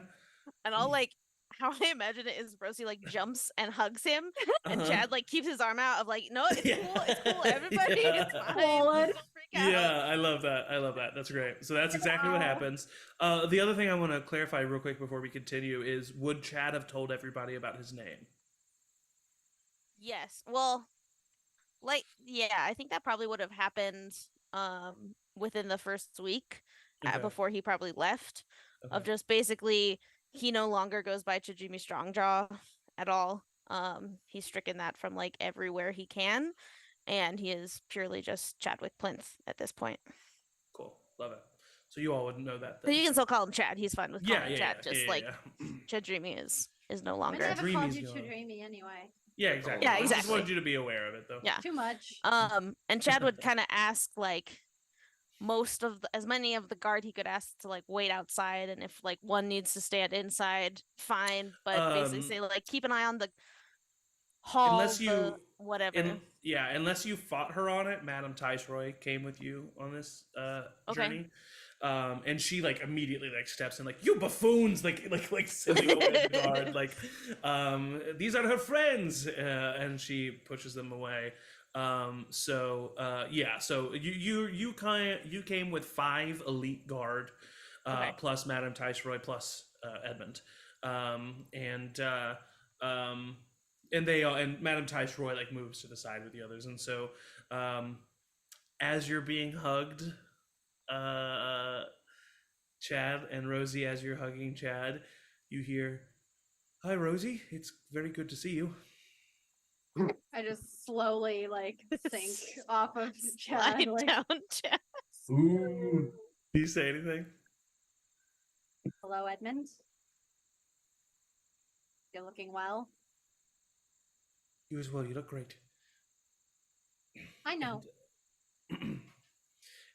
And I'll like. How I imagine it is Rosie like jumps and hugs him, and Chad like keeps his arm out of like, no, it's cool, everybody, it's fine. Don't freak out. Yeah, I love that. That's great. So that's exactly what happens. The other thing I want to clarify real quick before we continue is, would Chad have told everybody about his name? Yes. Well, like, yeah, I think that probably would have happened within the first week before he probably left. Of just basically, he no longer goes by Chijimi Strongjaw at all. He's stricken that from like everywhere he can, and he is purely just Chadwick Plinth at this point. Cool, love it. So you all wouldn't know that. So you can still call him Chad. He's fine with calling him Chad. Chadrimi is no longer. I never called you Chadrimi anyway. Yeah, exactly. Yeah, exactly. I just wanted you to be aware of it, though. Yeah, too much. And Chad would kind of ask like as many of the guard he could ask to like wait outside, and if like one needs to stand inside, fine, but basically say like keep an eye on the hall, unless you fought her on it. Madame Taisroy came with you on this journey, and she like immediately like steps in like, "You buffoons!" like sending away the guard, like these are her friends, and she pushes them away. So you came with 5 elite guard, plus Madame Taisroy plus Edmund, and Madame Taisroy like moves to the side with the others, and so as you're being hugged, Chad and Rosie, as you're hugging Chad, you hear, "Hi, Rosie. It's very good to see you." I just slowly like sink off of Chad. Like, down Chad. Ooh. Do you say anything? "Hello, Edmund. You're looking well." You as well. You look great. I know.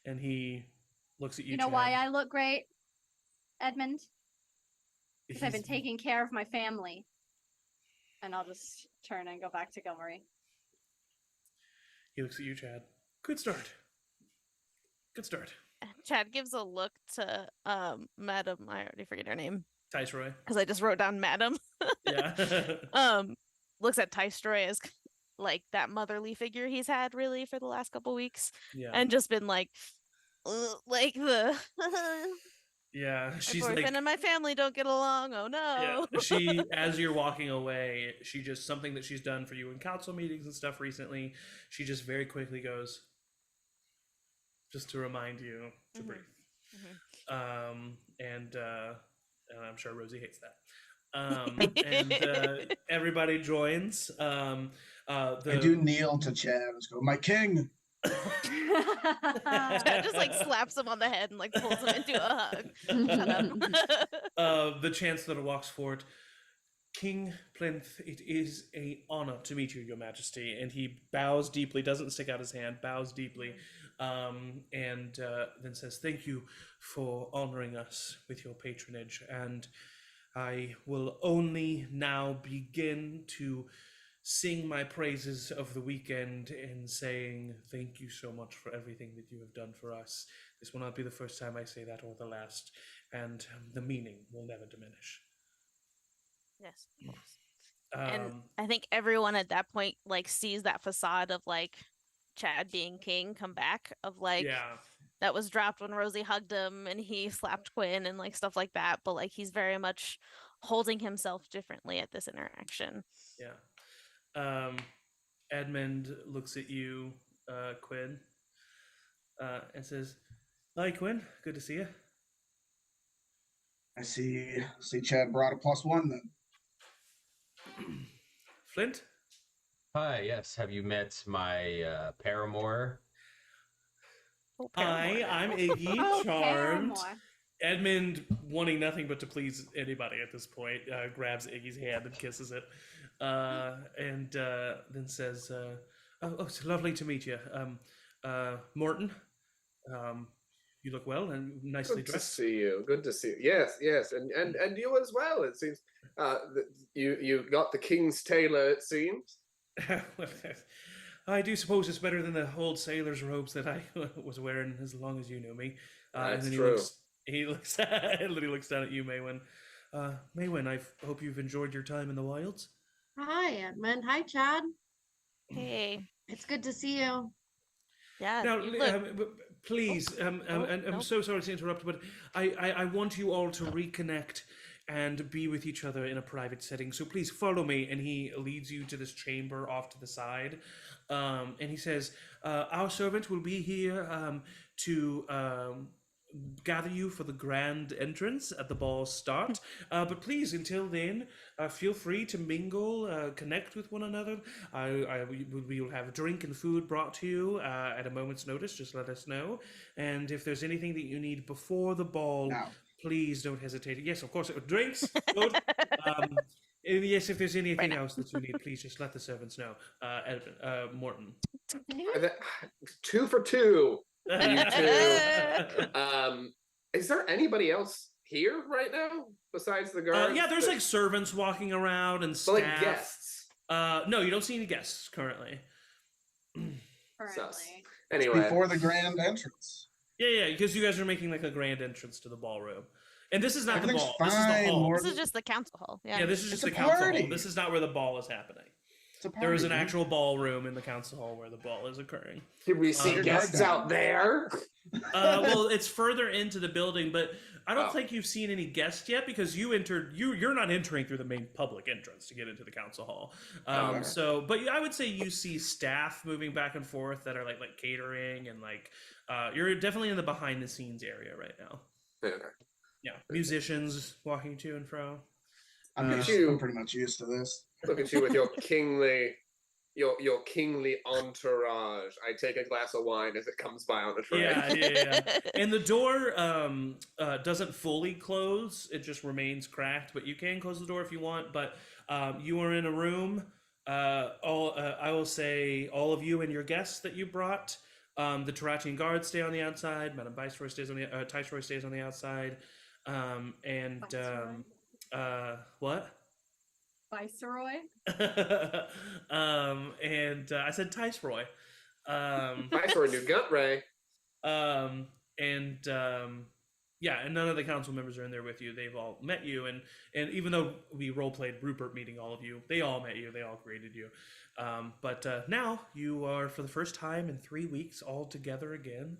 And he looks at you. You know Chad. why I look great, Edmund? Because I've been taking care of my family. And I'll just turn and go back to Gilmarie. He looks at you, Chad. Good start. Good start. Chad gives a look to Madam, I already forget her name. Taisroy. Because I just wrote down Madam. Yeah. Looks at Taisroy as like that motherly figure he's had really for the last couple weeks. Yeah. And just been like the yeah, she's my boyfriend like, and my family don't get along. Oh no. Yeah, she, as you're walking away, she just, something that she's done for you in council meetings and stuff recently, she just very quickly goes, just to remind you to breathe. And I'm sure Rosie hates that. And everybody joins. I do kneel to Chad and go, my king. Chad just like slaps him on the head and like pulls him into a hug. Shut up. The Chancellor walks forward. King Plinth, it is an honor to meet you, Your Majesty. And he bows deeply, doesn't stick out his hand, bows deeply, and then says, thank you for honoring us with your patronage. And I will only now begin to sing my praises of the weekend in saying thank you so much for everything that you have done for us. This will not be the first time I say that or the last, and the meaning will never diminish. Yes, of course. And I think everyone at that point like sees that facade of like Chad being king come back, of like that was dropped when Rosie hugged him and he slapped Quinn and like stuff like that, but like he's very much holding himself differently at this interaction. Edmund looks at you, Quinn, and says, hi, Quinn, good to see you. I see Chad brought a +1 then. Flint? Hi, yes. Have you met my paramour? Hi, I'm Iggy, charmed. Edmund, wanting nothing but to please anybody at this point, grabs Iggy's hand and kisses it, and then says, oh, it's lovely to meet you. Morton, you look well and nicely dressed. Good to see you. Yes, and you as well. It seems you got the king's tailor. It seems. I do suppose it's better than the old sailor's robes that I was wearing as long as you knew me. That's and then true. He looks down at you, Maywin. Maywin, I hope you've enjoyed your time in the wilds. Hi, Edmund. Hi, Chad. Hey. It's good to see you. Yeah. Now, please, I'm so sorry to interrupt, but I want you all to reconnect and be with each other in a private setting. So please follow me. And he leads you to this chamber off to the side. And he says, our servant will be here to gather you for the grand entrance at the ball's start. But please, until then, feel free to mingle, connect with one another. We will have drink and food brought to you at a moment's notice. Just let us know. And if there's anything that you need before the ball, please don't hesitate. Yes, of course, drinks. Good. Yes, if there's anything else that you need, please just let the servants know. Morton. 2 for 2. You two. Is there anybody else here right now besides the guards? Yeah, there's like servants walking around and staff. But like guests. No, you don't see any guests currently. Anyway, before the grand entrance. Yeah, because you guys are making like a grand entrance to the ballroom. And this is not the ball. This is the hall. This is just the council hall. Yeah, this is just the council hall. This is not where the ball is happening. There is an actual ballroom in the council hall where the ball is occurring. Did we see guests out there? Well, it's further into the building, but I don't think you've seen any guests yet because you entered. You're not entering through the main public entrance to get into the council hall. But I would say you see staff moving back and forth that are like catering and like you're definitely in the behind the scenes area right now. Yeah, musicians walking to and fro. I'm pretty much used to this. Look at you with your kingly entourage. I take a glass of wine as it comes by on the tray. Yeah. And the door doesn't fully close; it just remains cracked. But you can close the door if you want. But you are in a room. I will say all of you and your guests that you brought. The Taratian guards stay on the outside. Madame Viceroy stays on the Taisroy stays on the outside. What? Viceroy. And I said Roy. Viceroy New Gut Ray. And yeah, and none of the council members are in there with you. They've all met you, and even though we role played Rupert meeting all of you, they all met you. They all created you. But now you are, for the first time in 3 weeks, all together again.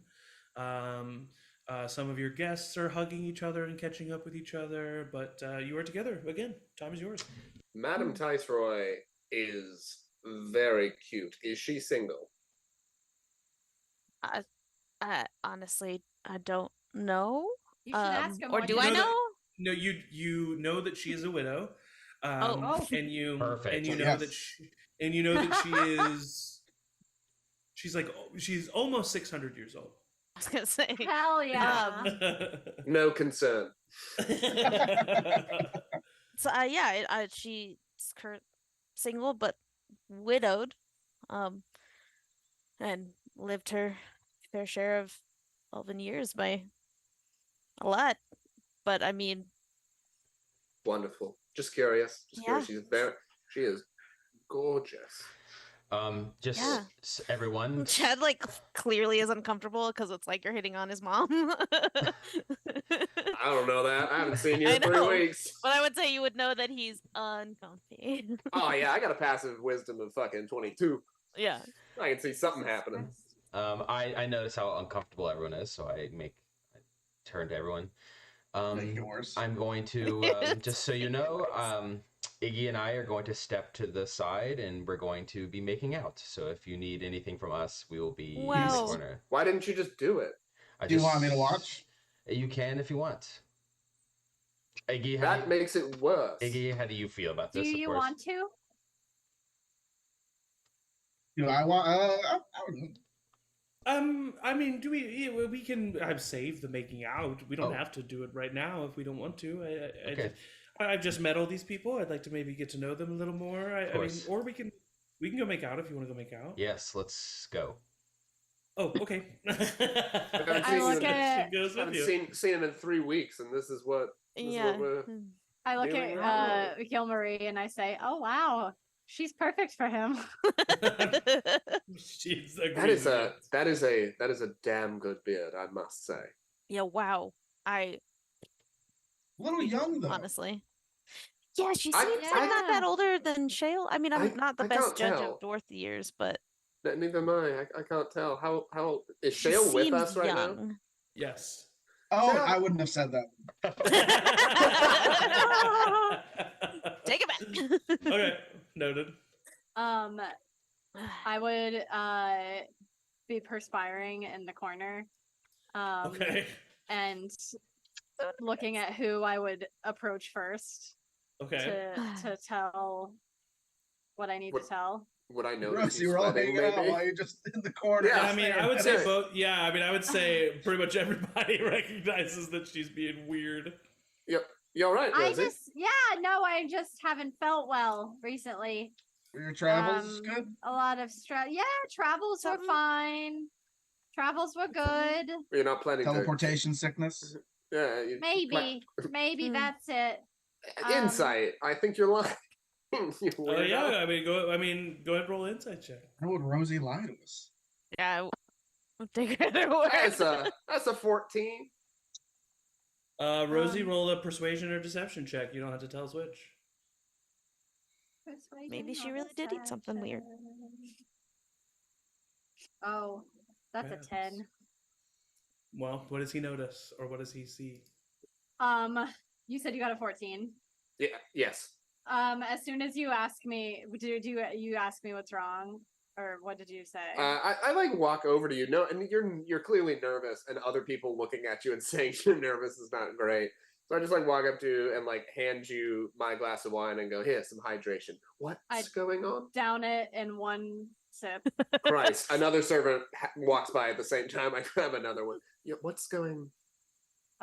Some of your guests are hugging each other and catching up with each other, but you are together again. Time is yours. Madame Viceroy is very cute. Is she single? Honestly, I don't know. You should ask him. Or do I know? No, you know that she is a widow. And you Perfect. and you know that she's almost 600 years old. I was gonna say, hell yeah. No concern. So yeah, she's single but widowed, and lived her fair share of elven years by a lot. But I mean, wonderful. Just curious. Curious. She is gorgeous. Everyone. Chad like clearly is uncomfortable because it's like you're hitting on his mom. I don't know that. I haven't seen you in 3 weeks. But I would say you would know that he's uncomfy. Oh yeah, I got a passive wisdom of fucking 22. Yeah. I can see something happening. I notice how uncomfortable everyone is, so I turn to everyone. I'm going to just so you know, Iggy and I are going to step to the side, and we're going to be making out. So if you need anything from us, we will be in the corner. Why didn't you just do it? Do you want me to watch? You can if you want. Iggy, that makes it worse. Iggy, how do you feel about this? Do you want to? Do I want? I mean, do we can have saved the making out. We don't have to do it right now if we don't want to. Okay. I've just met all these people. I'd like to maybe get to know them a little more. I mean, or we can go make out if you want to go make out. Yes, let's go. Oh, okay. I haven't seen him in 3 weeks, and this is what we're I look at Gilmarie and I say, "Oh wow, she's perfect for him." That is a damn good beard, I must say. Yeah, wow. A little young though. Honestly. Yeah, she seems like not that older than Shale. I mean, I'm not the best judge of Dwarf years, but neither am I. I can't tell. How is Shale with us right now? Yes. Oh, I wouldn't have said that. Take it back. Okay, noted. I would be perspiring in the corner. Okay. And looking at who I would approach first. Okay. To tell what I need to tell. Would I know? Gross, you were all hanging out while you're just in the corner. Yeah, I mean, I would say both. Yeah, I mean, I would say pretty much everybody recognizes that she's being weird. Yep. You all right, Rosie? I just haven't felt well recently. Were your travels good? A lot of stress. Yeah, travels were fine. Travels were good. You're not planning teleportation sickness? Yeah. Maybe that's it. Insight. I think you're lying. Oh yeah, I mean, go ahead and roll an insight check. How would Rosie lie to us? Yeah, I'll take it away. That's a 14. Rosie, roll a persuasion or deception check. You don't have to tell us which. Maybe she really did eat something weird. Oh, that's a 10. Well, what does he notice, or what does he see? You said you got a 14. Yeah. Yes. As soon as you ask me, you ask me what's wrong, or what did you say? I like walk over to you. No, and you're clearly nervous, and other people looking at you and saying you're nervous is not great. So I just like walk up to you and like hand you my glass of wine and go, "Here, some hydration." What's going on? Down it in one sip. Christ! Another servant walks by at the same time. I grab another one. Yeah, what's going?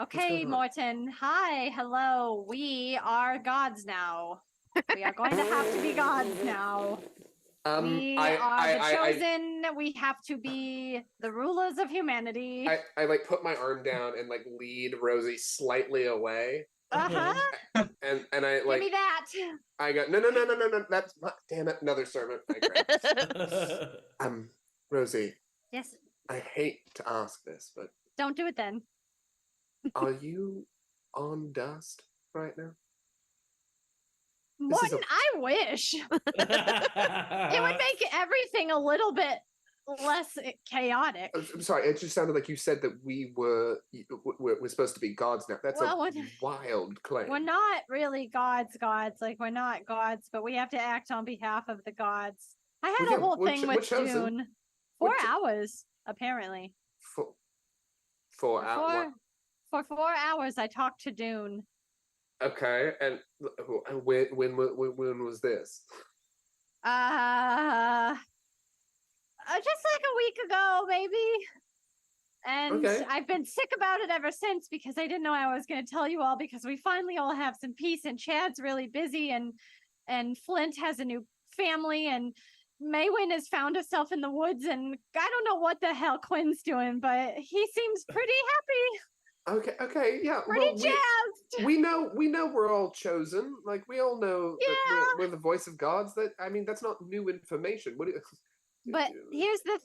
Okay, Morton. Hi, hello. We are gods now. We are going to have to be gods now. We are the chosen. We have to be the rulers of humanity. I like put my arm down and like lead Rosie slightly away And I like. Give me that. I got no. That's damn it, another servant. I grabbed. Rosie. Yes. I hate to ask this, but don't do it then. Are you on dust right now? I wish. It would make everything a little bit less chaotic. I'm sorry, it just sounded like you said that we're supposed to be gods now. That's a wild claim. We're not really gods. Like, we're not gods, but we have to act on behalf of the gods. I had a whole thing with Dune. 4 hours, apparently. 4 hours? For 4 hours, I talked to Dune. Okay, and when was this? Just like a week ago, maybe. And I've been sick about it ever since because I didn't know I was going to tell you all because we finally all have some peace and Chad's really busy and Flint has a new family and Maywin has found herself in the woods and I don't know what the hell Quinn's doing, but he seems pretty happy. Okay, yeah. Pretty jazzed. We know we're all chosen. Like we all know that we're the voice of gods. That's not new information. But here's the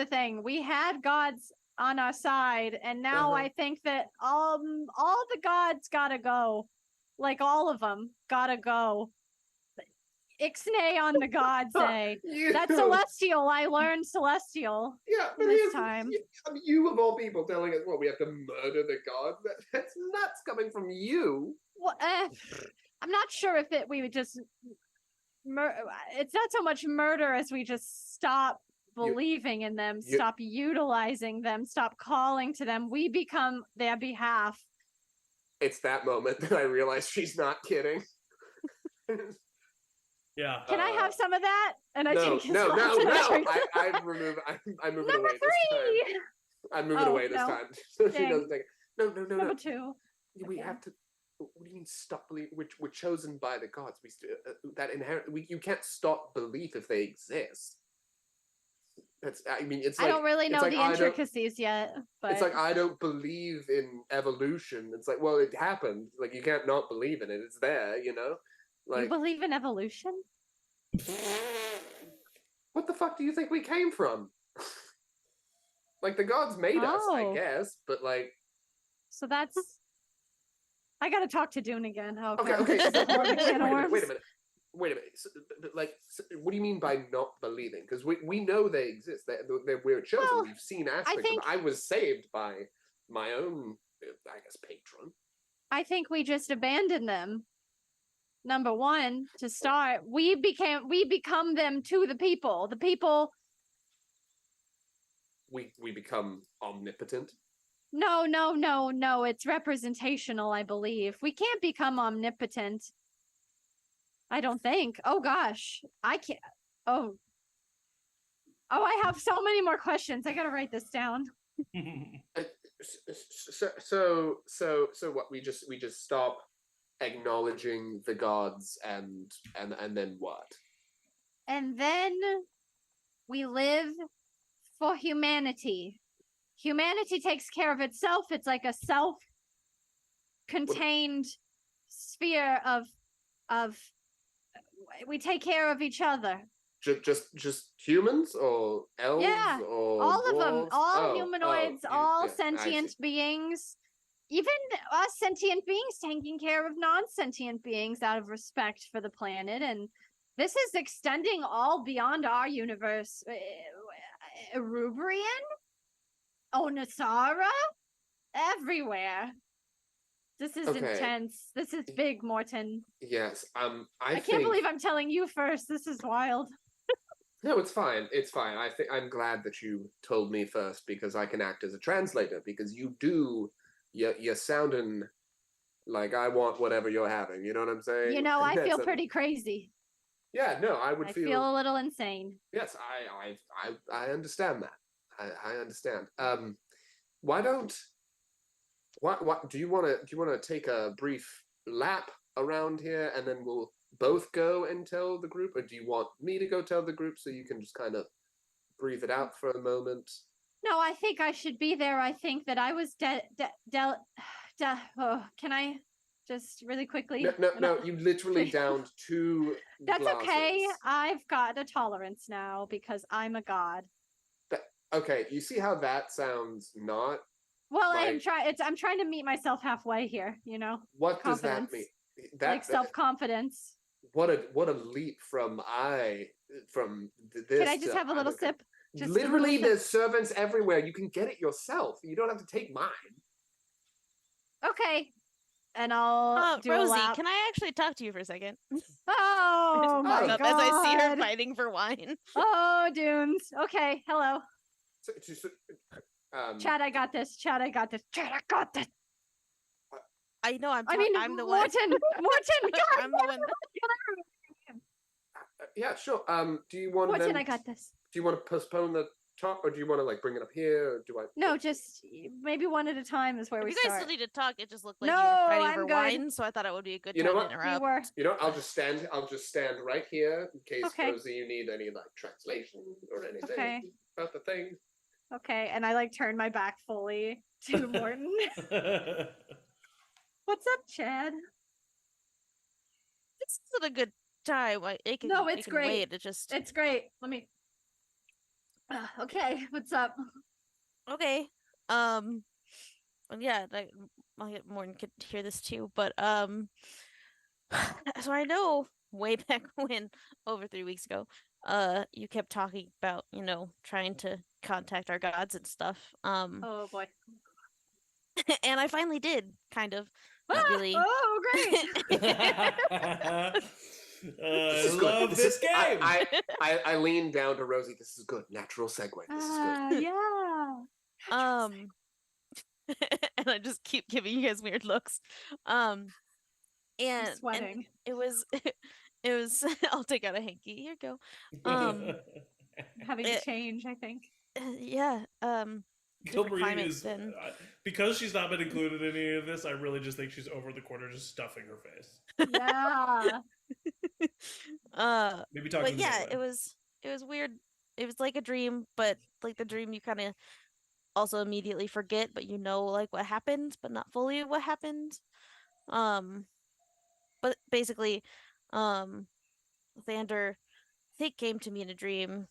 thing. We had gods on our side, and now I think that all the gods gotta go. Like all of them gotta go. Ixnay on the gods say. That's Celestial. I learned Celestial. Yeah, but this time. You of all people telling us, well, we have to murder the gods. That's nuts coming from you. Well, I'm not sure if we would just. It's not so much murder as we just stop believing in them, stop utilizing them, stop calling to them. We become their behalf. It's that moment that I realize she's not kidding. Yeah. Can I have some of that? And I take his no. I'm moving Number away 3. this time. I'm moving away this time. So she doesn't take it. No. Number 2. We have to. What do you mean stop belief? We're chosen by the gods. You can't stop belief if they exist. It's I don't really know the intricacies yet, but it's like I don't believe in evolution. It's like, well, it happened. Like you can't not believe in it. It's there, you know. Like you believe in evolution? What the fuck do you think we came from? Like the gods made us, I guess, but like. So that's. I gotta talk to Dune again. Okay. Wait a minute. So, what do you mean by not believing? Because we know they exist. We're chosen. Well, we've seen aspects of them. I was saved by my own, I guess, patron. I think we just abandoned them. Number 1, to start, we become them to the people. The people. We become omnipotent. No. It's representational, I believe. We can't become omnipotent. I don't think. Oh gosh, I can't. Oh, I have so many more questions. I gotta write this down. So what? We just stop acknowledging the gods and then what? And then we live for humanity. Humanity takes care of itself. It's like a self-contained sphere of we take care of each other. Just humans or elves? Yeah, or all of them, dwarves? all humanoids, all sentient beings. Even us sentient beings taking care of non-sentient beings out of respect for the planet. And this is extending all beyond our universe. Erubrian? Onisara? Everywhere. This is intense. This is big, Morton. Yes. I can't believe I'm telling you first. This is wild. No, it's fine. It's fine. I'm glad that you told me first because I can act as a translator because you're sounding like I want whatever you're having. You know what I'm saying? You know, I feel pretty crazy. Yeah, no, I feel a little insane. Yes, I understand that. I understand. Why don't what do you want to take a brief lap around here and then we'll both go and tell the group, or do you want me to go tell the group so you can just kind of breathe it out for a moment? No, I think I should be there. I think that I was can I just really quickly? No, you literally downed 2 That's glasses. okay. I've got a tolerance now because I'm a god. Okay, you see how that sounds not... Well, I'm trying to meet myself halfway here, you know? What does that mean? Like self-confidence. What a leap from this. Can I just have a little sip? Literally, there's servants everywhere. You can get it yourself. You don't have to take mine. Okay. And I'll do Rosie, a lap. can I actually talk to you for a second? Oh my god! As I see her fighting for wine. Oh, Dunes. Okay, hello. Chad, I got this. Chad, I got this. Chad, I got this. I know. I'm the one. Morton. God, I'm the one. Yeah, sure. Do you want? Morton, I got this. Do you want to postpone the talk, or do you want to like bring it up here? Or do I? No, just maybe one at a time is where we start. You guys still need to talk. It just looked like you were fighting over wine, so I thought it would be a good time to interrupt. You know, I'll just stand right here in case Rosie, you need any like translation or anything about the thing. Okay, and I like turn my back fully to Morton. What's up, Chad? This isn't a good time. It's great. Wait. It's great. Let me. Okay, what's up? Okay. Yeah, I'll get Morton could hear this too, but so I know way back when, over 3 weeks ago, you kept talking about, trying to contact our gods and stuff. Oh boy. And I finally did, kind of. Not really. Oh, great. I love this game. I lean down to Rosie. This is good. Natural segue. This is good. Yeah. And I just keep giving you guys weird looks. And sweating. And it was I'll take out a hanky. Here you go. Having to change, I think. Yeah. Because she's not been included in any of this, I really just think she's over the corner just stuffing her face. Yeah. Maybe talking. But yeah, it was weird. It was like a dream, but like the dream you kind of also immediately forget, but like what happened, but not fully what happened. But basically, Thander, I think, came to me in a dream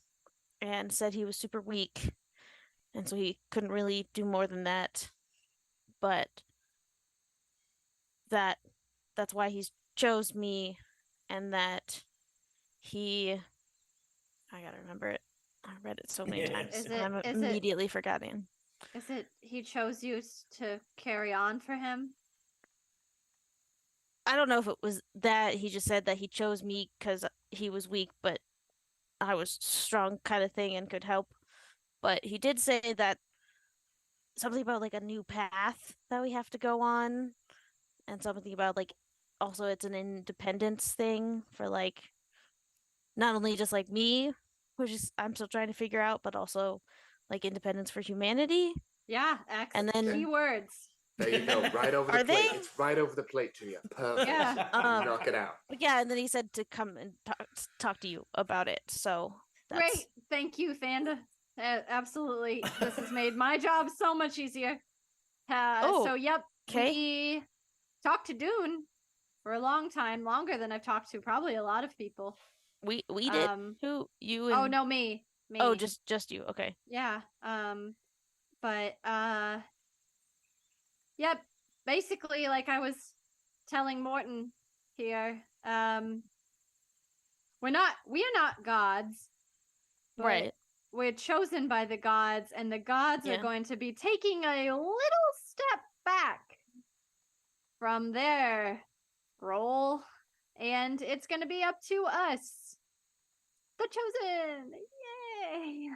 and said he was super weak, and so he couldn't really do more than that. But that's why he chose me, and that I gotta remember it. I read it so many times. I'm immediately forgetting. Is it he chose you to carry on for him? I don't know if it was that. He just said that he chose me because he was weak, but I was strong, kind of thing, and could help. But he did say that something about like a new path that we have to go on, and something about like also it's an independence thing for like not only just like me, which is I'm still trying to figure out, but also like independence for humanity. Yeah, and then keywords. There you go, right over the plate. It's right over the plate to you. Perfect. Yeah. Knock it out. But yeah, and then he said to come and talk to you about it. So great. Thank you, Thanda. Absolutely. This has made my job so much easier. So yep. Okay. We talked to Dune for a long time, longer than I've talked to probably a lot of people. We did. Who? You? And... Oh no, me. Oh, just you. Okay. Yeah. But yep. Basically, like I was telling Morton here, we are not gods, right? We're chosen by the gods, and the gods are going to be taking a little step back from their role, and it's going to be up to us, the chosen. Yay!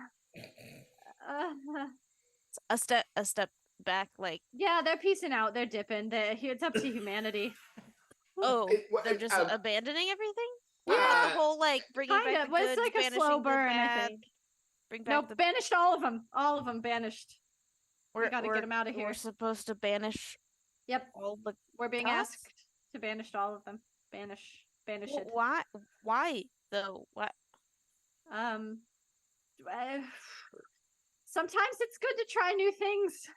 A step back, like they're peacing out. They're dipping. It's up to humanity. They're just abandoning everything. Yeah, the whole like bringing back the good, it's like a slow burn. I think. Bring back banished all of them. All of them banished. We got to get them out of here. We're supposed to banish. Yep. All the. We're being asked to banish all of them. Banish it. Why? Why though? What? Sometimes it's good to try new things,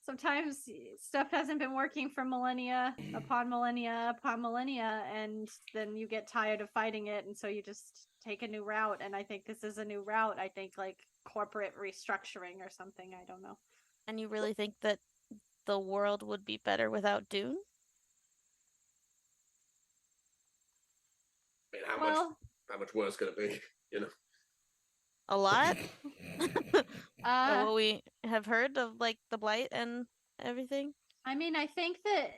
sometimes stuff hasn't been working for millennia upon millennia upon millennia, and then you get tired of fighting it, and so you just take a new route. And I think this is a new route. I think like corporate restructuring or something. I don't know. And you really think that the world would be better without Dune? I mean, how much worse could it be? You know, a lot. What we have heard of, like the blight and everything. I mean, I think that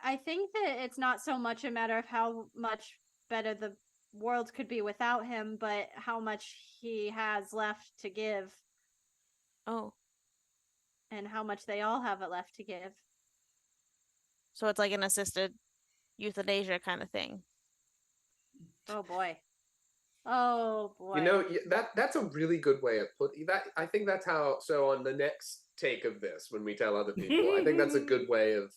it's not so much a matter of how much better the world could be without him, but how much he has left to give. Oh. And how much they all have it left to give. So it's like an assisted euthanasia kind of thing. Oh boy. Oh boy. You know, that's a really good way of putting that. I think that's how. So on the next take of this, when we tell other people, I think that's a good way of.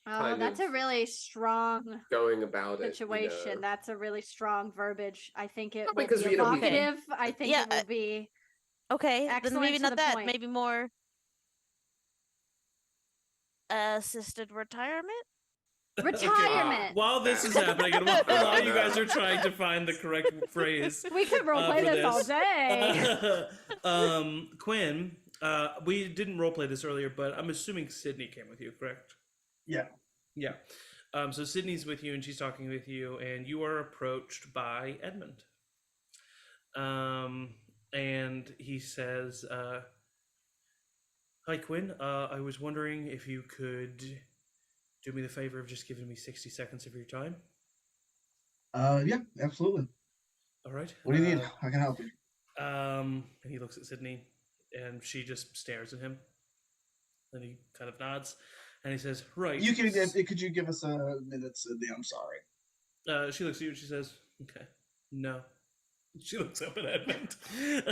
Oh, that's a really strong going about situation. It. You know? That's a really strong verbiage. I think it will because be evocative. I think it will be okay. Then maybe not that. Point. Maybe more assisted retirement. Retirement. While this is happening, and while you guys are trying to find the correct phrase, we could roleplay this all day. Quinn, we didn't roleplay this earlier, but I'm assuming Sydney came with you, correct? Yeah. Yeah. So Sydney's with you, and she's talking with you, and you are approached by Edmund. And he says, "Hi, Quinn. I was wondering if you could do me the favor of just giving me 60 seconds of your time." Yeah, absolutely. All right. What do you need? I can help you. And he looks at Sydney, and she just stares at him. Then he kind of nods, and he says, "Right." You can. Could you give us a minute, Sydney? I'm sorry. She looks at you, and she says, "Okay, no." She looks up at Edmund.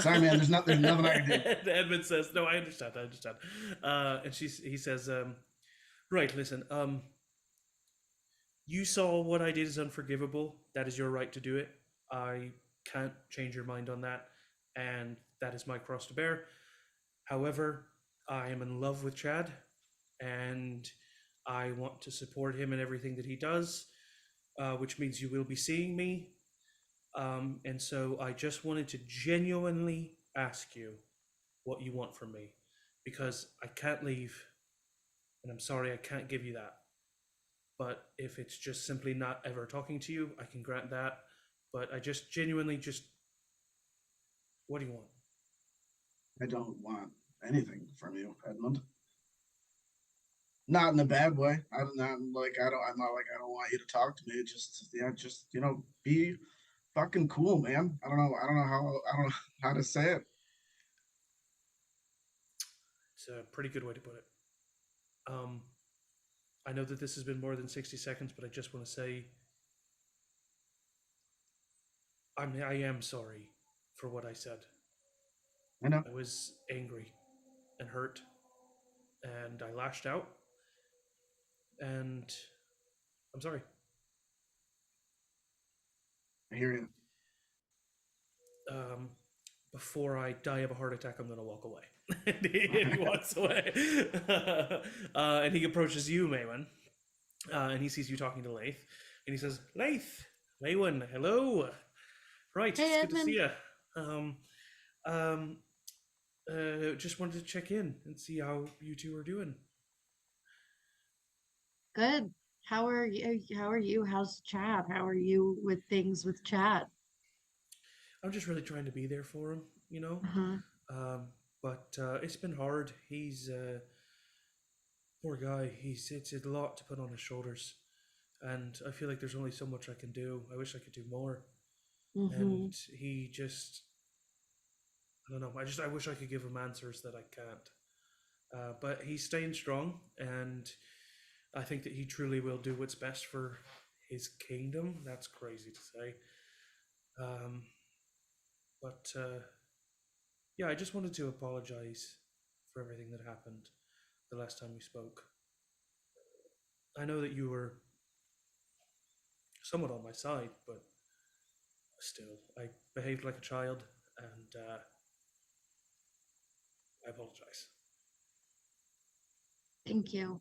Sorry, man. There's nothing I can do. Edmund says, "No, I understand. And he says, "Right, listen. You saw what I did is unforgivable. That is your right to do it. I can't change your mind on that, and that is my cross to bear. However, I am in love with Chad, and I want to support him in everything that he does, which means you will be seeing me. And so I just wanted to genuinely ask you what you want from me, because I can't leave, and I'm sorry I can't give you that. But if it's just simply not ever talking to you, I can grant that. But I just genuinely what do you want?" I don't want anything from you, Edmund. Not in a bad way. I'm not like I don't want you to talk to me. Just be fucking cool, man. I don't know how to say it. It's a pretty good way to put it. I know that this has been more than 60 seconds, but I just want to say I am sorry for what I said. I know. I was angry and hurt, and I lashed out, and I'm sorry. I hear you. Before I die of a heart attack, I'm going to walk away. And he walks away. And he approaches you, Maywin, and he sees you talking to Laith, and he says, Maywin, hello. Right, hey, it's good to see you. Just wanted to check in and see how you two are doing. Good. How are you? How's Chad? How are you with things with Chad? I'm just really trying to be there for him, you know. But it's been hard. He's poor guy. It's a lot to put on his shoulders, and I feel like there's only so much I can do. I wish I could do more. And he just, I don't know. I wish I could give him answers that I can't. But he's staying strong, and I think that he truly will do what's best for his kingdom. That's crazy to say. But yeah, I just wanted to apologize for everything that happened the last time we spoke. I know that you were somewhat on my side, but still, I behaved like a child, and I apologize. Thank you.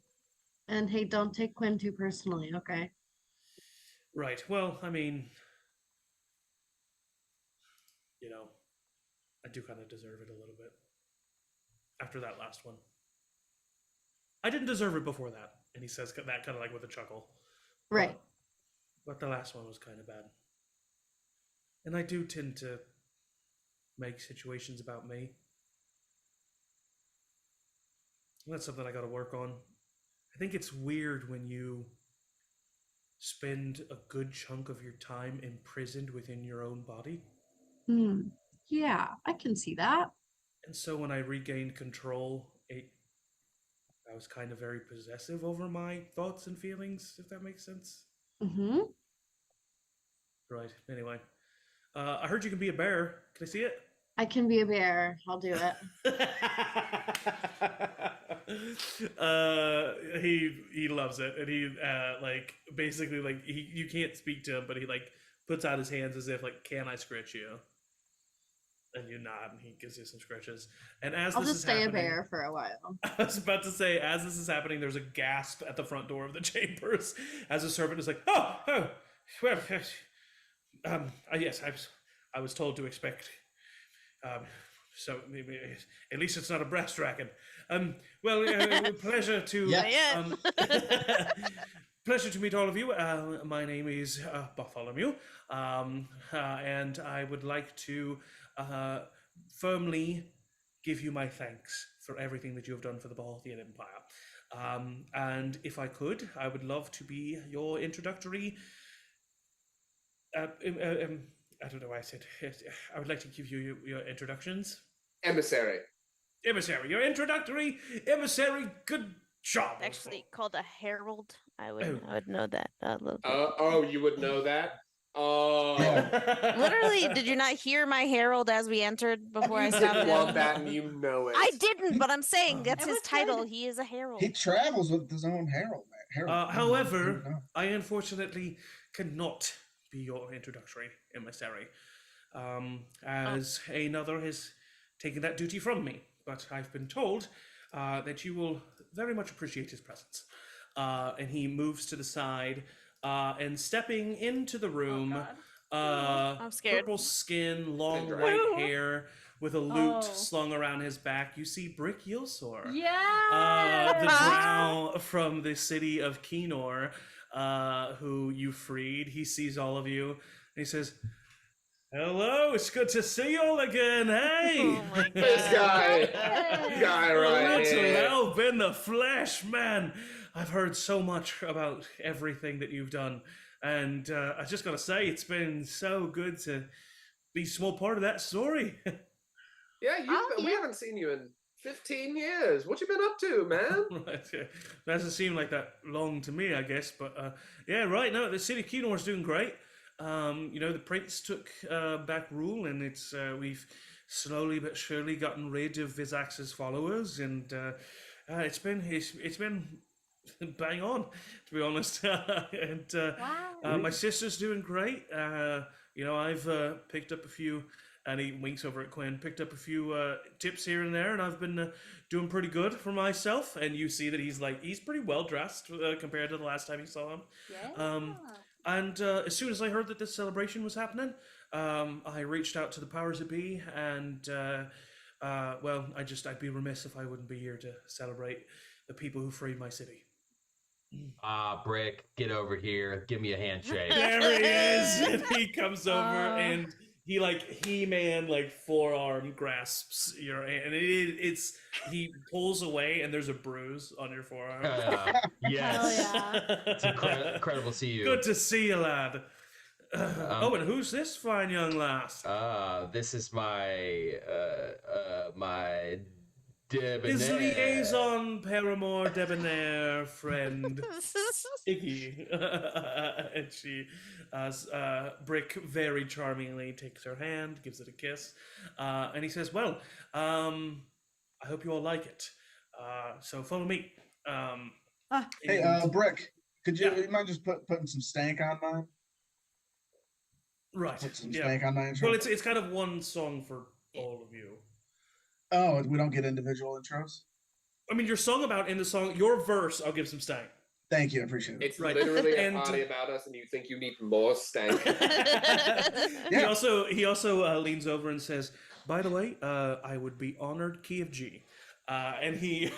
And hey, don't take Quinn too personally, okay? Right. Well, I mean, I do kind of deserve it a little bit. After that last one. I didn't deserve it before that. And he says that kind of like with a chuckle. Right. But the last one was kind of bad. And I do tend to make situations about me. That's something I got to work on. I think it's weird when you spend a good chunk of your time imprisoned within your own body. Yeah, I can see that. And so when I regained control, I was kind of very possessive over my thoughts and feelings, if that makes sense. Right. Anyway, I heard you can be a bear. Can I see it? I can be a bear. I'll do it. He loves it, and he basically you can't speak to him, but he puts out his hands as if can I scratch you? And you nod, and he gives you some scratches. And as I'll this just is stay happening, a bear for a while. I was about to say, as this is happening, there's a gasp at the front door of the chambers as a servant is like, oh, well, yes, I was told to expect. So maybe, at least it's not a brass dragon. Pleasure to pleasure to meet all of you. My name is Bartholomew, and I would like to firmly give you my thanks for everything that you have done for the Balthian Empire. And if I could, I would love to be your introductory. I don't know why I said. I would like to give you your introductions. Emissary. Your introductory emissary. Good job. Actually, called a herald. I would know that a little bit. Oh, you would know that. Oh, literally! Did you not hear my herald as we entered before I stopped? You want that, and you know it. I didn't, but I'm saying that's his title. Good. He is a herald. He travels with his own herald, man. However, I unfortunately cannot be your introductory emissary, as another has taken that duty from me. But I've been told that you will very much appreciate his presence. And he moves to the side, and stepping into the room, I'm scared. Purple skin, long white hair, with a lute slung around his back. You see Brick Yilsor, the drow from the city of Kenor, who you freed. He sees all of you, and he says, hello, it's good to see you all again. Hey, oh my God. This guy right here. Help in the flesh, man. I've heard so much about everything that you've done, and I just gotta say, it's been so good to be a small part of that story. We haven't seen you in 15 years. What you been up to, man? Right, doesn't seem like that long to me, I guess, but right now the city of Kenor is doing great. The prince took back rule, and it's we've slowly but surely gotten rid of Vizax's followers, and it's been bang on, to be honest. And my sister's doing great. I've picked up a few, and he winks over at Quinn, picked up a few tips here and there, and I've been doing pretty good for myself. And you see that he's pretty well dressed compared to the last time you saw him. And as soon as I heard that this celebration was happening, I reached out to the powers that be, and I'd be remiss if I wouldn't be here to celebrate the people who freed my city. Brick, get over here. Give me a handshake. There he is. And he comes over and he He-Man forearm grasps your hand, and he pulls away, and there's a bruise on your forearm. Yes. It's incredible to see you. Good to see you, lad. And who's this fine young lass? This is my my debonair. His liaison paramour debonair friend, Iggy. And she, Brick very charmingly takes her hand, gives it a kiss, and he says, well, I hope you all like it. So follow me. Hey, Brick, could you mind just putting some stank on mine? Right. Put some stank on mine. Well, it's kind of one song for all of you. Oh, we don't get individual intros? I mean, you're sung about in the song. Your verse, I'll give some stank. Thank you, I appreciate it. It's literally a party about us, and you think you need more stank. He also leans over and says, "By the way, I would be honored, Key of G." And he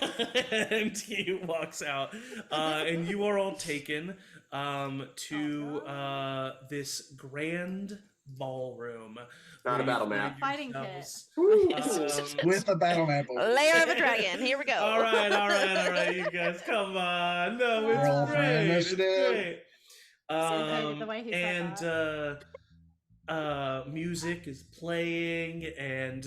walks out, and you are all taken to this grand ballroom. Not a battle map. Fighting pit. With a battle map. Lair of a dragon. Here we go. All right, you guys, come on. No, it's great. It's great. The way he said that. Music is playing, and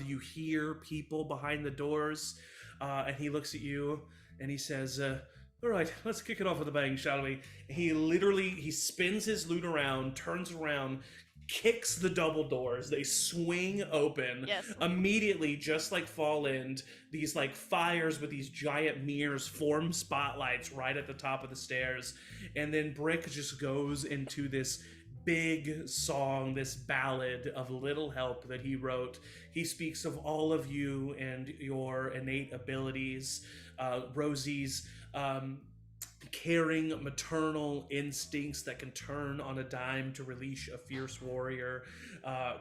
you hear people behind the doors, and he looks at you and he says, all right, let's kick it off with a bang, shall we? He spins his lute around, turns around, kicks the double doors. They swing open. Yes. Immediately, just like Fall End, these like fires with these giant mirrors form spotlights right at the top of the stairs, and then Brick just goes into this big song, this ballad of little help that he wrote. He speaks of all of you and your innate abilities, Rosie's caring maternal instincts that can turn on a dime to release a fierce warrior,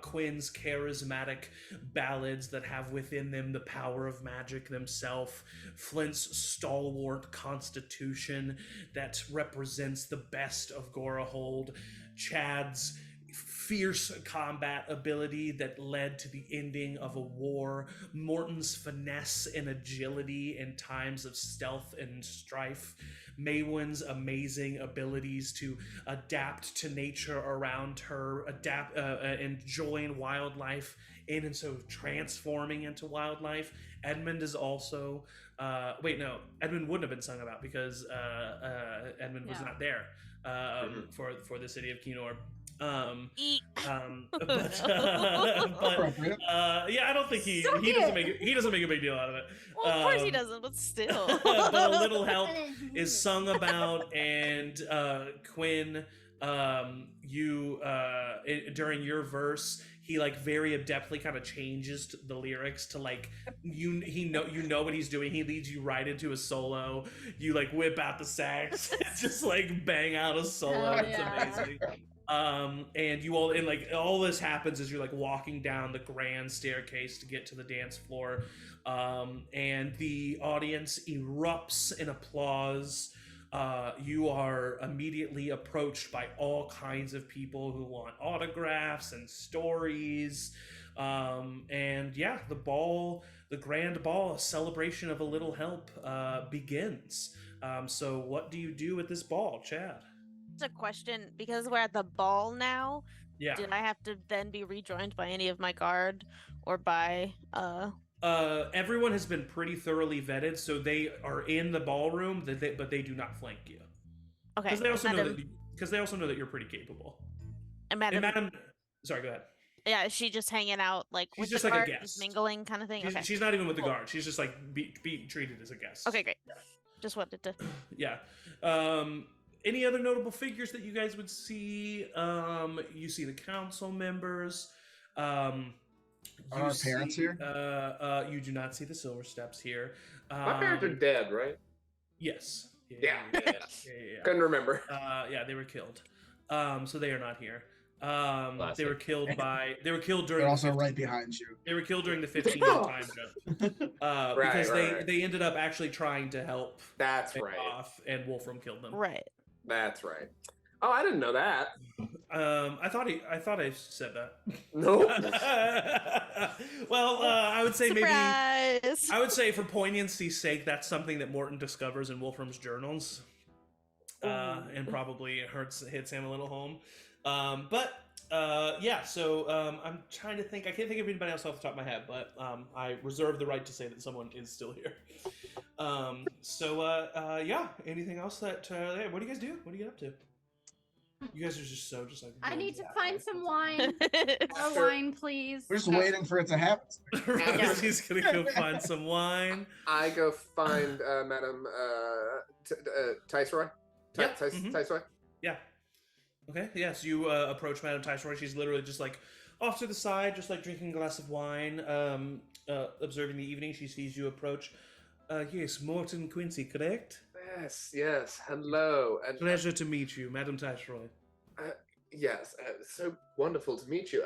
Quinn's charismatic ballads that have within them the power of magic themselves, Flint's stalwart constitution that represents the best of Gorahold, Chad's fierce combat ability that led to the ending of a war, Morton's finesse and agility in times of stealth and strife, Maywin's amazing abilities to adapt to nature around her, enjoying wildlife in and so transforming into wildlife. Edmund is also Edmund wouldn't have been sung about because Edmund was not there for the city of Keenor. I don't think he doesn't make a big deal out of it. Well, of course he doesn't, but still. But a little help is sung about, and Quinn, during your verse, he like very adeptly kind of changes the lyrics to like you know what he's doing. He leads you right into a solo. You like whip out the sax, just like bang out a solo. It's amazing. And you all, and like all this happens as you're like walking down the grand staircase to get to the dance floor, and the audience erupts in applause. You are immediately approached by all kinds of people who want autographs and stories, and yeah, the grand ball, a celebration of a little help, begins. So what do you do at this ball, Chad? A question, because we're at the ball now. Yeah. Did I have to then be rejoined by any of my guard or by everyone has been pretty thoroughly vetted, so they are in the ballroom, but they do not flank you. Okay. Because they also know that you're pretty capable. And Madam, sorry, go ahead. Yeah, is she just hanging out like she's with just the like guard, a guest, just mingling kind of thing? She's not even with the guard. She's just like be treated as a guest. Okay, great. Yeah. Just wanted to. Yeah. Any other notable figures that you guys would see? You see the council members. Are our parents here? You do not see the Silver Steps here. My parents are dead, right? Yes. Yeah. Couldn't remember. They were killed. So they are not here. They were killed during. They're also right behind you. They were killed during the 15-year time jump. Because they ended up actually trying to help. That's right. Off, and Wolfram killed them. Right. That's right. Oh, I didn't know that. I thought I said that. No. Well, I would say Surprise! Maybe. I would say for poignancy's sake, that's something that Morton discovers in Wolfram's journals, and probably hits him a little home. So I'm trying to think. I can't think of anybody else off the top of my head, but I reserve the right to say that someone is still here. Anything else that? What do you guys do? What do you get up to? You guys are just like. I need to find some wine. More wine, please. We're just waiting for it to happen. He's gonna go find some wine. I go find Madam Tyceroy. Tyceroy. Yeah. Okay. Yes, you approach Madame Tyceroy. She's literally just like off to the side, just like drinking a glass of wine, observing the evening. She sees you approach. Yes, Morton Quincy, correct? Yes. Hello. And pleasure to meet you, Madam Tayaroth. Yes, so wonderful to meet you.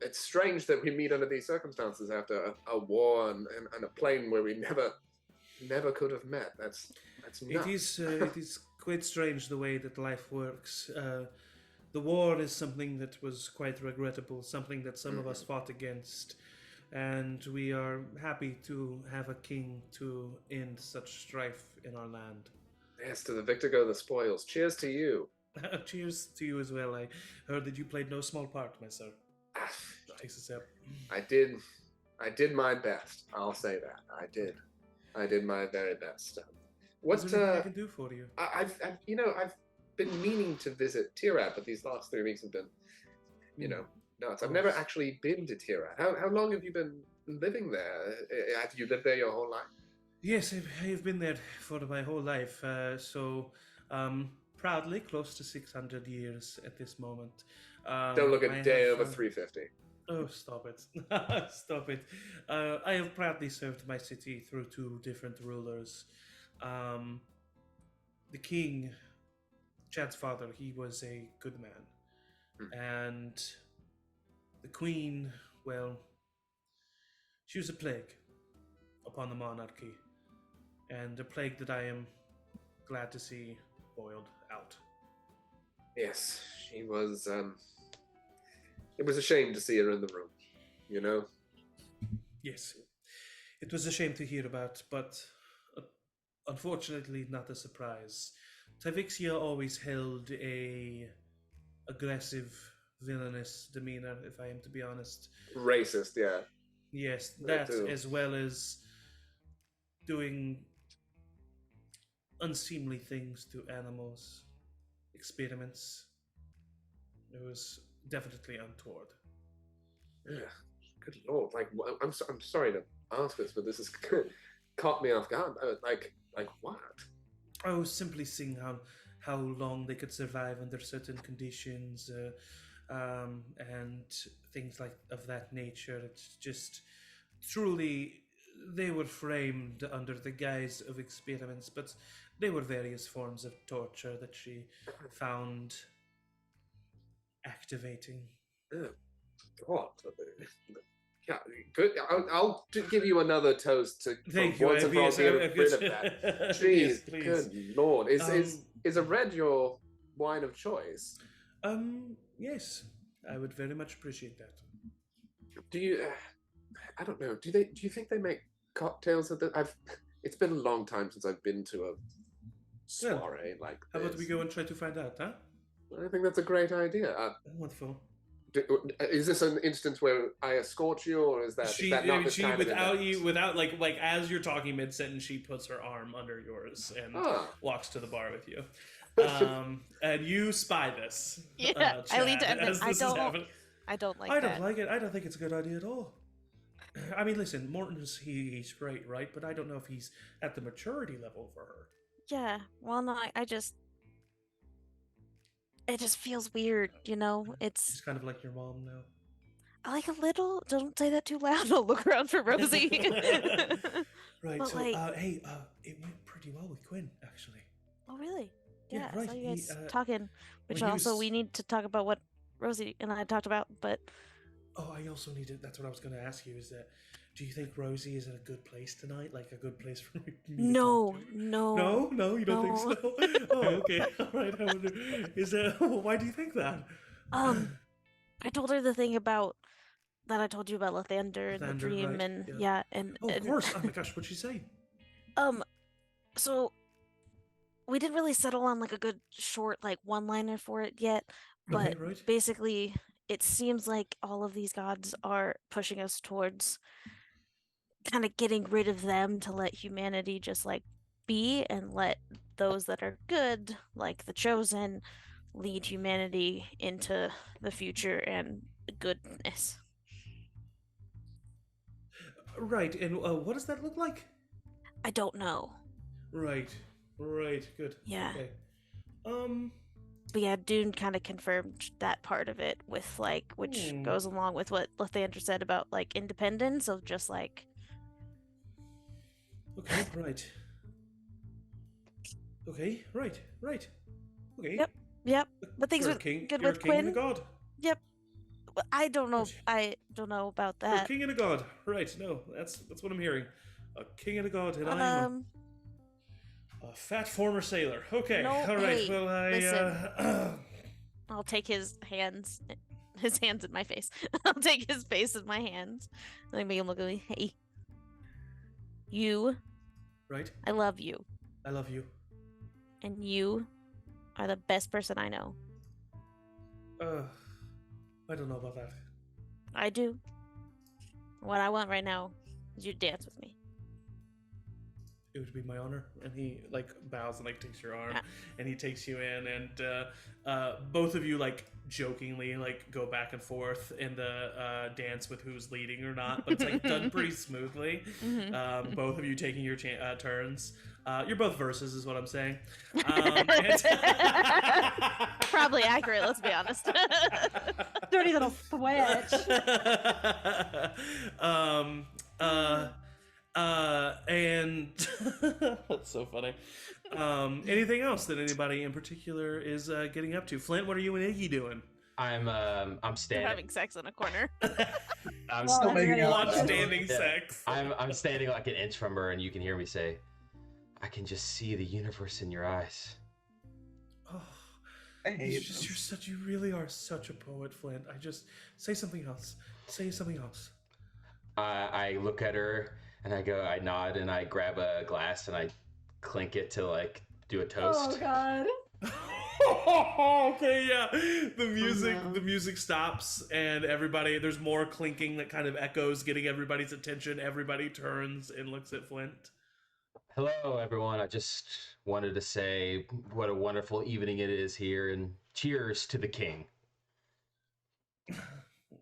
It's strange that we meet under these circumstances after a war and a plane where we never could have met. That's nuts. It is quite strange the way that life works. The war is something that was quite regrettable, something that some of us fought against, and we are happy to have a king to end such strife in our land. Yes, to the victor go the spoils. Cheers to you. Cheers to you as well. I heard that you played no small part, my sir. Takes a sip. I did my best. I'll say that. I did my very best. What's I can do for you? I've been meaning to visit Tirad, but these last 3 weeks have been, nuts. I've never actually been to Tirad. How long have you been living there? Have you lived there your whole life? Yes, I've been there for my whole life. Proudly close to 600 years at this moment. Don't look a day over 350. Oh, stop it. Stop it. I have proudly served my city through 2 different rulers. The king, Chad's father, he was a good man. And the queen, well, she was a plague upon the monarchy. And a plague that I am glad to see boiled out. Yes, she was. It was a shame to see her in the room, Yes, it was a shame to hear about, but unfortunately not a surprise. Tyvixia always held a aggressive, villainous demeanor, if I am to be honest. Racist, yeah. Yes, that as well as doing unseemly things to animals, experiments. It was definitely untoward. Yeah, good lord! Like, I'm sorry to ask this, but this has caught me off guard. Like what? I was simply seeing how long they could survive under certain conditions, and things like of that nature. It's just truly. They were framed under the guise of experiments, but they were various forms of torture that she found activating. Oh, God. Yeah, good. I'll give you another toast to Thank you. Once and for all get rid of that. Jeez, yes, good lord. Is a red your wine of choice? Yes, I would very much appreciate that. Do you? I don't know. Do you think they make cocktails of that? It's been a long time since I've been to a soiree like this. How about we go and try to find out, huh? I think that's a great idea. Wonderful. Is this an instance where I escort you, or is that not this kind without you, without like as you're talking mid sentence, she puts her arm under yours and walks to the bar with you, and you spy this. Yeah, Chad, I lean to admit I don't like that. I don't like it. I don't think it's a good idea at all. I mean, listen, Morton's he's great, right? But I don't know if he's at the maturity level for her. Yeah, well, no, it just feels weird, It's kind of like your mom now. I like a little. Don't say that too loud. I'll look around for Rosie. Right. But so, hey, it went pretty well with Quinn, actually. Oh, really? Yeah, right. I saw you guys talking. Which also we need to talk about what Rosie and I talked about, but. Oh, I also needed. That's what I was going to ask you. Is that? Do you think Rosie is in a good place tonight? Like a good place for me? No. No, you don't think so? Oh, okay. All right. I wonder. Is that? Why do you think that? I told her the thing about that I told you about Lathander and the dream, right. And and of course. Oh my gosh, what'd she say? So we didn't really settle on like a good short one-liner for it yet, but right. Basically. It seems like all of these gods are pushing us towards kind of getting rid of them to let humanity just be and let those that are good, like the chosen, lead humanity into the future and goodness. Right, and what does that look like? I don't know. Right, good. Yeah. Okay. But yeah, Dune kind of confirmed that part of it with which goes along with what Lathander said about independence of just Okay, right. Okay, right. Okay. Yep. But things You're were a king. good You're a with king and a Quinn. god. Yep. I don't know. Right. I don't know about You're a that. king and a god. Right. No, that's what I'm hearing. A king and a god, and I'm a fat former sailor. Okay. No, All right. hey, Well, listen. I'll take his hands in my face. I'll take his face in my hands. And I make him look at me. Hey, you. Right. I love you. I love you. And you are the best person I know. I don't know about that. I do. What I want right now is you to dance with me. It would be my honor. And he like bows and like takes your arm, and he takes you in, and both of you like jokingly like go back and forth in the dance with who's leading or not, but it's like done pretty smoothly. Both of you taking your turns. You're both verses, is what I'm saying. Probably accurate. Let's be honest. Dirty little switch. And that's so funny. Anything else that anybody in particular is getting up to? Flint, what are you and Iggy doing? I'm standing. They're having sex in a corner. I'm still making out. Standing sex. I'm standing like an inch from her, and you can hear me say, "I can just see the universe in your eyes." Oh, you really are such a poet, Flint. I just say something else. Say something else. I look at her and I nod and I grab a glass and I clink it to like do a toast. Oh God. Okay, yeah. The music stops and there's more clinking that kind of echoes, getting everybody's attention. Everybody turns and looks at Flint. Hello, everyone. I just wanted to say what a wonderful evening it is here, and cheers to the king.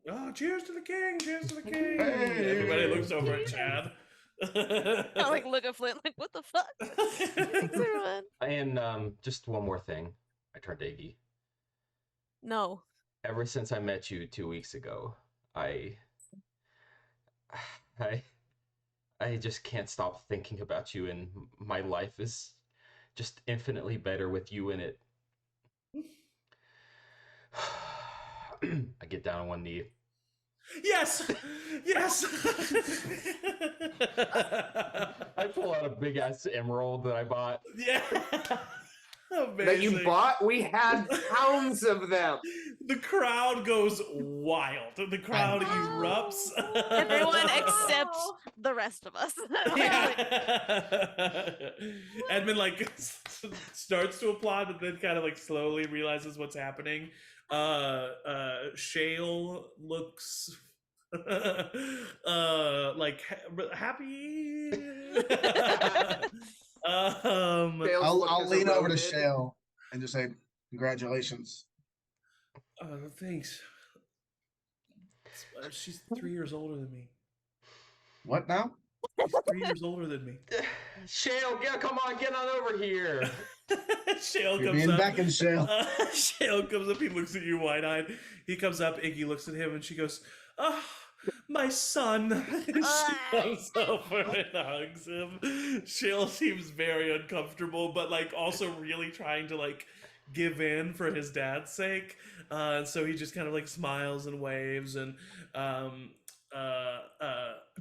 Oh, cheers to the king! Cheers to the king! Hey. Everybody looks over at Chad. I like look at Flint like, what the fuck? Thanks, everyone. And just one more thing. I turned to Iggy. No. Ever since I met you 2 weeks ago, I just can't stop thinking about you, and my life is just infinitely better with you in it. I get down on one knee. Yes! I pull out a big ass emerald that I bought. Yeah. Amazing. That you bought? We had pounds of them. The crowd goes wild. The crowd erupts. Everyone except the rest of us. Edmund like starts to applaud, but then kind of like slowly realizes what's happening. Shale looks like happy. I'll lean over to Shale and just say, "Congratulations." Thanks. She's 3 years older than me. What now? She's 3 years older than me. Shale, come on, get on over here. Shale You're comes being up. back in Shale. Shale comes up. He looks at you wide-eyed. He comes up. Iggy looks at him, and she goes, "Oh, my son." And she comes over and hugs him. Shale seems very uncomfortable, but like also really trying to like give in for his dad's sake. And so he just kind of like smiles and waves, and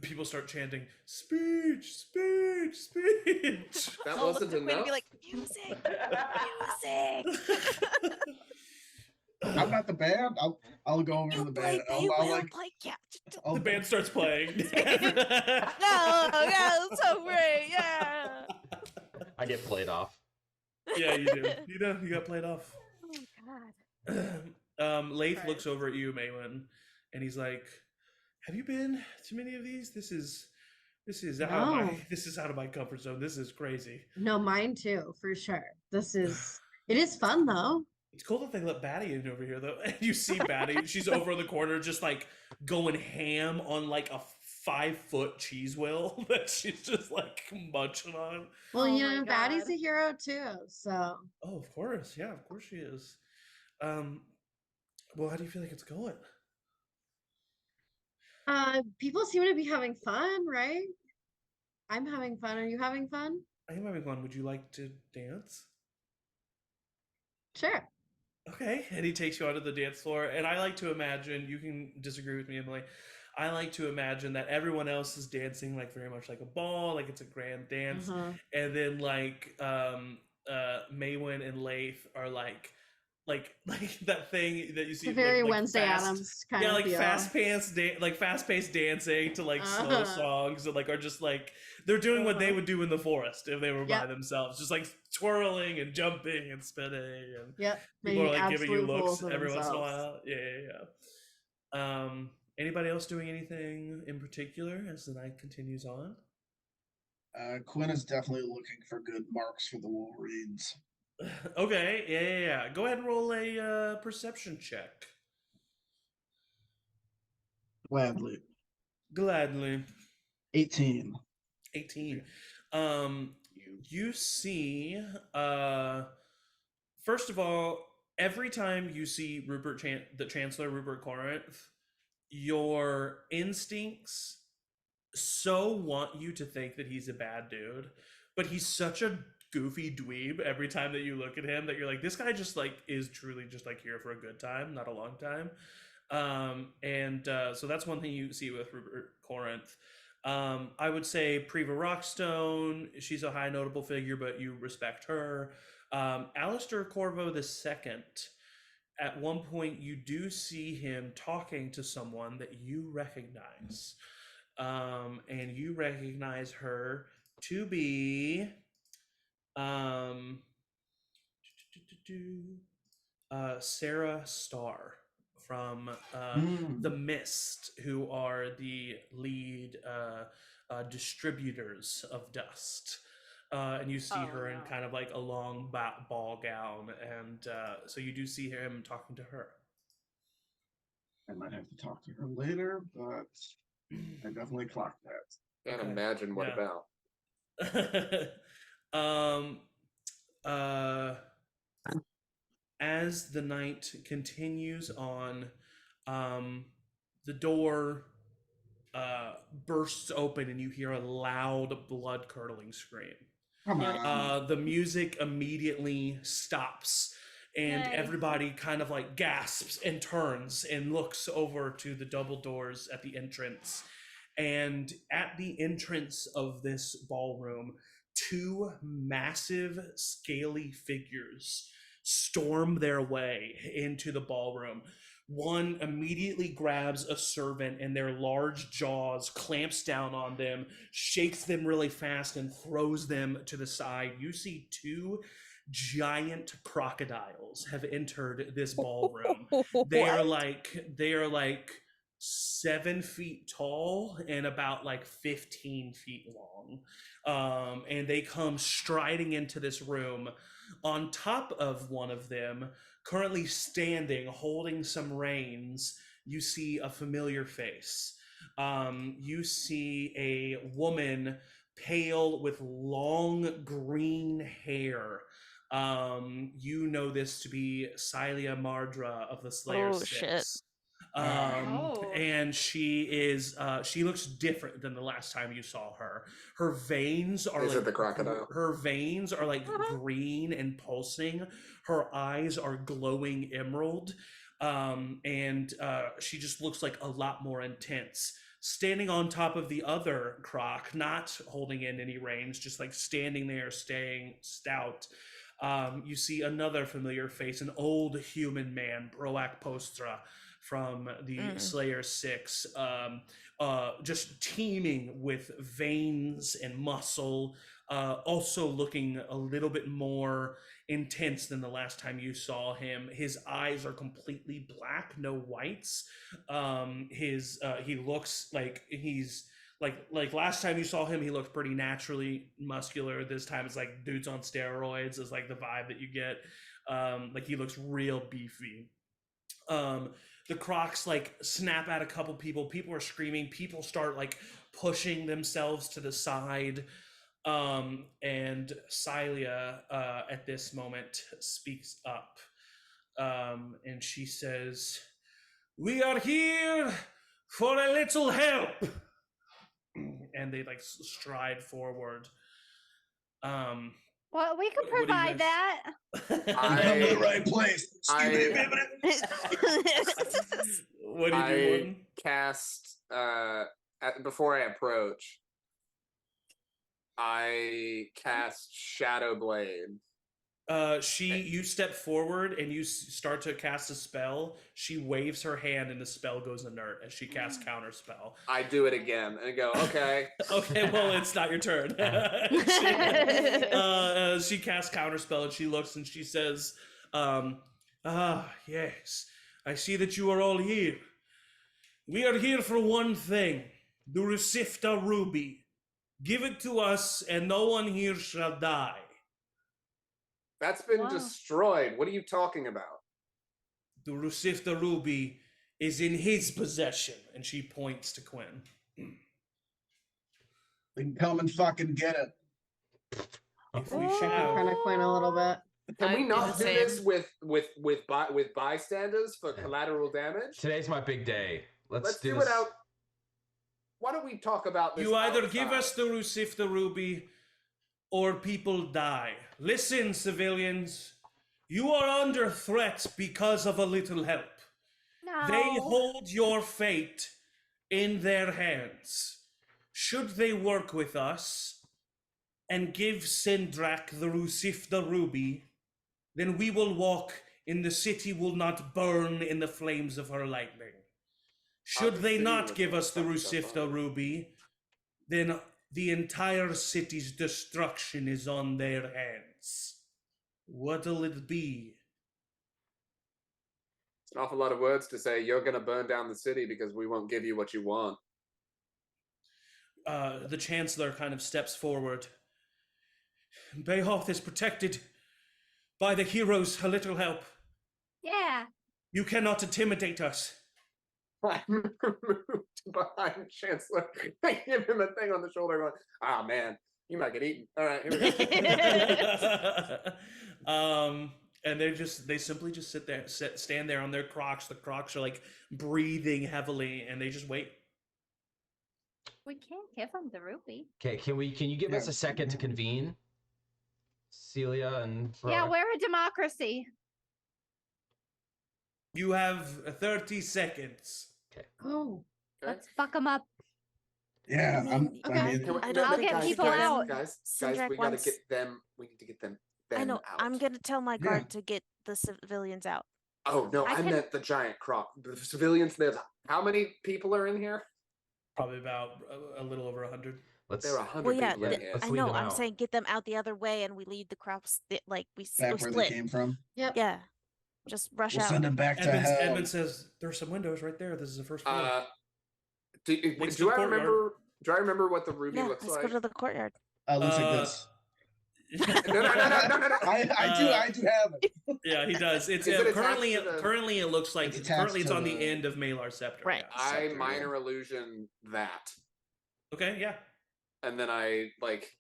people start chanting, "Speech, speech, speech." That wasn't enough. Be like, music, music. I'm not the band. I'll go over to the band. The band starts playing. No, so great, yeah. I get played off. Yeah, you do. You got played off. Oh God. Lath looks over at you, Maywin, and he's like, "Have you been to many of these? This is out of my comfort zone. This is crazy." No, mine too, for sure. It is fun though. It's cool that they let Batty in over here, though. And you see Batty, she's over in the corner just like going ham on like a 5-foot cheese wheel that she's just like munching on. Well, you know, Batty's a hero too, so. Oh, of course. Yeah, of course she is. Well, how do you feel like it's going? People seem to be having fun, right? I'm having fun. Are you having fun? I am having fun. Would you like to dance? Sure. Okay. And he takes you onto the dance floor. And I like to imagine, you can disagree with me, Emily. I like to imagine that everyone else is dancing like very much like a ball, like it's a grand dance. And then like Maywin and Lath are like that thing that you see, it's a very like Wednesday Addams kind of like feel. fast-paced dancing to like slow songs, and like are just like they're doing what they would do in the forest if they were by themselves, just like twirling and jumping and spinning, and people are like giving you looks every once in a while. Yeah. Anybody else doing anything in particular as the night continues on? Quinn is definitely looking for good marks for the Wolverines. Okay, yeah. Go ahead and roll a perception check. Gladly. 18. You see, first of all, every time you see the Chancellor Rupert Corinth, your instincts so want you to think that he's a bad dude, but he's such a goofy dweeb every time that you look at him that you're like, this guy just like is truly just like here for a good time, not a long time. So that's one thing you see with Rupert Corinth. I would say Priva Rockstone, she's a high notable figure, but you respect her. Alistair Corvo II, at one point you do see him talking to someone that you recognize. And you recognize her to be Sarah Starr from The Mist, who are the lead distributors of dust. And you see her in kind of like a long ball gown, and so you do see him talking to her. I might have to talk to her later, but I definitely clocked that. Can't imagine what about. As the night continues on, the door bursts open and you hear a loud, blood-curdling scream. The music immediately stops, and everybody kind of like gasps and turns and looks over to the double doors at the entrance. And at the entrance of this ballroom, two massive, scaly figures storm their way into the ballroom. One immediately grabs a servant, and their large jaws clamps down on them, shakes them really fast, and throws them to the side. You see two giant crocodiles have entered this ballroom. They are like 7 feet tall and about like 15 feet long. And they come striding into this room. On top of one of them, currently standing, holding some reins, you see a familiar face. You see a woman, pale with long green hair. You know this to be Cilia Mardra of the Slayer Six. Shit. And she looks different than the last time you saw her. Her veins are Is it the crocodile? Her veins are like green and pulsing. Her eyes are glowing emerald. And she just looks like a lot more intense. Standing on top of the other croc, not holding in any reins, just like standing there, staying stout. You see another familiar face, an old human man, Broak Postra, from the Slayer Six, just teeming with veins and muscle, also looking a little bit more intense than the last time you saw him. His eyes are completely black, no whites. He looks like he's like last time you saw him, he looked pretty naturally muscular. This time it's like dudes on steroids is like the vibe that you get. Like he looks real beefy. The crocs like snap at a couple people. People are screaming. People start like pushing themselves to the side. And Cilia at this moment speaks up. And she says, "We are here for a little help." and they like stride forward. Well, we could provide that. I'm in the right place. What do you do, Morton? Cast before I approach. I cast Shadow Blade. You step forward and you start to cast a spell. She waves her hand and the spell goes inert as she casts counter spell. I do it again and go, okay. Okay, well, it's not your turn. She casts counter spell and she looks and she says, yes, I see that you are all here. We are here for one thing, the Rusifta Ruby. Give it to us and no one here shall die. That's been destroyed. What are you talking about? The Rusifta Ruby is in his possession. And she points to Quinn. We can come and fucking get it. If we shall. Kind of Quinn a little bit. Can we not do this with bystanders for collateral damage? Today's my big day. Let's do it out. Why don't we talk about this? You either give us the Rusifta Ruby or people die. Listen, civilians. You are under threat because of a little help. No. They hold your fate in their hands. Should they work with us and give Sindrak the Rusifta Ruby, then we will walk and the city will not burn in the flames of her lightning. Should they not give us the Rusifta Ruby, then the entire city's destruction is on their hands. What'll it be? It's an awful lot of words to say. You're going to burn down the city because we won't give you what you want. The Chancellor kind of steps forward. Bayhoth is protected by the heroes, a little help. Yeah. You cannot intimidate us. I'm moved behind Chancellor. I give him a thing on the shoulder going, man, you might get eaten. All right, here we go. And they simply just stand there on their Crocs. The Crocs are like breathing heavily and they just wait. We can't give them the ruby. Okay, can you give us a second to convene? Celia and Brock? Yeah, we're a democracy. You have 30 seconds. Okay. Oh. Let's fuck them up. Yeah, I'll get people out. Guys, we gotta get them. We need to get them. I know. Out. I'm gonna tell my guard to get the civilians out. Oh no, I meant the giant croc. The civilians. There's how many people are in here? Probably about a little over 100. There are 100 people in here. I know. I'm saying get them out the other way, and we lead the crops. Like we back where split. they came from. Yep. Yeah. Just rush out. Send them back to hell. Edmund says there's some windows right there. This is the first floor. Do I remember? Do I remember what the ruby looks like? Let's go to the courtyard. Looks like this. No. I do have it. Yeah, he does. It's currently it looks like it's on the end of Malar's scepter. Right. Yeah. I minor illusion that. Okay. Yeah. And then I like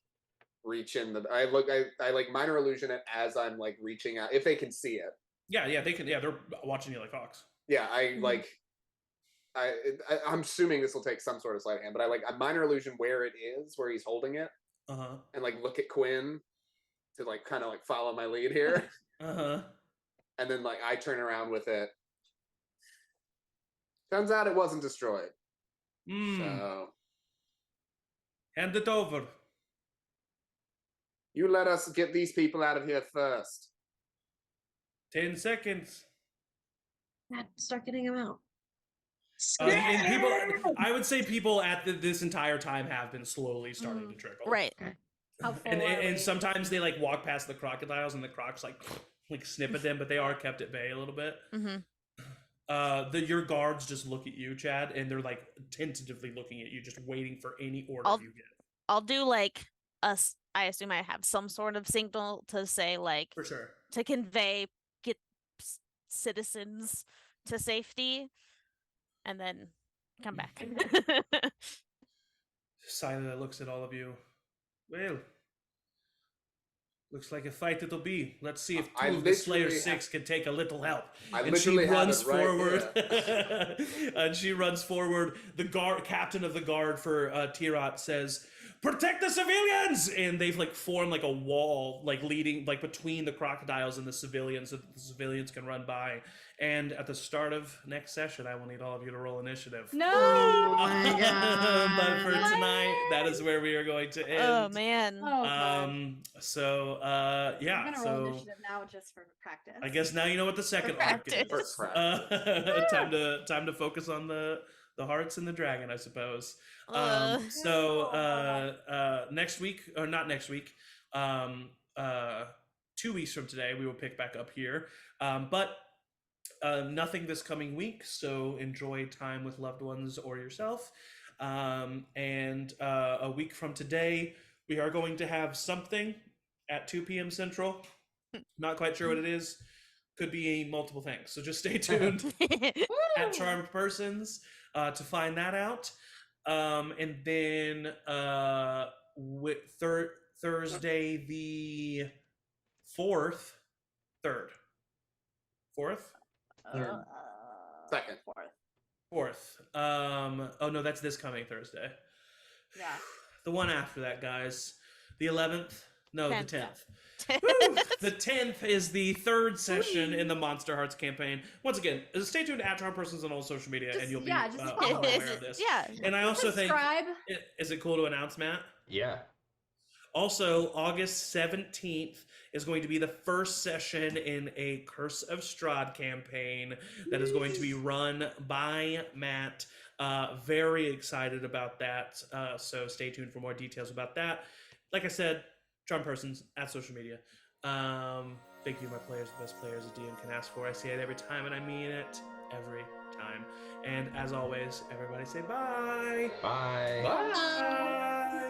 reach in I like minor illusion it as I'm like reaching out if they can see it. Yeah, they can. Yeah, they're watching you like hawks. Yeah, I'm assuming this will take some sort of sleight of hand, but I minor illusion where it is, where he's holding it, and like look at Quinn to like kind of like follow my lead here, and then like I turn around with it. Turns out it wasn't destroyed. So hand it over. You let us get these people out of here first. 10 seconds. Start getting them out. And people, I would say people at this entire time have been slowly starting to trickle. Right. And sometimes they like walk past the crocodiles and the crocs like snip at them, but they are kept at bay a little bit. Your guards just look at you, Chad, and they're like tentatively looking at you, just waiting for any order you get. I'll do like us. I assume I have some sort of signal to say like for sure to convey get citizens to safety, and then come back. Silent looks at all of you. Well, Looks like a fight it'll be. Let's see if two of the Slayer 6 can take a little help. And she runs forward. And she runs forward. The captain of the guard for Tayaroth says, "Protect the civilians!" And they've like formed like a wall, like leading like between the crocodiles and the civilians, so that the civilians can run by. And at the start of next session, I will need all of you to roll initiative. No! Oh my God. But for tonight, that is where we are going to end. Oh man. So yeah. I'm gonna roll initiative now just for practice. I guess now you know what the second arc is. Time to focus on the hearts and the dragon, I suppose. Next week, or not next week, 2 weeks from today, we will pick back up here. But nothing this coming week, so enjoy time with loved ones or yourself. And a week from today, we are going to have something at 2 p.m. Central. Not quite sure what it is. Could be multiple things. So just stay tuned at Charmed Persons to find that out. And then Thursday the 4th, 3rd. 4th? Second. 4th. Oh no, that's this coming Thursday. Yeah. The one after that, guys. The 11th? No, 10th. The 10th. The 10th is the 3rd session in the Monster Hearts campaign. Once again, stay tuned at Charm Persons on all social media, and you'll be aware of this. Yeah. And I also Subscribe. think, is it cool to announce, Matt? Yeah. Also, August 17th is going to be the first session in a Curse of Strahd campaign that is going to be run by Matt. Very excited about that. So stay tuned for more details about that. Like I said, Charm Persons at social media. Thank you, my players, the best players a DM can ask for. I say it every time, and I mean it every time. And as always, everybody say bye. Bye. Bye.